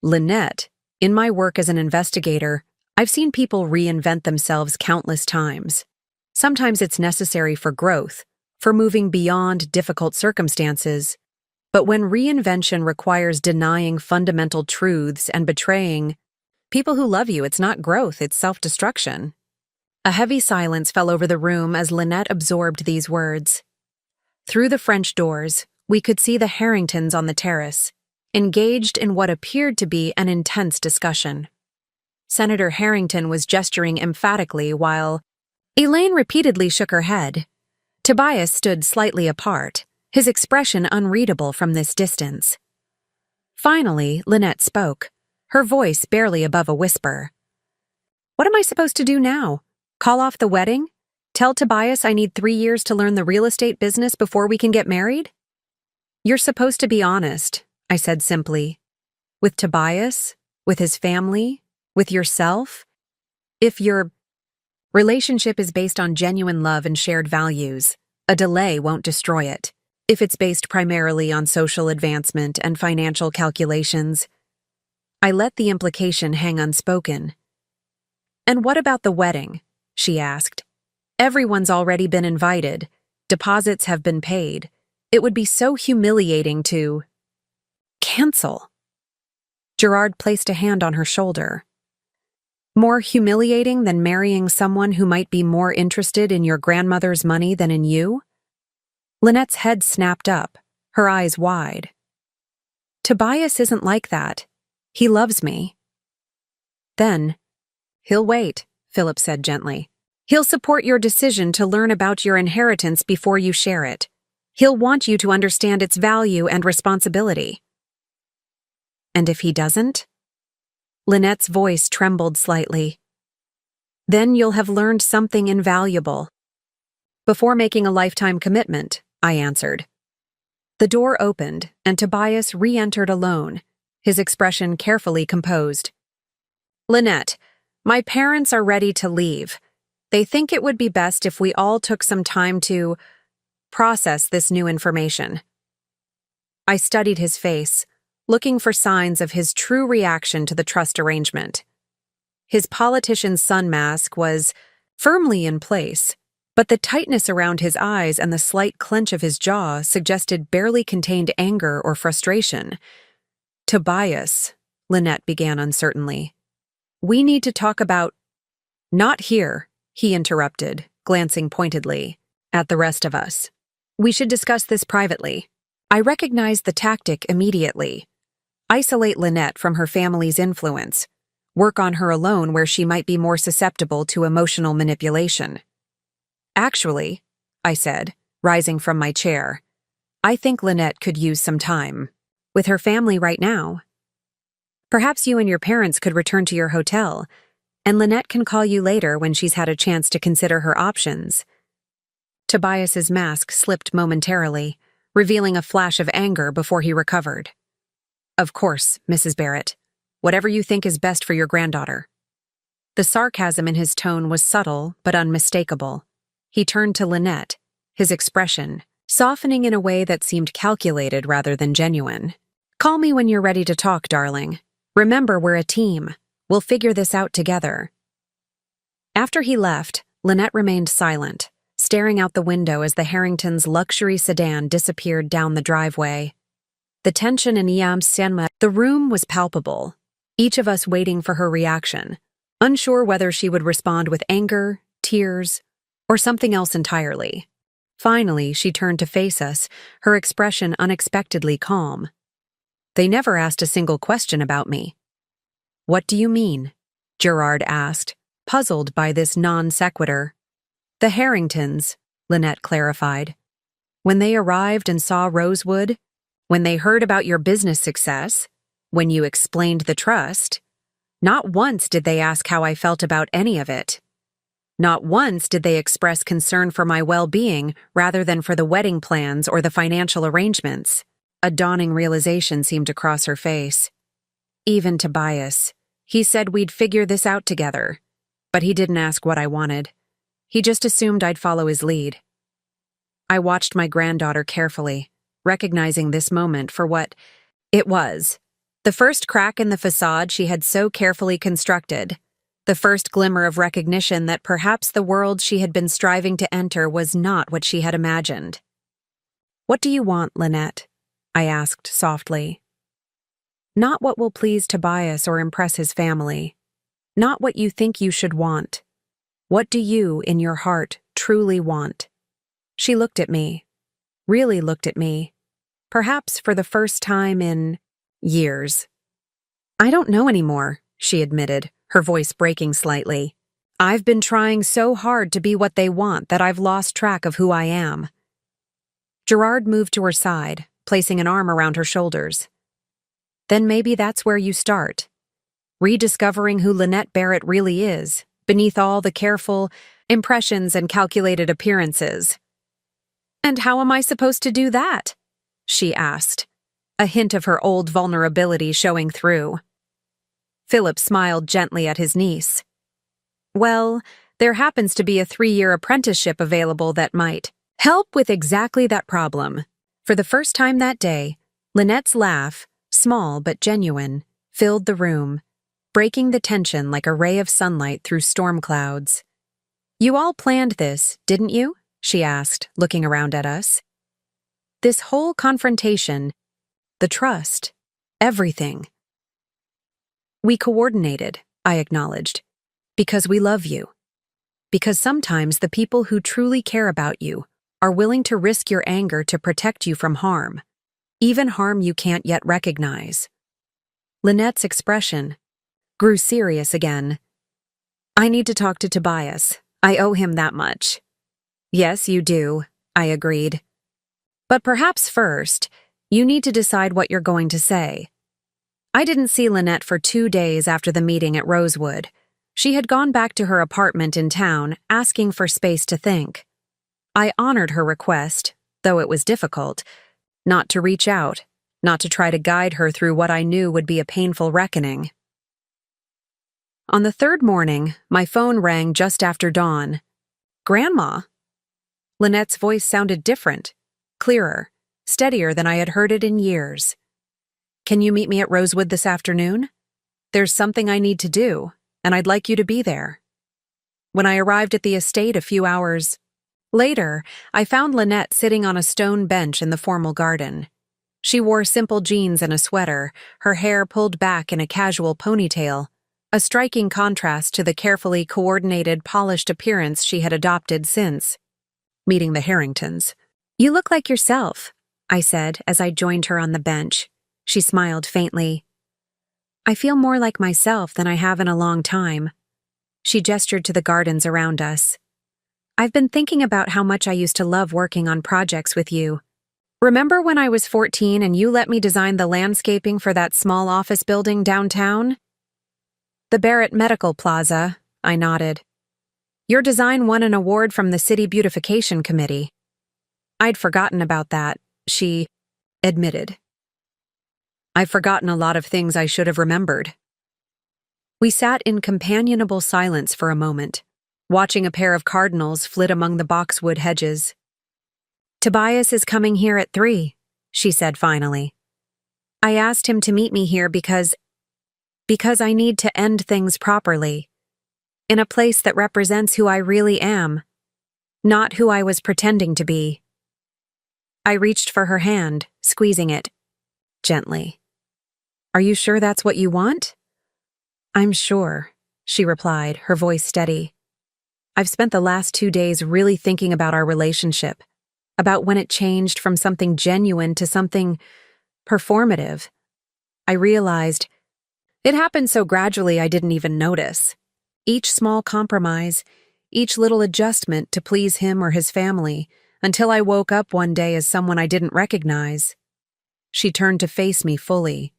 Lynette, in my work as an investigator, I've seen people reinvent themselves countless times. Sometimes it's necessary for growth, for moving beyond difficult circumstances. But when reinvention requires denying fundamental truths and betraying people who love you, it's not growth, it's self-destruction. A heavy silence fell over the room as Lynette absorbed these words. Through the French doors, we could see the Harringtons on the terrace, engaged in what appeared to be an intense discussion. Senator Harrington was gesturing emphatically while Elaine repeatedly shook her head. Tobias stood slightly apart, his expression unreadable from this distance. Finally, Lynette spoke, her voice barely above a whisper. What am I supposed to do now? Call off the wedding? Tell Tobias I need 3 years to learn the real estate business before we can get married? You're supposed to be honest, I said simply. With Tobias, with his family, with yourself. If your relationship is based on genuine love and shared values, a delay won't destroy it. If it's based primarily on social advancement and financial calculations, I let the implication hang unspoken. And what about the wedding? She asked. Everyone's already been invited. Deposits have been paid. It would be so humiliating to cancel. Gerard placed a hand on her shoulder. More humiliating than marrying someone who might be more interested in your grandmother's money than in you? Lynette's head snapped up, her eyes wide. Tobias isn't like that. He loves me. Then, he'll wait, Philip said gently. He'll support your decision to learn about your inheritance before you share it. He'll want you to understand its value and responsibility. And if he doesn't? Lynette's voice trembled slightly. Then you'll have learned something invaluable. Before making a lifetime commitment, I answered. The door opened, and Tobias re-entered alone, his expression carefully composed. Lynette, my parents are ready to leave. They think it would be best if we all took some time to process this new information. I studied his face, looking for signs of his true reaction to the trust arrangement. His politician's sun mask was firmly in place, but the tightness around his eyes and the slight clench of his jaw suggested barely contained anger or frustration. Tobias, Lynette began uncertainly. We need to talk about— Not here, he interrupted, glancing pointedly at the rest of us. We should discuss this privately. I recognized the tactic immediately. Isolate Lynette from her family's influence. Work on her alone where she might be more susceptible to emotional manipulation. Actually, I said, rising from my chair, I think Lynette could use some time with her family right now. Perhaps you and your parents could return to your hotel, and Lynette can call you later when she's had a chance to consider her options. Tobias's mask slipped momentarily, revealing a flash of anger before he recovered. Of course, Mrs. Barrett. Whatever you think is best for your granddaughter. The sarcasm in his tone was subtle but unmistakable. He turned to Lynette, his expression softening in a way that seemed calculated rather than genuine. Call me when you're ready to talk, darling. Remember, we're a team. We'll figure this out together. After he left, Lynette remained silent, staring out the window as the Harringtons' luxury sedan disappeared down the driveway. The tension in Iam's cinema, the room was palpable, each of us waiting for her reaction, unsure whether she would respond with anger, tears, or something else entirely. Finally, she turned to face us, her expression unexpectedly calm. "They never asked a single question about me." "What do you mean?" Gerard asked, puzzled by this non sequitur. "The Harringtons," Lynette clarified. "When they arrived and saw Rosewood, when they heard about your business success, when you explained the trust, not once did they ask how I felt about any of it. Not once did they express concern for my well-being rather than for the wedding plans or the financial arrangements." A dawning realization seemed to cross her face. "Even Tobias. He said we'd figure this out together. But he didn't ask what I wanted. He just assumed I'd follow his lead." I watched my granddaughter carefully, recognizing this moment for what it was. The first crack in the facade she had so carefully constructed. The first glimmer of recognition that perhaps the world she had been striving to enter was not what she had imagined. "What do you want, Lynette?" I asked softly. "Not what will please Tobias or impress his family. Not what you think you should want. What do you, in your heart, truly want?" She looked at me, really looked at me, perhaps for the first time in years. "I don't know anymore," she admitted, her voice breaking slightly. "I've been trying so hard to be what they want that I've lost track of who I am." Gerard moved to her side, placing an arm around her shoulders. "Then maybe that's where you start. Rediscovering who Lynette Barrett really is, beneath all the careful impressions and calculated appearances." "And how am I supposed to do that?" she asked, a hint of her old vulnerability showing through. Philip smiled gently at his niece. "Well, there happens to be a 3-year apprenticeship available that might help with exactly that problem." For the first time that day, Lynette's laugh, small but genuine, filled the room, breaking the tension like a ray of sunlight through storm clouds. "You all planned this, didn't you?" she asked, looking around at us. "This whole confrontation, the trust, everything." "We coordinated," I acknowledged, "because we love you. Because sometimes the people who truly care about you are willing to risk your anger to protect you from harm, even harm you can't yet recognize." Lynette's expression grew serious again. "I need to talk to Tobias. I owe him that much." "Yes, you do," I agreed. "But perhaps first, you need to decide what you're going to say." I didn't see Lynette for 2 days after the meeting at Rosewood. She had gone back to her apartment in town, asking for space to think. I honored her request, though it was difficult, not to reach out, not to try to guide her through what I knew would be a painful reckoning. On the 3rd morning, my phone rang just after dawn. "Grandma?" Lynette's voice sounded different, clearer, steadier than I had heard it in years. "Can you meet me at Rosewood this afternoon? There's something I need to do, and I'd like you to be there." When I arrived at the estate a few hours later, I found Lynette sitting on a stone bench in the formal garden. She wore simple jeans and a sweater, her hair pulled back in a casual ponytail, a striking contrast to the carefully coordinated, polished appearance she had adopted since meeting the Harringtons. "You look like yourself," I said as I joined her on the bench. She smiled faintly. "I feel more like myself than I have in a long time." She gestured to the gardens around us. "I've been thinking about how much I used to love working on projects with you. Remember when I was 14 and you let me design the landscaping for that small office building downtown?" "The Barrett Medical Plaza," I nodded. "Your design won an award from the City Beautification Committee." "I'd forgotten about that," she admitted. "I've forgotten a lot of things I should have remembered." We sat in companionable silence for a moment, watching a pair of cardinals flit among the boxwood hedges. "Tobias is coming here at 3, she said finally. "I asked him to meet me here because I need to end things properly. in a place that represents who I really am, not who I was pretending to be. I reached for her hand, squeezing it gently. "Are you sure that's what you want?" "I'm sure," she replied, her voice steady. "I've spent the last 2 days really thinking about our relationship, about when it changed from something genuine to something performative. I realized it happened so gradually I didn't even notice. Each small compromise, each little adjustment to please him or his family, until I woke up one day as someone I didn't recognize." She turned to face me fully.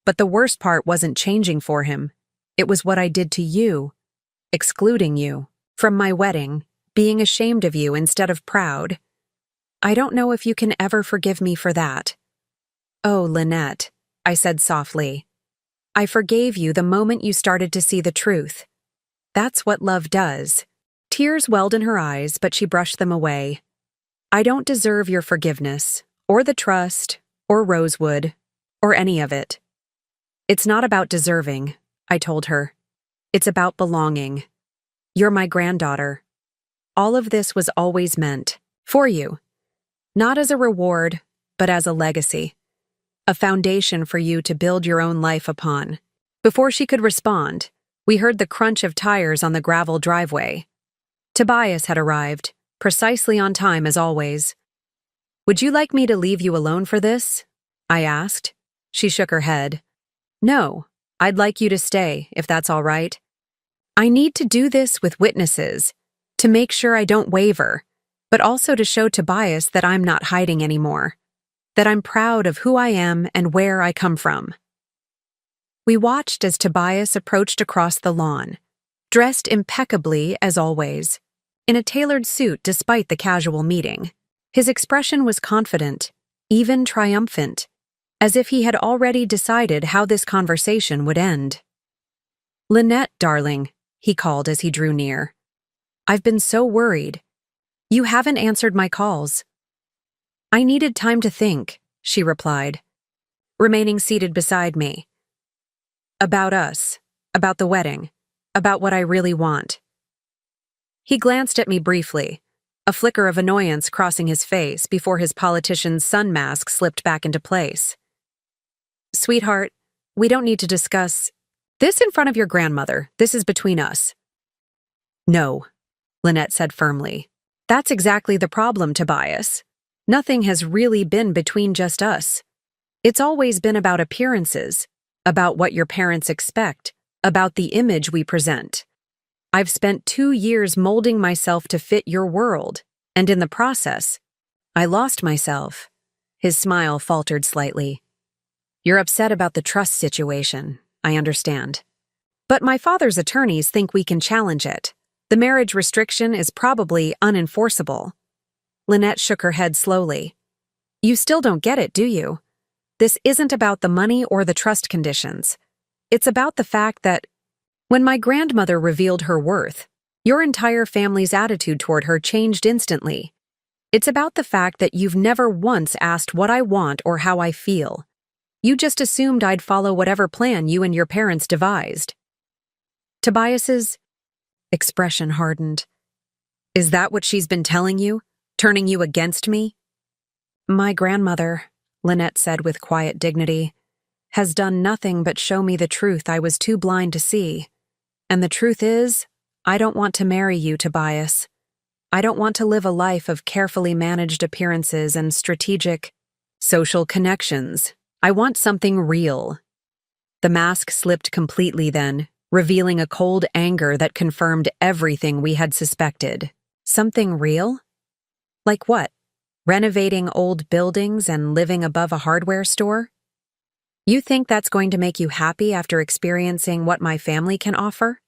"But the worst part wasn't changing for him. It was what I did to you, excluding you from my wedding, being ashamed of you instead of proud. I don't know if you can ever forgive me for that." "Oh, Lynette," I said softly. "I forgave you the moment you started to see the truth. That's what love does." Tears welled in her eyes, but she brushed them away. "I don't deserve your forgiveness, or the trust, or Rosewood, or any of it. It's not about deserving," I told her. "It's about belonging. You're my granddaughter. All of this was always meant for you, not as a reward, but as a legacy, a foundation for you to build your own life upon." Before she could respond, we heard the crunch of tires on the gravel driveway. Tobias had arrived, precisely on time as always. "Would you like me to leave you alone for this?" I asked. She shook her head. "No, I'd like you to stay, if that's all right. I need to do this with witnesses, to make sure I don't waver, but also to show Tobias that I'm not hiding anymore, that I'm proud of who I am and where I come from." We watched as Tobias approached across the lawn, dressed impeccably as always, in a tailored suit despite the casual meeting. His expression was confident, even triumphant, as if he had already decided how this conversation would end. "Lynette, darling," he called as he drew near. "I've been so worried. You haven't answered my calls." "I needed time to think," she replied, remaining seated beside me. "About us, about the wedding, about what I really want." He glanced at me briefly, a flicker of annoyance crossing his face before his politician's sun mask slipped back into place. "Sweetheart, we don't need to discuss this in front of your grandmother. This is between us." "No," Lynette said firmly. "That's exactly the problem, Tobias. Nothing has really been between just us. It's always been about appearances, about what your parents expect, about the image we present. I've spent 2 years molding myself to fit your world, and in the process, I lost myself." His smile faltered slightly. "You're upset about the trust situation, I understand. But my father's attorneys think we can challenge it. The marriage restriction is probably unenforceable." Lynette shook her head slowly. "You still don't get it, do you? This isn't about the money or the trust conditions. It's about the fact that when my grandmother revealed her worth, your entire family's attitude toward her changed instantly. It's about the fact that you've never once asked what I want or how I feel. You just assumed I'd follow whatever plan you and your parents devised." Tobias's expression hardened. "Is that what she's been telling you? Turning you against me?" "My grandmother," Lynette said with quiet dignity, "has done nothing but show me the truth I was too blind to see. And the truth is, I don't want to marry you, Tobias. I don't want to live a life of carefully managed appearances and strategic social connections. I want something real." The mask slipped completely then, revealing a cold anger that confirmed everything we had suspected. "Something real? Like what? Renovating old buildings and living above a hardware store? You think that's going to make you happy after experiencing what my family can offer?"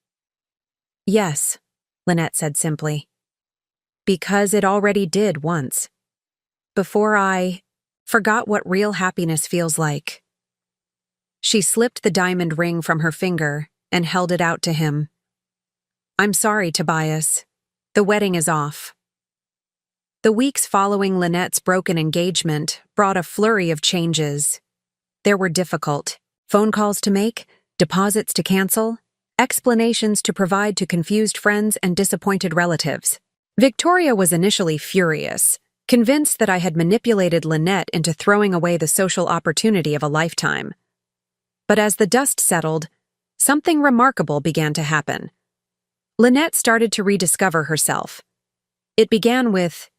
"Yes," Lynette said simply. "Because it already did once. Before I forgot what real happiness feels like." She slipped the diamond ring from her finger and held it out to him. "I'm sorry, Tobias. The wedding is off." The weeks following Lynette's broken engagement brought a flurry of changes. There were difficult phone calls to make, deposits to cancel, explanations to provide to confused friends and disappointed relatives. Victoria was initially furious, convinced that I had manipulated Lynette into throwing away the social opportunity of a lifetime. But as the dust settled, something remarkable began to happen. Lynette started to rediscover herself. It began with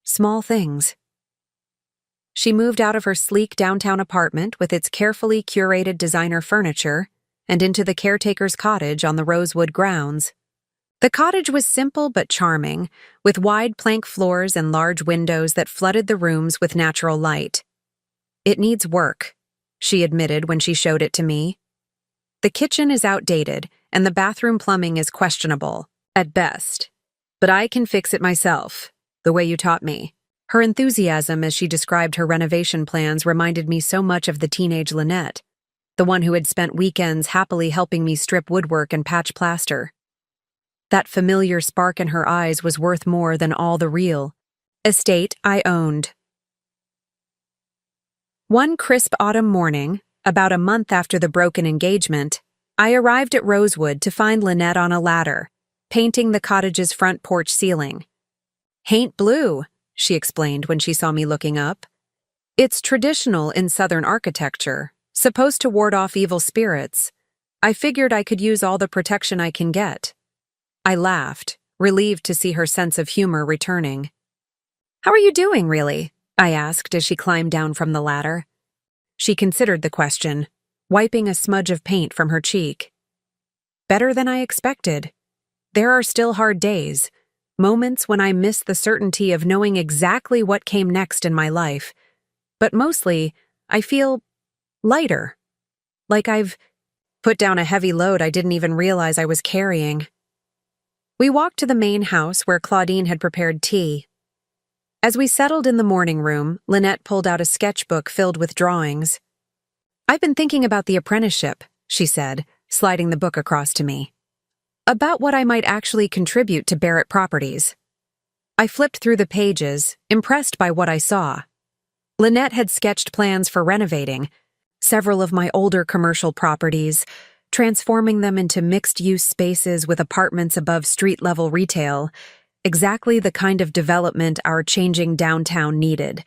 small things. She moved out of her sleek downtown apartment with its carefully curated designer furniture and into the caretaker's cottage on the Rosewood grounds. The cottage was simple but charming, with wide plank floors and large windows that flooded the rooms with natural light. "It needs work," she admitted when she showed it to me. "The kitchen is outdated, and the bathroom plumbing is questionable, at best. But I can fix it myself, the way you taught me." Her enthusiasm as she described her renovation plans reminded me so much of the teenage Lynette, the one who had spent weekends happily helping me strip woodwork and patch plaster. That familiar spark in her eyes was worth more than all the real estate I owned. One crisp autumn morning, about a month after the broken engagement, I arrived at Rosewood to find Lynette on a ladder, painting the cottage's front porch ceiling. "Haint blue," she explained when she saw me looking up. "It's traditional in Southern architecture, supposed to ward off evil spirits. I figured I could use all the protection I can get." I laughed, relieved to see her sense of humor returning. "How are you doing, really?" I asked as she climbed down from the ladder. She considered the question, wiping a smudge of paint from her cheek. "Better than I expected. There are still hard days, moments when I miss the certainty of knowing exactly what came next in my life. But mostly, I feel lighter. Like I've put down a heavy load I didn't even realize I was carrying." We walked to the main house where Claudine had prepared tea. As we settled in the morning room, Lynette pulled out a sketchbook filled with drawings. "I've been thinking about the apprenticeship," she said, sliding the book across to me. "About what I might actually contribute to Barrett Properties." I flipped through the pages, impressed by what I saw. Lynette had sketched plans for renovating several of my older commercial properties, transforming them into mixed-use spaces with apartments above street-level retail, exactly the kind of development our changing downtown needed.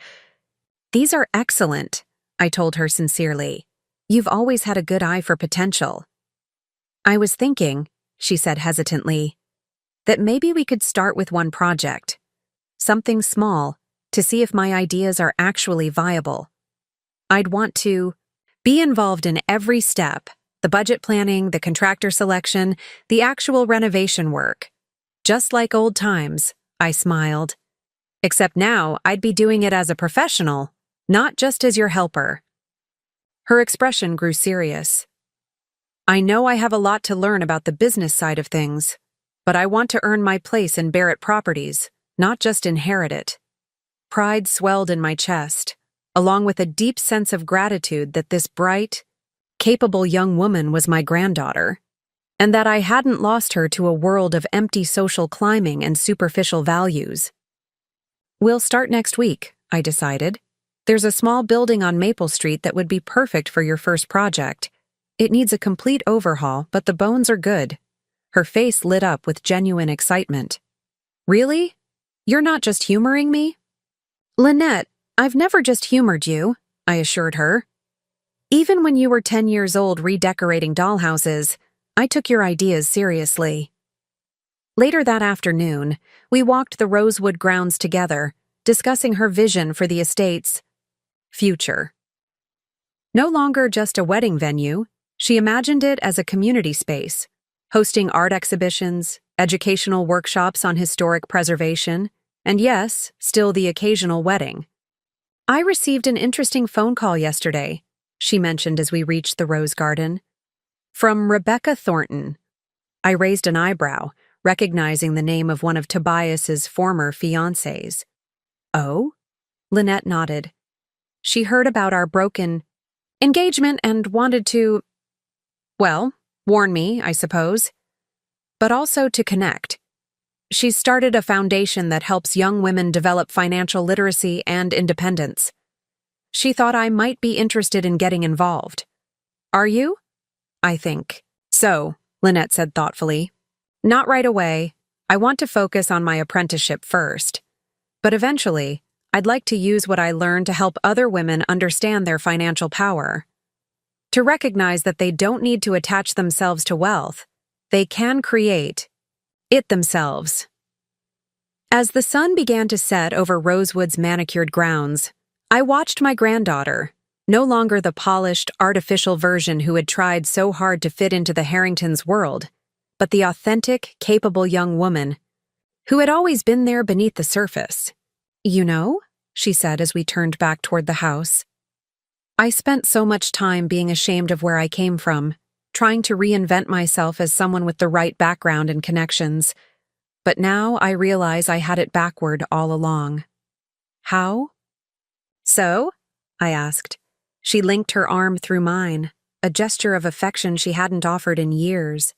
"These are excellent," I told her sincerely. "You've always had a good eye for potential." "I was thinking," she said hesitantly, "that maybe we could start with one project. Something small, to see if my ideas are actually viable. I'd want to be involved in every step, the budget planning, the contractor selection, the actual renovation work. Just like old times," I smiled. "Except now I'd be doing it as a professional, not just as your helper." Her expression grew serious. "I know I have a lot to learn about the business side of things, but I want to earn my place in Barrett Properties, not just inherit it." Pride swelled in my chest, along with a deep sense of gratitude that this bright, capable young woman was my granddaughter, and that I hadn't lost her to a world of empty social climbing and superficial values. "We'll start next week," I decided. "There's a small building on Maple Street that would be perfect for your first project. It needs a complete overhaul, but the bones are good." Her face lit up with genuine excitement. "Really? You're not just humoring me?" "Lynette, I've never just humored you," I assured her. "Even when you were 10 years old redecorating dollhouses, I took your ideas seriously." Later that afternoon, we walked the Rosewood grounds together, discussing her vision for the estate's future. No longer just a wedding venue, she imagined it as a community space, hosting art exhibitions, educational workshops on historic preservation, and yes, still the occasional wedding. "I received an interesting phone call yesterday," she mentioned as we reached the rose garden. "From Rebecca Thornton." I raised an eyebrow, recognizing the name of one of Tobias's former fiancés. "Oh?" Lynette nodded. "She heard about our broken engagement and wanted to, well, warn me, I suppose, but also to connect. She's started a foundation that helps young women develop financial literacy and independence. She thought I might be interested in getting involved. Are you?" "I think so," Lynette said thoughtfully. Not right away. I want to focus on my apprenticeship first. But eventually, I'd like to use what I learned to help other women understand their financial power. To recognize that they don't need to attach themselves to wealth. They can create it themselves. As the sun began to set over Rosewood's manicured grounds, I watched my granddaughter, no longer the polished, artificial version who had tried so hard to fit into the Harringtons' world, but the authentic, capable young woman who had always been there beneath the surface. You know, she said as we turned back toward the house, I spent so much time being ashamed of where I came from, trying to reinvent myself as someone with the right background and connections. But now I realize I had it backward all along. How? So? I asked. She linked her arm through mine, a gesture of affection she hadn't offered in years.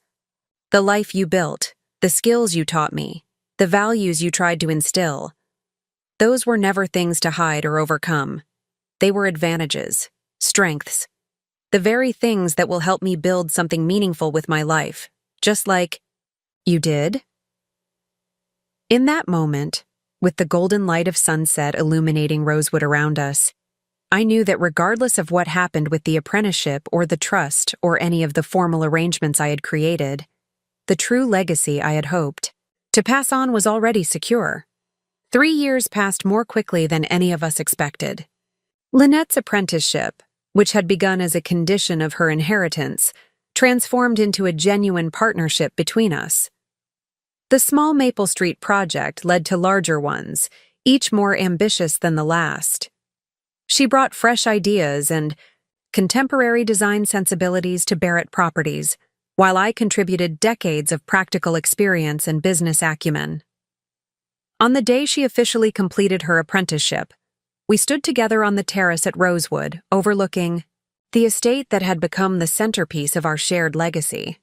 The life you built, the skills you taught me, the values you tried to instill. Those were never things to hide or overcome. They were advantages, strengths, the very things that will help me build something meaningful with my life, just like, you did? In that moment, with the golden light of sunset illuminating Rosewood around us, I knew that regardless of what happened with the apprenticeship or the trust or any of the formal arrangements I had created, the true legacy I had hoped to pass on was already secure. 3 years passed more quickly than any of us expected. Lynette's apprenticeship, which had begun as a condition of her inheritance, transformed into a genuine partnership between us. The small Maple Street project led to larger ones, each more ambitious than the last. She brought fresh ideas and contemporary design sensibilities to Barrett Properties, while I contributed decades of practical experience and business acumen. On the day she officially completed her apprenticeship, we stood together on the terrace at Rosewood, overlooking the estate that had become the centerpiece of our shared legacy.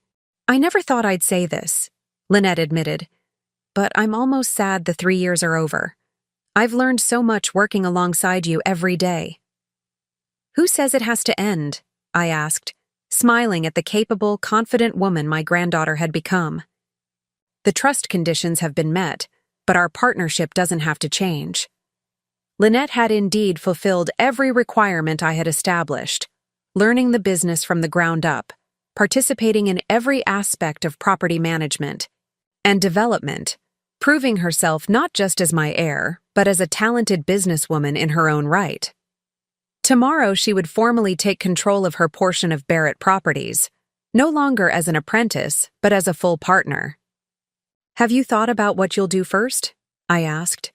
I never thought I'd say this, Lynette admitted, but I'm almost sad the 3 years are over. I've learned so much working alongside you every day. Who says it has to end? I asked, smiling at the capable, confident woman my granddaughter had become. The trust conditions have been met, but our partnership doesn't have to change. Lynette had indeed fulfilled every requirement I had established, learning the business from the ground up, participating in every aspect of property management and development, proving herself not just as my heir, but as a talented businesswoman in her own right. Tomorrow she would formally take control of her portion of Barrett Properties, no longer as an apprentice, but as a full partner. Have you thought about what you'll do first? I asked.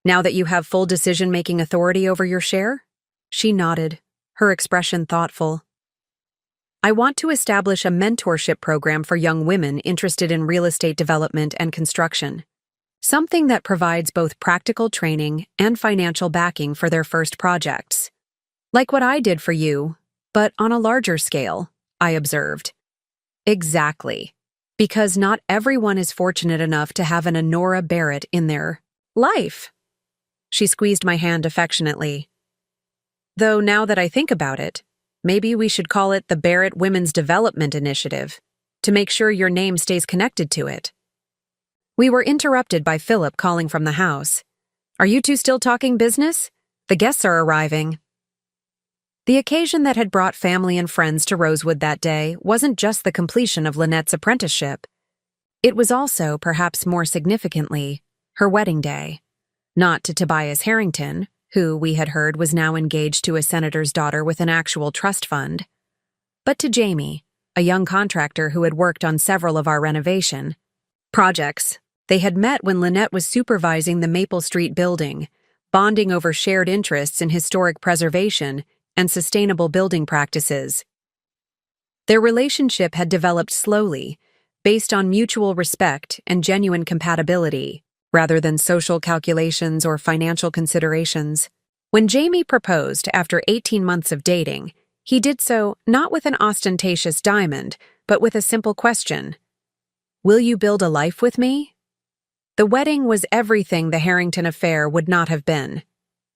Now that you have full decision-making authority over your share? She nodded, her expression thoughtful. I want to establish a mentorship program for young women interested in real estate development and construction. Something that provides both practical training and financial backing for their first projects. Like what I did for you, but on a larger scale, I observed. Exactly. Because not everyone is fortunate enough to have an Honora Barrett in their life. She squeezed my hand affectionately. Though now that I think about it, maybe we should call it the Barrett Women's Development Initiative, to make sure your name stays connected to it. We were interrupted by Philip calling from the house. Are you two still talking business? The guests are arriving. The occasion that had brought family and friends to Rosewood that day wasn't just the completion of Lynette's apprenticeship. It was also, perhaps more significantly, her wedding day. Not to Tobias Harrington, who, we had heard, was now engaged to a senator's daughter with an actual trust fund, but to Jamie, a young contractor who had worked on several of our renovation projects. They had met when Lynette was supervising the Maple Street building, bonding over shared interests in historic preservation and sustainable building practices. Their relationship had developed slowly, based on mutual respect and genuine compatibility, rather than social calculations or financial considerations. When Jamie proposed after 18 months of dating, he did so not with an ostentatious diamond, but with a simple question. Will you build a life with me? The wedding was everything the Harrington affair would not have been.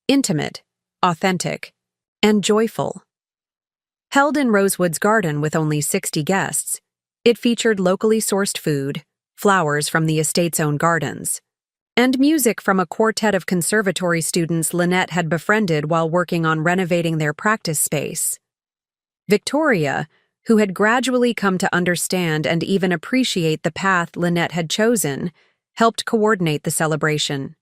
Intimate, authentic, and joyful. Held in Rosewood's garden with only 60 guests, It featured locally sourced food, flowers from the estate's own gardens, and music from a quartet of conservatory students Lynette had befriended while working on renovating their practice space. Victoria, who had gradually come to understand and even appreciate the path Lynette had chosen, helped coordinate the celebration.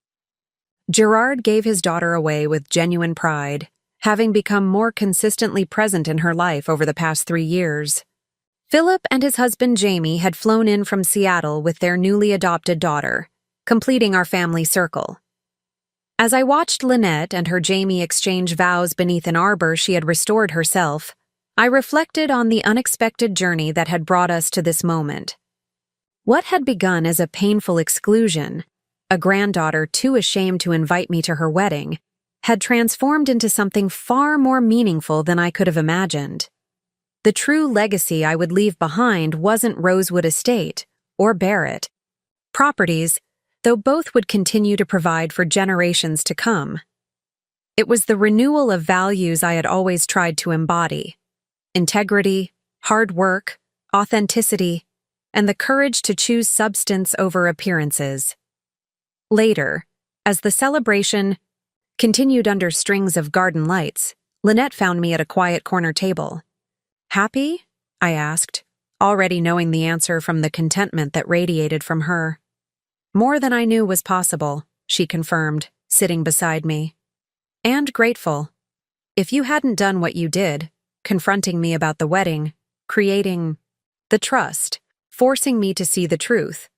Gerard gave his daughter away with genuine pride, having become more consistently present in her life over the past 3 years. Philip and his husband Jamie had flown in from Seattle with their newly adopted daughter, completing our family circle. As I watched Lynette and her Jamie exchange vows beneath an arbor she had restored herself, I reflected on the unexpected journey that had brought us to this moment. What had begun as a painful exclusion, a granddaughter too ashamed to invite me to her wedding, had transformed into something far more meaningful than I could have imagined. The true legacy I would leave behind wasn't Rosewood Estate or Barrett properties, though both would continue to provide for generations to come. It was the renewal of values I had always tried to embody: integrity, hard work, authenticity, and the courage to choose substance over appearances. Later, as the celebration continued under strings of garden lights, Lynette found me at a quiet corner table. "Happy?" I asked, already knowing the answer from the contentment that radiated from her. "More than I knew was possible," she confirmed, sitting beside me. "And grateful. If you hadn't done what you did, confronting me about the wedding, creating the trust, forcing me to see the truth,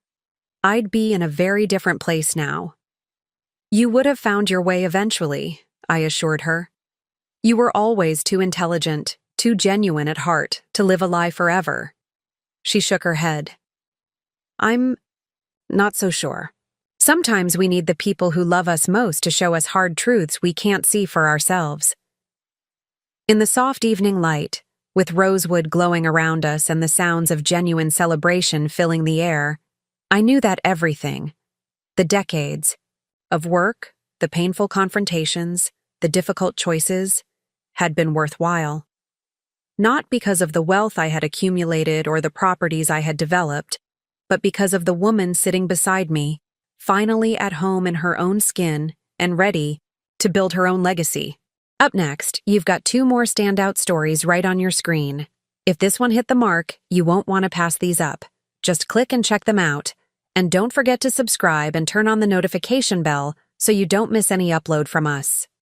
I'd be in a very different place now." "You would have found your way eventually," I assured her. "You were always too intelligent, too genuine at heart to live a lie forever." She shook her head. "I'm not so sure. Sometimes we need the people who love us most to show us hard truths we can't see for ourselves." In the soft evening light, with rosewood glowing around us and the sounds of genuine celebration filling the air, I knew that everything, the decades, of work, the painful confrontations, the difficult choices, had been worthwhile. Not because of the wealth I had accumulated or the properties I had developed, but because of the woman sitting beside me, finally at home in her own skin and ready to build her own legacy. Up next, you've got 2 more standout stories right on your screen. If this one hit the mark, you won't want to pass these up. Just click and check them out. And don't forget to subscribe and turn on the notification bell so you don't miss any upload from us.